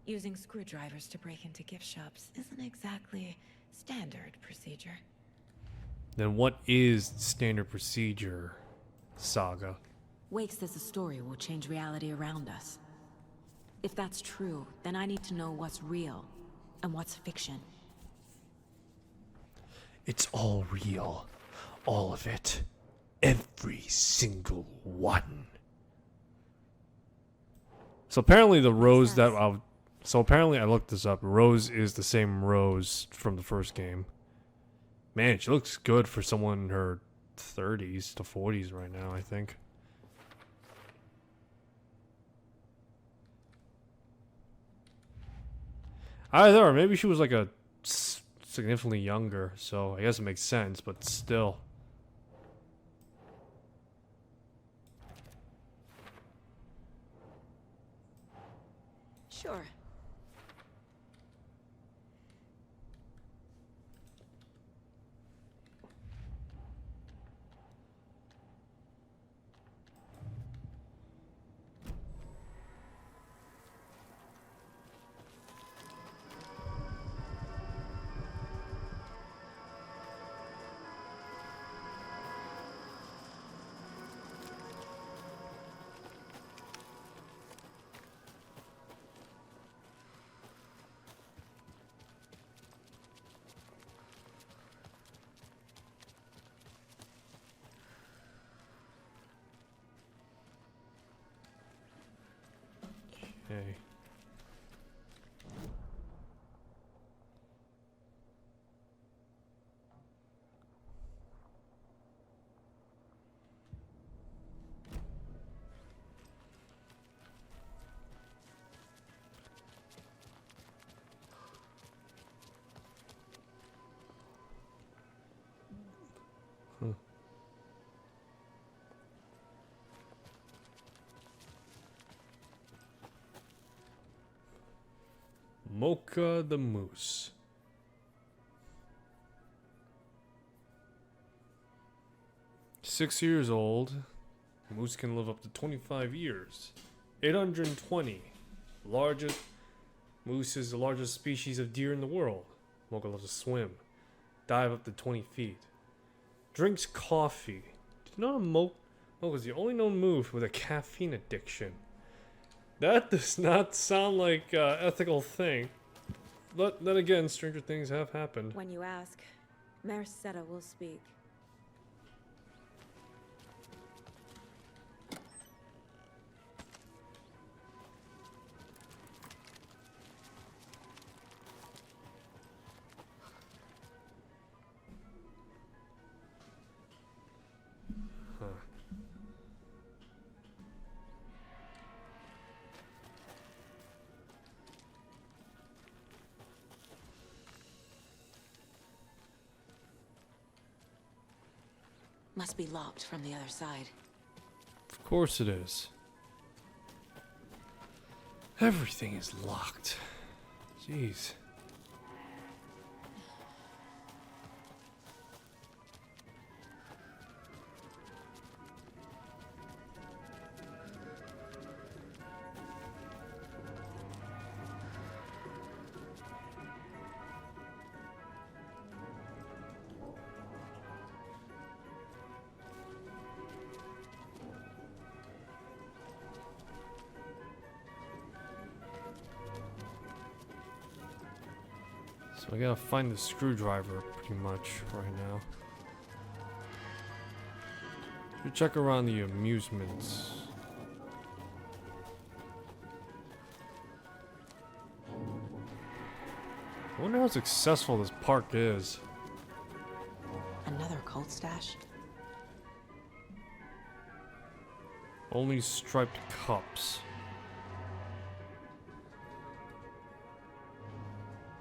Using screwdrivers to break into gift shops isn't exactly standard procedure. Then what is standard procedure, Saga? Wake says the story will change reality around us. If that's true, then I need to know what's real and what's fiction. It's all real. All of it. Every single one. So apparently the Rose that so apparently I looked this up. Rose is the same Rose from the first game. Man, she looks good for someone in her 30s to 40s right now, I think. Either, or maybe she was like a significantly younger, so I guess it makes sense, but still. Sure. Hey. Mocha the Moose. Six years old. Moose can live up to 25 years. 820. Largest. Moose is the largest species of deer in the world. Mocha loves to swim. Dive up to 20 feet. Drinks coffee. Did you know Mocha is the only known moose with a caffeine addiction? That does not sound like an ethical thing. But then again, stranger things have happened. When you ask, Mayor Seta will speak. Must be locked from the other side. Of course it is. Everything is locked. Jeez. So I gotta find the screwdriver pretty much right now. Should check around the amusements. I wonder how successful this park is. Another cult stash? Only striped cups.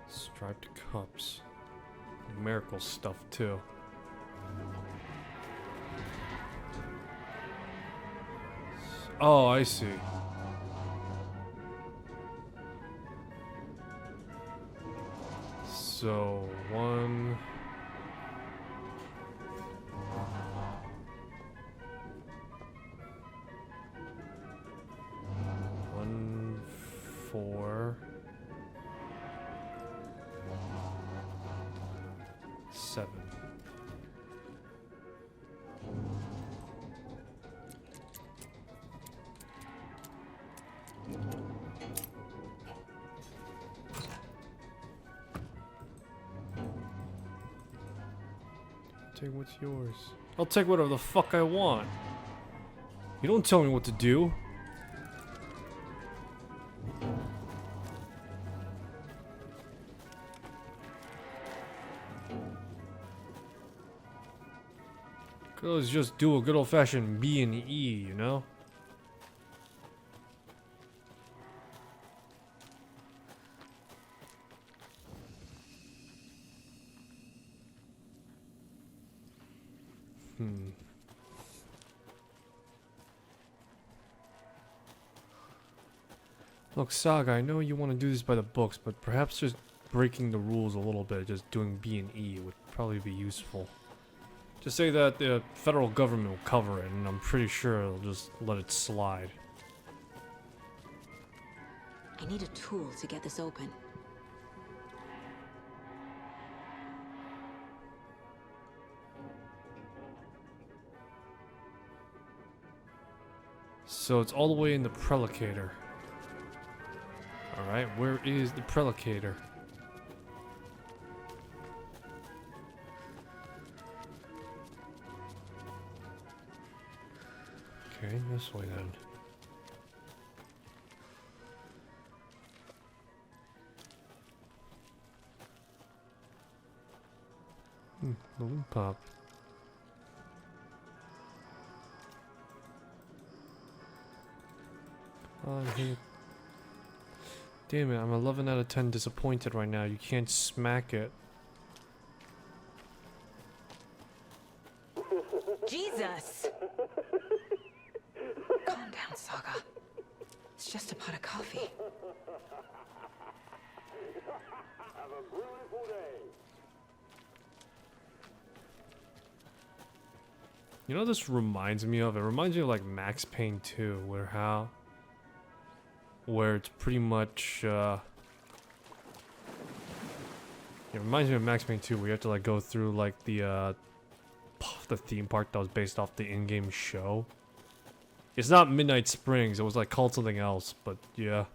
Striped cups. Numerical stuff too. Oh, I see. So, 1... 1, 4... 7. Take what's yours. I'll take whatever the fuck I want. You don't tell me what to do. Could always just do a good old-fashioned B and E, you know? Look, Saga, I know you want to do this by the books, but perhaps just breaking the rules a little bit, just doing B and E would probably be useful. Just say that the federal government will cover it, and I'm pretty sure it'll just let it slide. I need a tool to get this open. So it's all the way in the prelicator. Alright, where is the prelicator? Okay, this way then. Balloon pop. Damn it, I'm 11 out of 10 disappointed right now. You can't smack it. Jesus! Calm down, Saga. It's just a pot of coffee. Have a beautiful day. You know what this reminds me of? It reminds me of like Max Payne 2, where it's pretty much it reminds me of Max Payne 2 where you have to like go through like the theme park that was based off the in-game show. It's not Midnight Springs, it was like called something else, but yeah.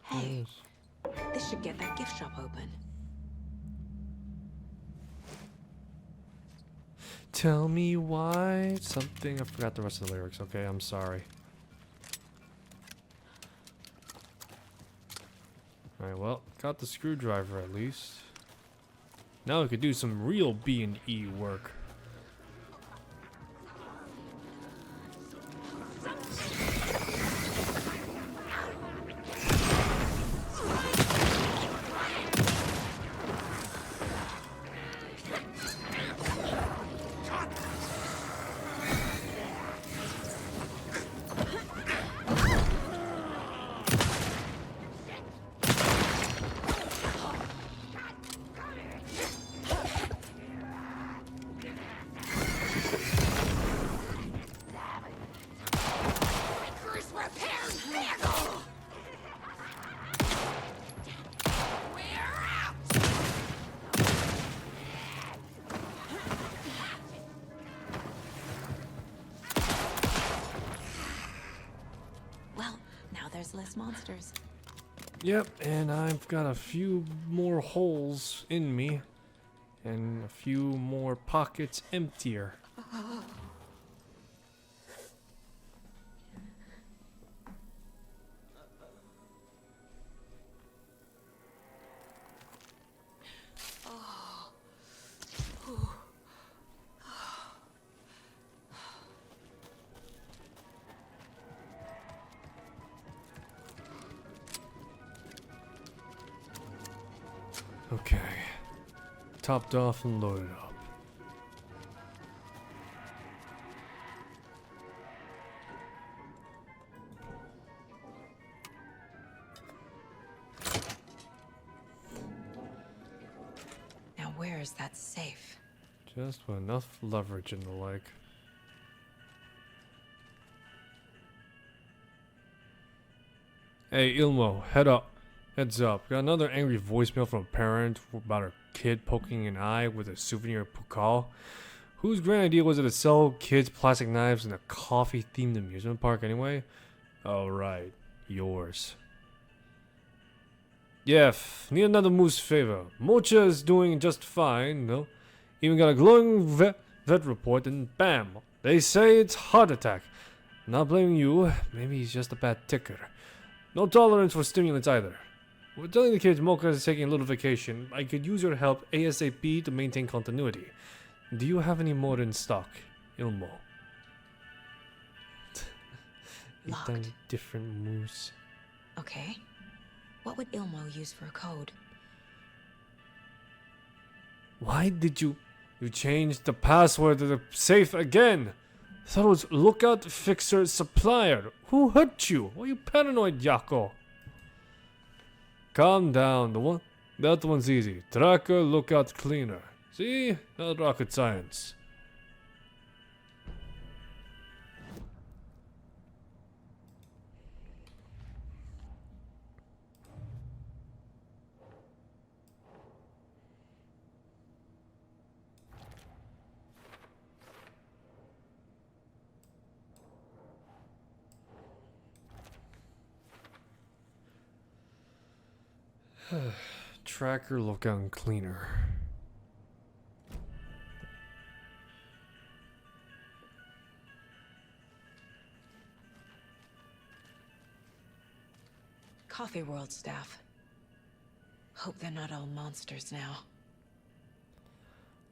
Hey, this should get that gift shop open. Tell me why something. I forgot the rest of the lyrics. Okay, I'm sorry. Alright, well, got the screwdriver at least. Now we could do some real B&E work. There's less monsters. Yep, and I've got a few more holes in me, and a few more pockets emptier. Okay, topped off and loaded up. Now where is that safe? Just with enough leverage and the like. Hey, Ilmo, heads up. Got another angry voicemail from a parent about her kid poking an eye with a souvenir pokal. Whose grand idea was it to sell kids plastic knives in a coffee-themed amusement park anyway? Oh, right. Yours. Yef, need another moose favor. Mocha is doing just fine, though. Even got a glowing vet report, and bam, they say it's heart attack. Not blaming you. Maybe he's just a bad ticker. No tolerance for stimulants either. We're telling the kids Mocha is taking a little vacation. I could use your help ASAP to maintain continuity. Do you have any more in stock, Ilmo? Locked. Different moose. Okay. What would Ilmo use for a code? Why did you change the password to the safe again? Thought it was Lookout Fixer Supplier. Who hurt you? Why are you paranoid, Yako? Calm down. That one's easy. Tracker, Lookout Cleaner. See? Not rocket science. Tracker lookout cleaner. Coffee World staff. Hope they're not all monsters now.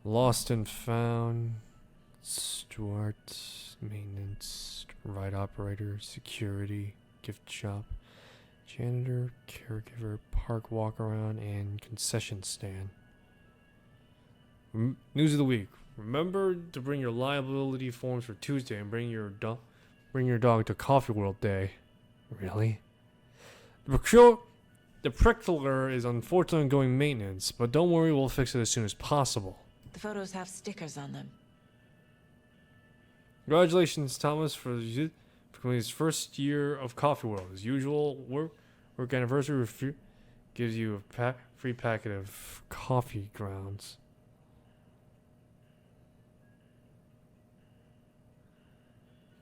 Lost and found. Steward, maintenance, ride operator, security, gift shop, janitor, caregiver, park walk around, and concession stand. News of the week. Remember to bring your liability forms for Tuesday and bring your dog to Coffee World Day. Really? The Prickler is unfortunately going maintenance, but don't worry, we'll fix it as soon as possible. The photos have stickers on them. Congratulations, Thomas, for completing his first year of Coffee World. As usual, work anniversary gives you a free packet of coffee grounds.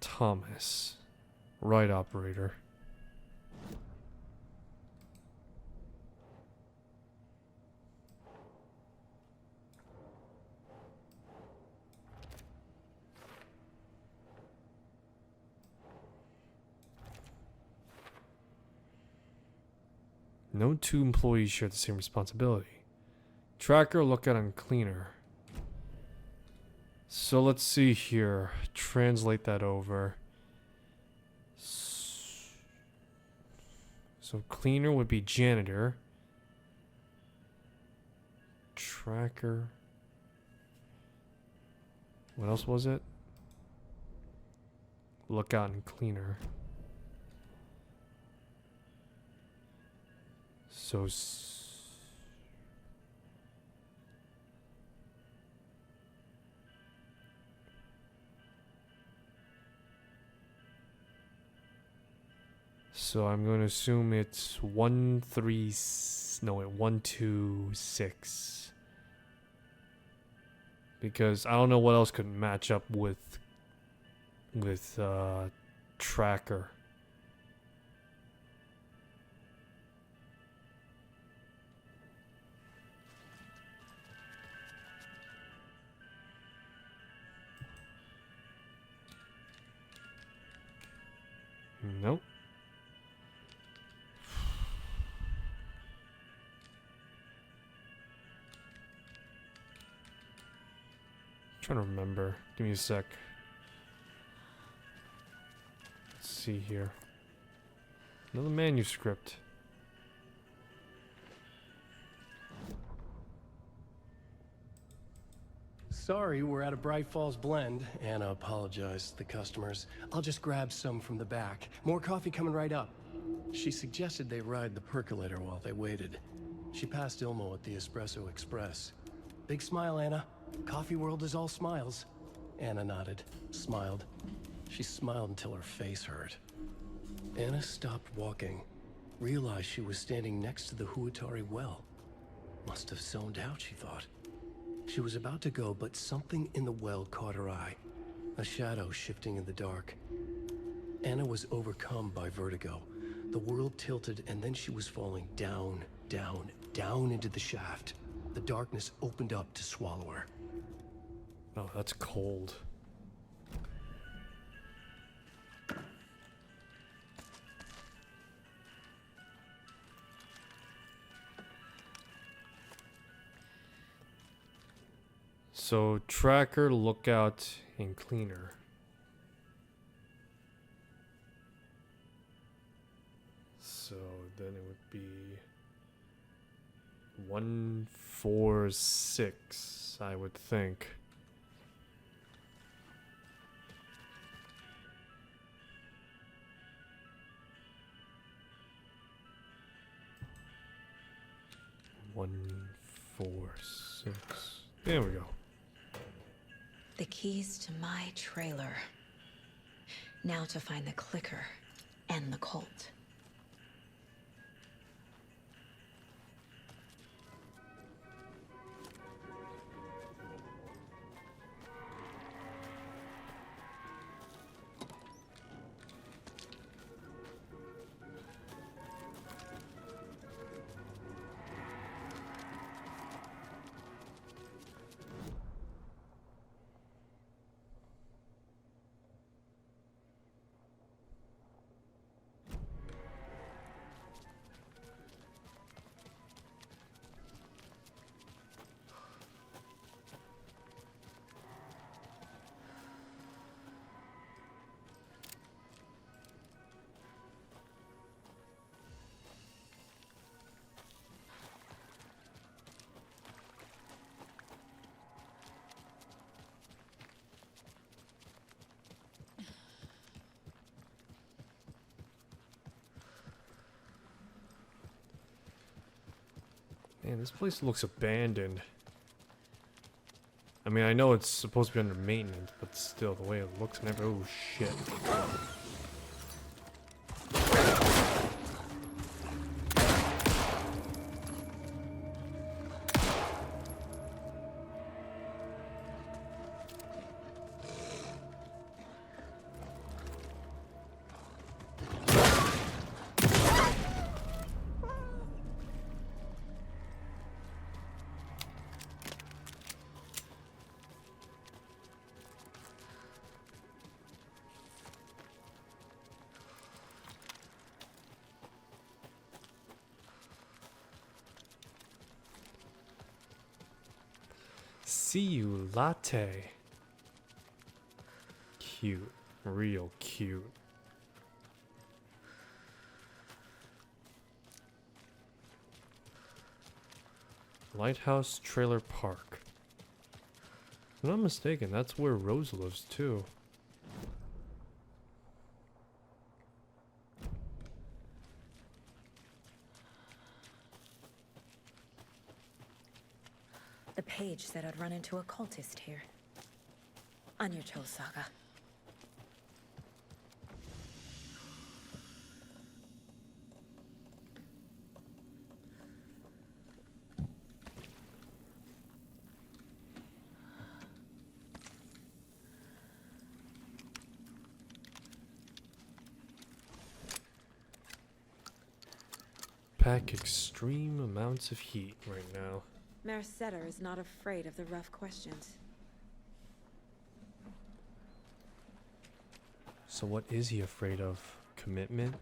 Thomas, ride operator. No two employees share the same responsibility. Tracker, lookout, and cleaner. So let's see here. Translate that over. So cleaner would be janitor. Tracker. What else was it? Lookout and cleaner. So I'm going to assume it's 126. Because I don't know what else could match up with Tracker. Nope. Trying to remember. Give me a sec. Let's see here. Another manuscript. Sorry, we're at a Bright Falls blend. Anna apologized to the customers. I'll just grab some from the back. More coffee coming right up. She suggested they ride the percolator while they waited. She passed Ilmo at the Espresso Express. Big smile, Anna. Coffee World is all smiles. Anna nodded, smiled. She smiled until her face hurt. Anna stopped walking, realized she was standing next to the Huatari well. Must have zoned out, she thought. She was about to go, but something in the well caught her eye. A shadow shifting in the dark. Anna was overcome by vertigo. The world tilted, and then she was falling down, down, down into the shaft. The darkness opened up to swallow her. Oh, that's cold. So, tracker, lookout, and cleaner. So, then it would be 146, I would think. One, 4, 6. There we go. The keys to my trailer. Now to find the clicker and the cult. Man, this place looks abandoned. I mean, I know it's supposed to be under maintenance, but still, the way it looks never. Oh, shit. See you latte. Cute. Real cute. Lighthouse Trailer Park. If I'm not mistaken, that's where Rose lives too. The page said I'd run into a cultist here. On your toes, Saga. Pack extreme amounts of heat right now. Mercetter is not afraid of the rough questions. So what is he afraid of? Commitment?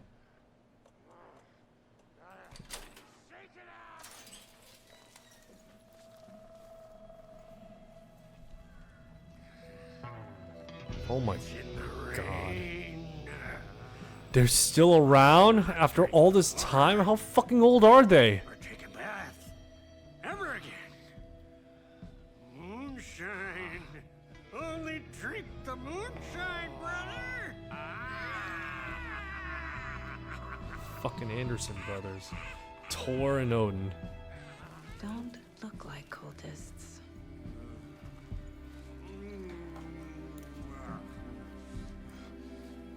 Oh my god. They're still around after all this time? How fucking old are they? Take a bath. Ever again. Moonshine. Only drink the moonshine, brother. Fucking Anderson brothers. Tor and Odin. Don't look like cultists.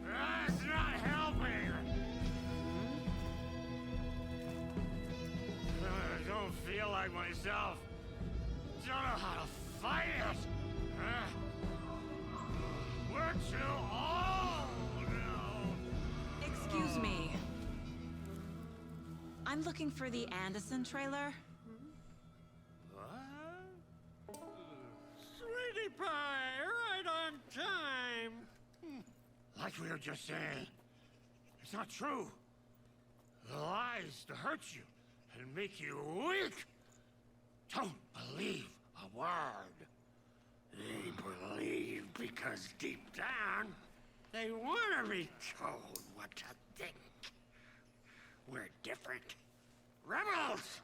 That's not helping. I don't feel like myself. Don't know how to fight it. We're too old now. Excuse me. I'm looking for the Anderson trailer. What? Sweetie pie, right on time. Like we were just saying, it's not true. The lies to hurt you and make you weak. Don't believe a word. They believe because deep down, they want to be told what to think. We're different. Rebels!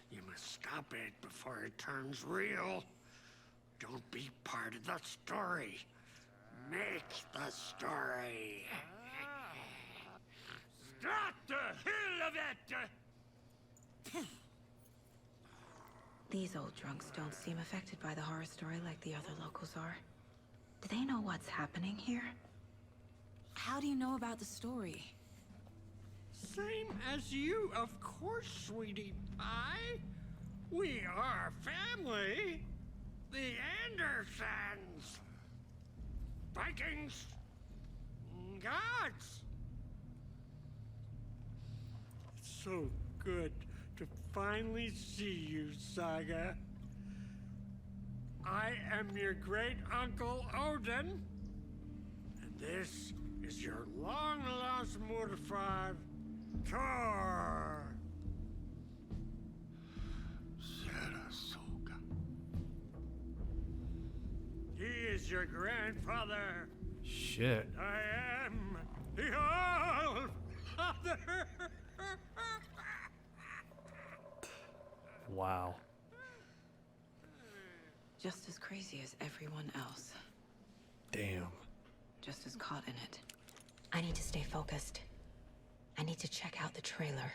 You must stop it before it turns real. Don't be part of the story. Make the story. Start the hell of it! These old drunks don't seem affected by the horror story like the other locals are. Do they know what's happening here? How do you know about the story? Same as you, of course, sweetie pie. We are family. The Andersons. Vikings. Gods. It's so good to finally see you, Saga. I am your great uncle Odin. And this is your long-lost Murfar, Thor. Sarasota. He is your grandfather. Shit. I am the All-Father. Wow. Just as crazy as everyone else. Damn. Just as caught in it. I need to stay focused. I need to check out the trailer.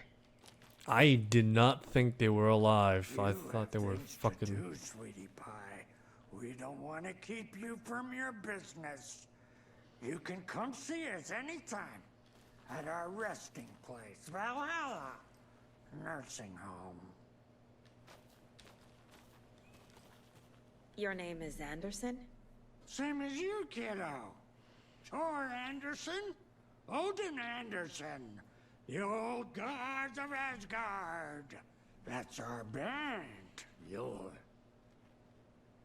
I did not think they were alive. I thought they were fucking... Do, sweetie pie. We don't want to keep you from your business. You can come see us anytime at our resting place, Valhalla Nursing Home. Your name is Anderson? Same as you, kiddo. Thor Anderson, Odin Anderson, the old gods of Asgard. That's our band.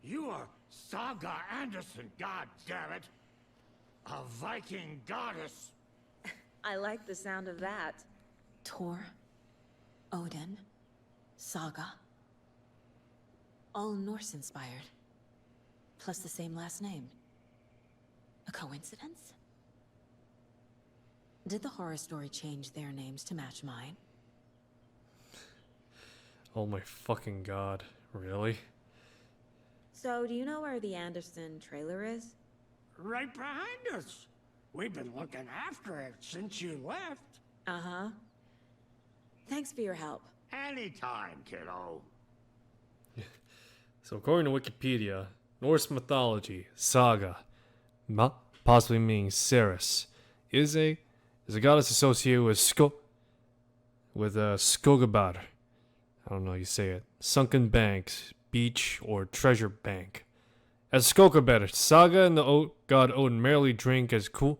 You are Saga Anderson, goddammit. A Viking goddess. I like the sound of that. Thor, Odin, Saga. All Norse-inspired. Plus the same last name. A coincidence? Did the horror story change their names to match mine? Oh my fucking god. Really? So, do you know where the Anderson trailer is? Right behind us. We've been looking after it since you left. Uh-huh. Thanks for your help. Anytime, kiddo. So according to Wikipedia, Norse mythology, Saga, possibly meaning Ceres, is a goddess associated with Skogabar. I don't know how you say it. Sunken banks, beach, or treasure bank. As Skogabar, Saga and the god Odin merrily drink as cool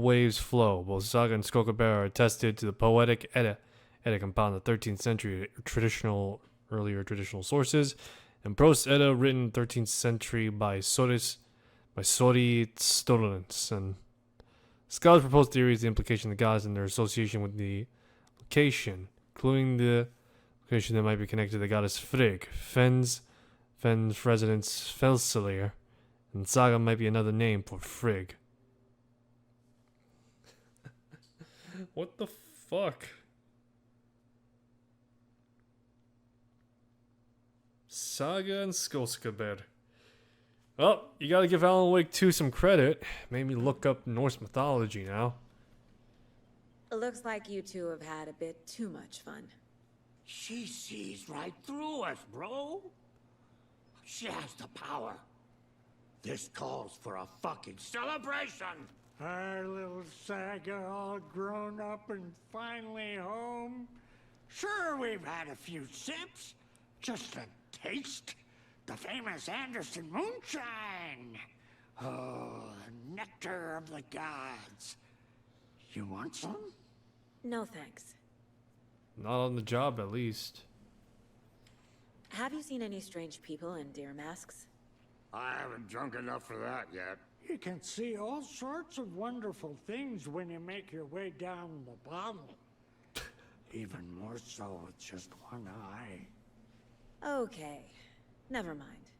waves flow. Both Saga and Skogabar are attested to the poetic Edda compound in the 13th century earlier traditional sources, and Prose Edda written 13th century by Sori Stolens. And scholars propose theories, the implication of the gods and their association with the location, including the location that might be connected to the goddess Frigg, Fenn's residence Felselir, and Saga might be another name for Frigg. What the fuck? Saga and Skogabar. Well, you gotta give Alan Wake 2 some credit. Made me look up Norse mythology now. It looks like you two have had a bit too much fun. She sees right through us, bro. She has the power. This calls for a fucking celebration. Our little Saga all grown up and finally home. Sure, we've had a few sips. Just a taste. The famous Anderson moonshine. Oh, the nectar of the gods. You want some? No thanks. Not on the job, at least. Have you seen any strange people in deer masks? I haven't drunk enough for that yet. You can see all sorts of wonderful things when you make your way down the bottle. Even more so with just one eye. Okay. Never mind.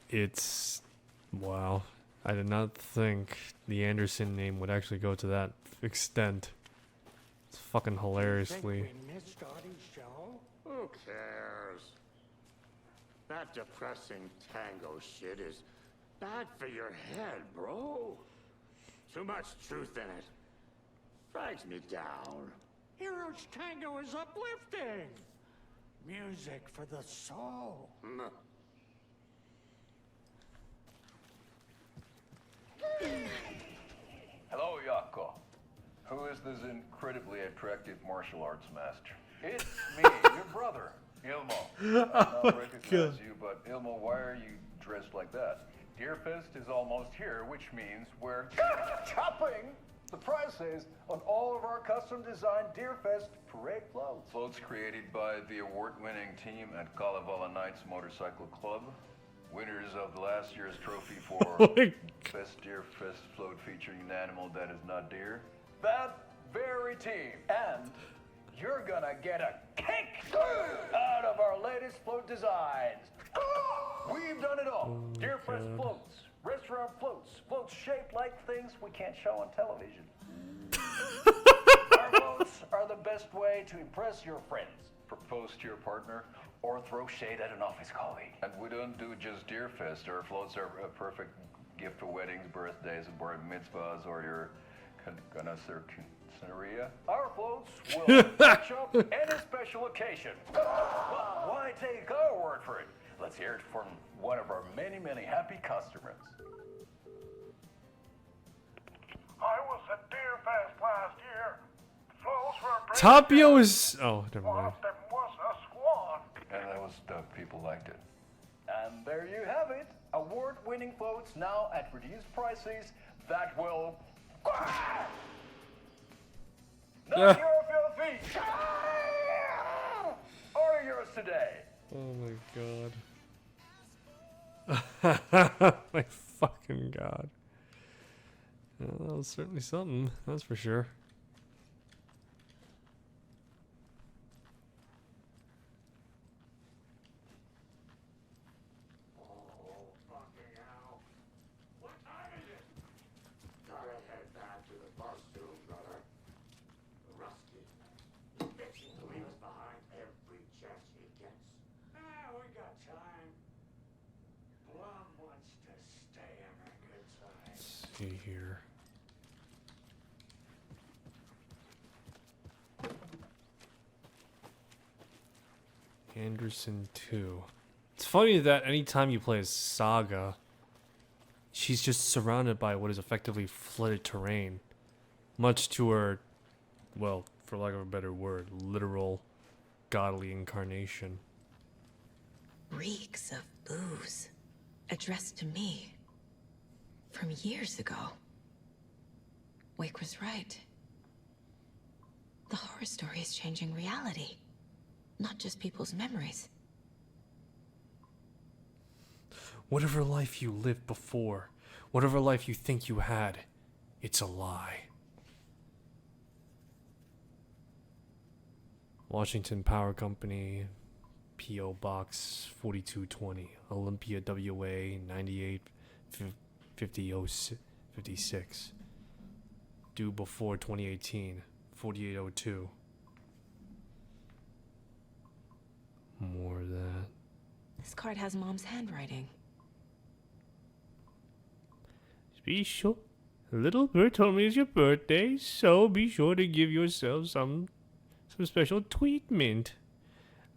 It's... wow. I did not think the Anderson name would actually go to that extent. It's fucking hilariously... Think we missed Audie's show? Who cares? That depressing tango shit is bad for your head, bro. Too much truth in it. Drags me down. Hero's tango is uplifting. Music for the soul. Hello, Yako. Who is this incredibly attractive martial arts master? It's me, your brother, Ilmo. I don't recognize you, but Ilmo, why are you dressed like that? Deerfest is almost here, which means we're chopping the prices on all of our custom-designed Deerfest parade floats. Floats created by the award-winning team at Kalevala Knights Motorcycle Club. Winners of the last year's trophy for Best Deerfest float featuring an animal that is not deer. That very team. And you're gonna get a kick out of our latest float designs. We've done it all. Deerfest floats, restaurant floats, floats shaped like things we can't show on television. Our floats are the best way to impress your friends, propose to your partner, or throw shade at an office colleague. And we don't do just Deerfest. Our floats are a perfect gift for weddings, birthdays, bar mitzvahs, or your connoisseuria. Our floats will match up any special occasion. But why take our word for it? Let's hear it from one of our many, many happy customers. I was at Deerfest last year. Floats were Tapio is. Oh, never mind. There was a squad. And that was the people liked it. And there you have it. Award-winning floats now at reduced prices that will not your filthy or yours today. Oh my god. My fucking god. Yeah, that was certainly something, that's for sure. See here. Anderson 2. It's funny that anytime you play as Saga, she's just surrounded by what is effectively flooded terrain. Much to her, well, for lack of a better word, literal godly incarnation. Reeks of booze. Addressed to me. From years ago. Wake was right. The horror story is changing reality. Not just people's memories. Whatever life you lived before, whatever life you think you had, it's a lie. Washington Power Company, P.O. Box 4220, Olympia, WA 9856. Due before 2018, 4802. More of that. This card has Mom's handwriting. Be sure. Little bird told me it's your birthday, so be sure to give yourself some special treatment.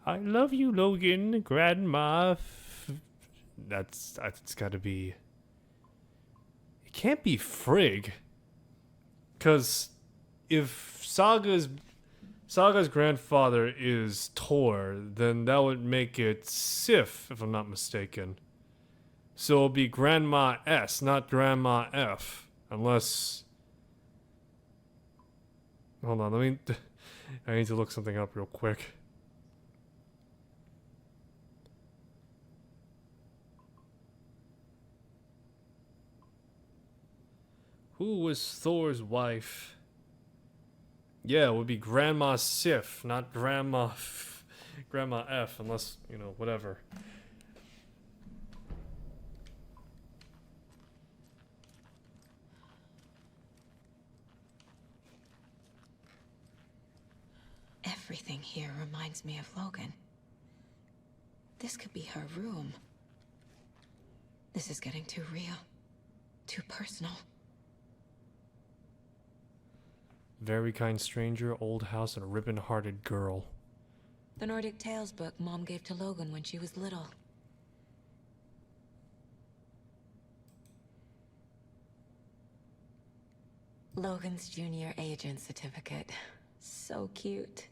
I love you, Logan, Grandma. That's gotta be. It can't be Frigg. Cause if Saga's grandfather is Tor, then that would make it Sif, if I'm not mistaken. So it'll be Grandma S, not Grandma F. Unless... Hold on, I need to look something up real quick. Who was Thor's wife? Yeah, it would be Grandma Sif, not Grandma F, unless, whatever. Everything here reminds me of Logan. This could be her room. This is getting too real. Too personal. Very kind stranger, old house, and a ribbon-hearted girl. The Nordic Tales book Mom gave to Logan when she was little. Logan's junior agent certificate. So cute.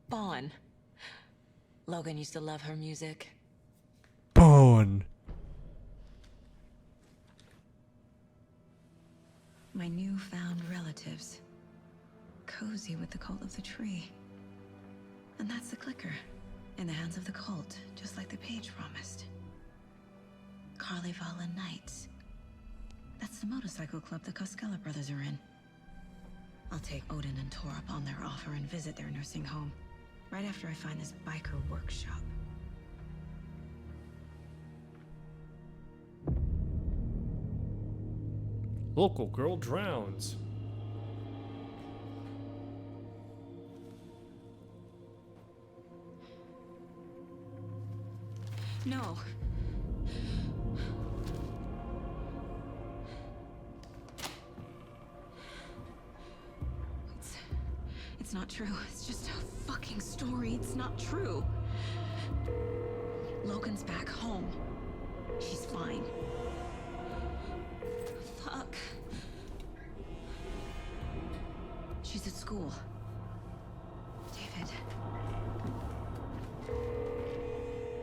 Vaughn. Logan used to love her music. Pawn. My newfound relatives. Cozy with the cult of the tree. And that's the clicker. In the hands of the cult, just like the page promised. Carnival Knights. That's the motorcycle club the Koskela brothers are in. I'll take Odin and Tor up on their offer and visit their nursing home. Right after I find this biker workshop. Local girl drowns. No. It's not true. It's just a fucking story. It's not true. Logan's back home. She's fine. Fuck. She's at school. David.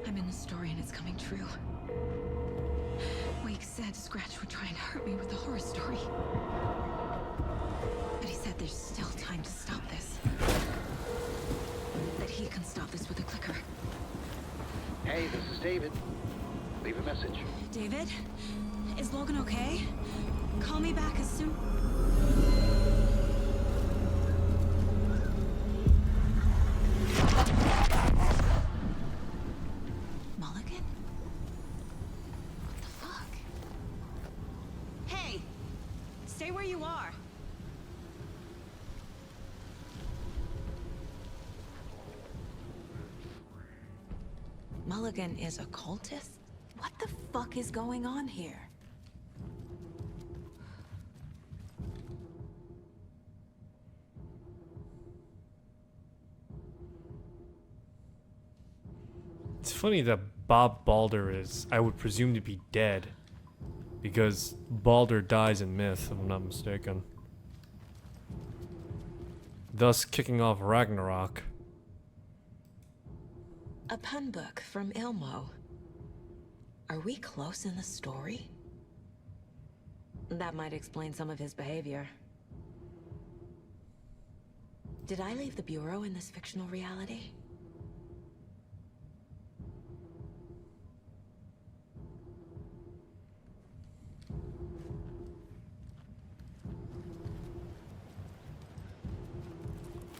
I'm in the story and it's coming true. Wake said Scratch would try and hurt me with the horror story. But he said there's still time to stop this. That he can stop this with a clicker. Hey, this is David. Leave a message. David? Is Logan okay? Call me back as soon... Mulligan? What the fuck? Hey! Stay where you are! Mulligan is a cultist? What the fuck is going on here? It's funny that Bob Balder is, I would presume, to be dead. Because Balder dies in myth, if I'm not mistaken. Thus kicking off Ragnarok. A pun book from Ilmo. Are we close in the story? That might explain some of his behavior. Did I leave the Bureau in this fictional reality?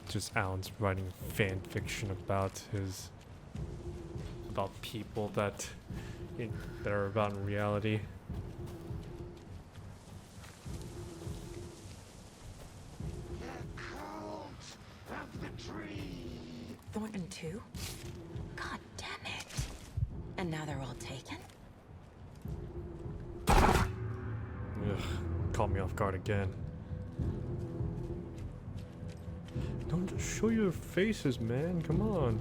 Just Alan's writing fan fiction about his... about people that are about in reality. Thornton too? God damn it. And now they're all taken? Ugh, caught me off guard again. Don't just show your faces, man. Come on.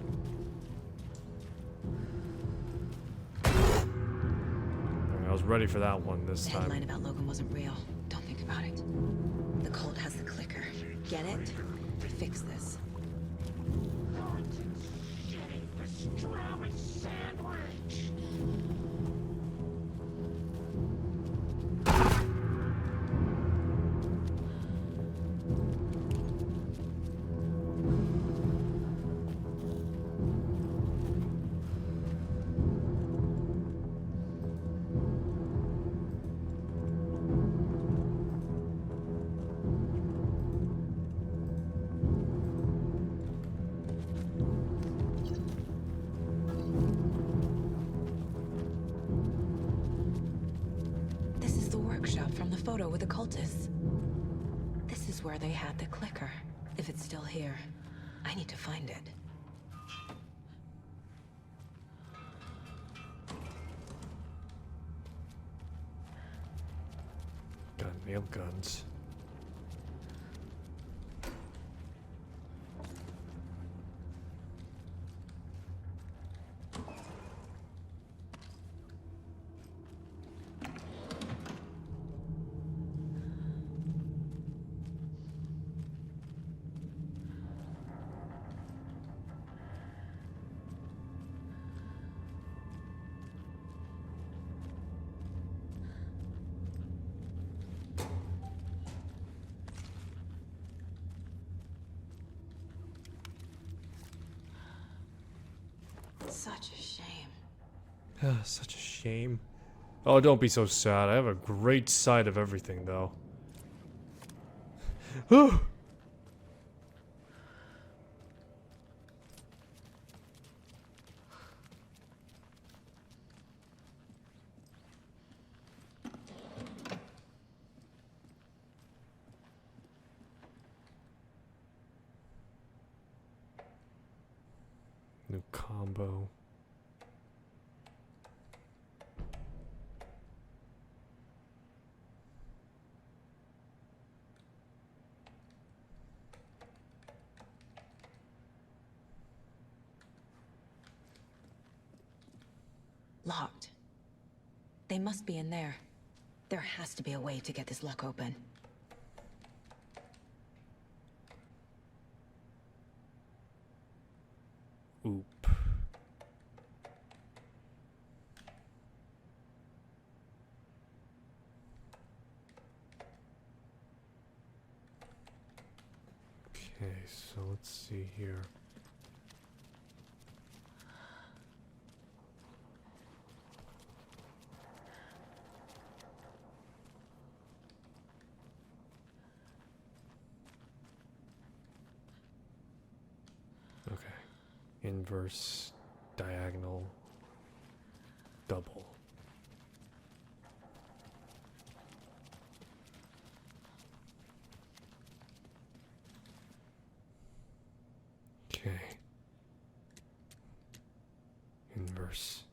I was ready for that one this The time. headline about Logan wasn't real. Don't think about it. The cult has the clicker. Get it? Fix this. From the photo with the cultists. This is where they had the clicker. If it's still here, I need to find it. Got nail guns. Such a shame. Such a shame. Oh, don't be so sad. I have a great sight of everything, though. New combo. Locked. They must be in there. There has to be a way to get this lock open. Oop. Okay, so let's see here. Okay. Inverse, diagonal, double. Okay. Inverse.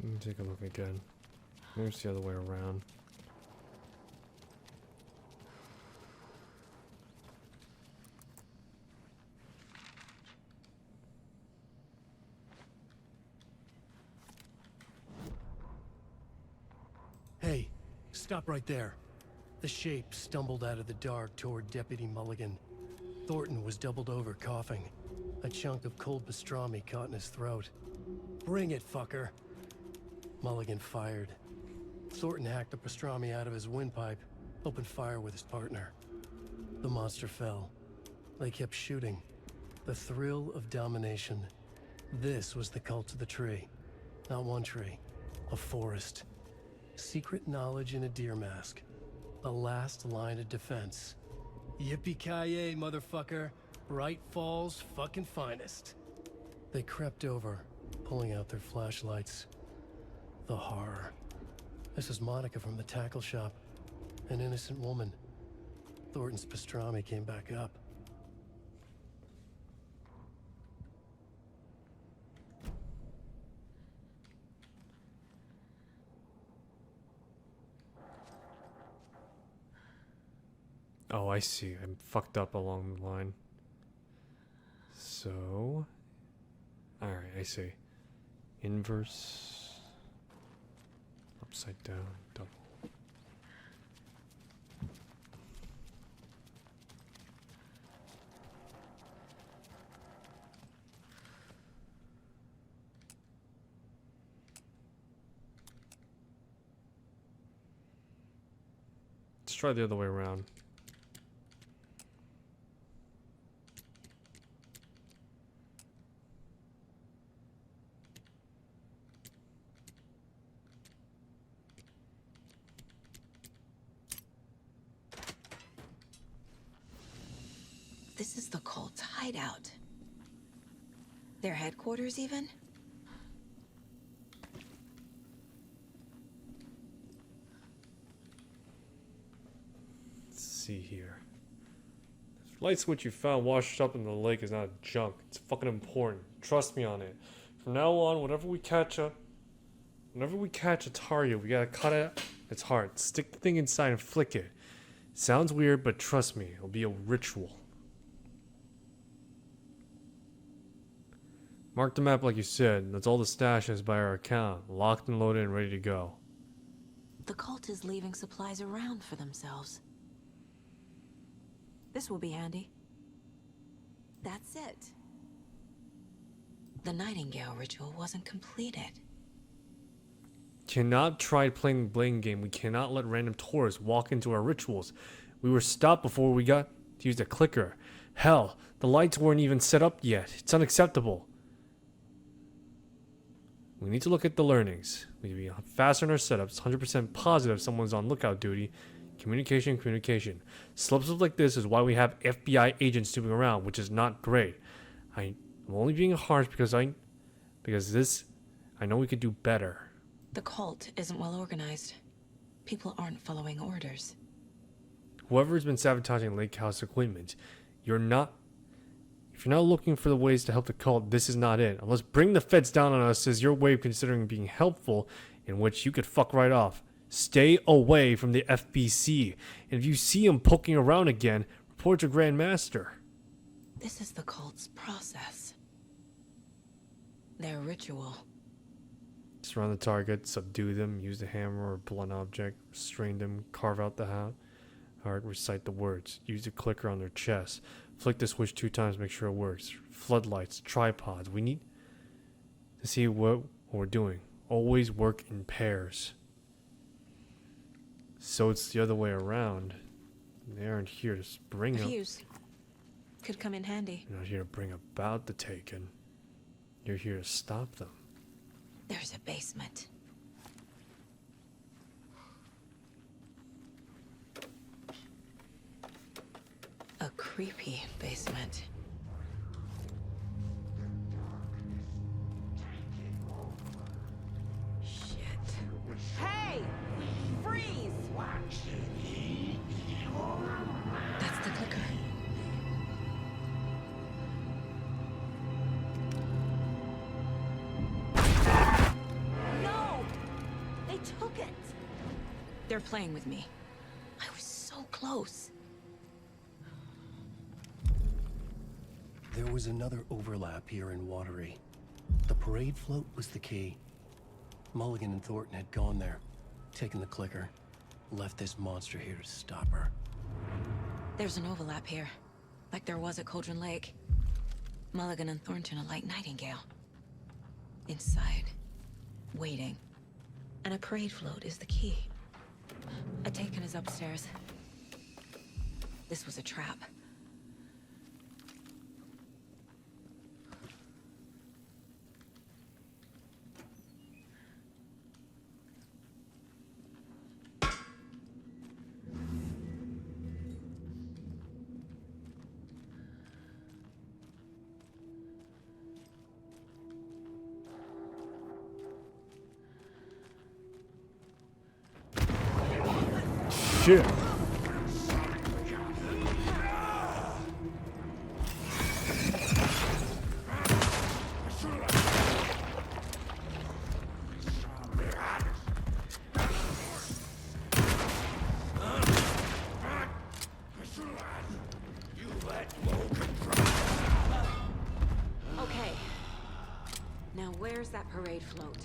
Let me take a look again. Maybe it's the other way around. Hey, stop right there. The shape stumbled out of the dark toward Deputy Mulligan. Thornton was doubled over, coughing. A chunk of cold pastrami caught in his throat. Bring it, fucker. Mulligan fired. Thornton hacked the pastrami out of his windpipe, opened fire with his partner. The monster fell. They kept shooting. The thrill of domination. This was the cult of the tree. Not one tree. A forest. Secret knowledge in a deer mask. The last line of defense. Yippee-ki-yay, motherfucker. Bright Falls' fucking finest. They crept over, pulling out their flashlights. The horror. This is Monica from the tackle shop. An innocent woman. Thornton's pastrami came back up. Oh, I see. I'm fucked up along the line. So... Alright, I see. Inverse... Upside down, double. Let's try the other way around. This is the cult's hideout. Their headquarters, even? Let's see here. This light switch you found washed up in the lake is not junk. It's fucking important. Trust me on it. From now on, whenever we catch a target, we gotta cut it its heart. Stick the thing inside and flick it. Sounds weird, but trust me, it'll be a ritual. Mark the map like you said. That's all the stashes by our account. Locked and loaded and ready to go. The cult is leaving supplies around for themselves. This will be handy. That's it. The Nightingale ritual wasn't completed. Cannot try playing the blame game. We cannot let random tourists walk into our rituals. We were stopped before we got to use the clicker. Hell, the lights weren't even set up yet. It's unacceptable. We need to look at the learnings. We need to be faster in our setups. 100% positive someone's on lookout duty. Communication. Slips up like this is why we have FBI agents snooping around, which is not great. I'm only being harsh because I know we could do better. The cult isn't well organized. People aren't following orders. Whoever's been sabotaging Lake House equipment, if you're not looking for the ways to help the cult, this is not it. Unless bring the feds down on us is your way of considering being helpful, in which you could fuck right off. Stay away from the FBC. And if you see them poking around again, report your Grand Master. This is the cult's process. Their ritual. Surround the target, subdue them, use the hammer or blunt object, restrain them, carve out the heart, recite the words, use the clicker on their chest, flick the switch 2 times, make sure it works, floodlights, tripods. We need to see what we're doing. Always work in pairs. So it's the other way around. They aren't here to bring The up. fuse could come in handy. You're not here to bring about the taken. You're here to stop them. There's a basement. A creepy basement. Shit. Hey! Freeze! That's the clicker. No! They took it! They're playing with me. I was so close. There was another overlap here in Watery. The parade float was the key. Mulligan and Thornton had gone there, taken the clicker, left this monster here to stop her. There's an overlap here, like there was at Cauldron Lake. Mulligan and Thornton are like Nightingale. Inside, waiting. And a parade float is the key. A taken is upstairs. This was a trap. Shit. Okay. Now where's that parade float?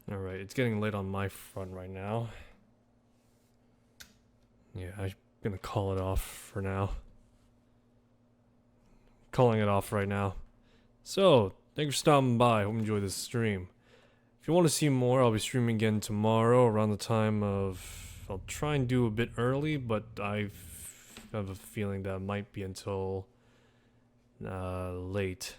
Alright, it's getting late on my front right now. Yeah, I'm gonna call it off for now. Calling it off right now. So, thanks for stopping by. Hope you enjoyed this stream. If you want to see more, I'll be streaming again tomorrow around the time of... I'll try and do a bit early, but I have a feeling that might be until late.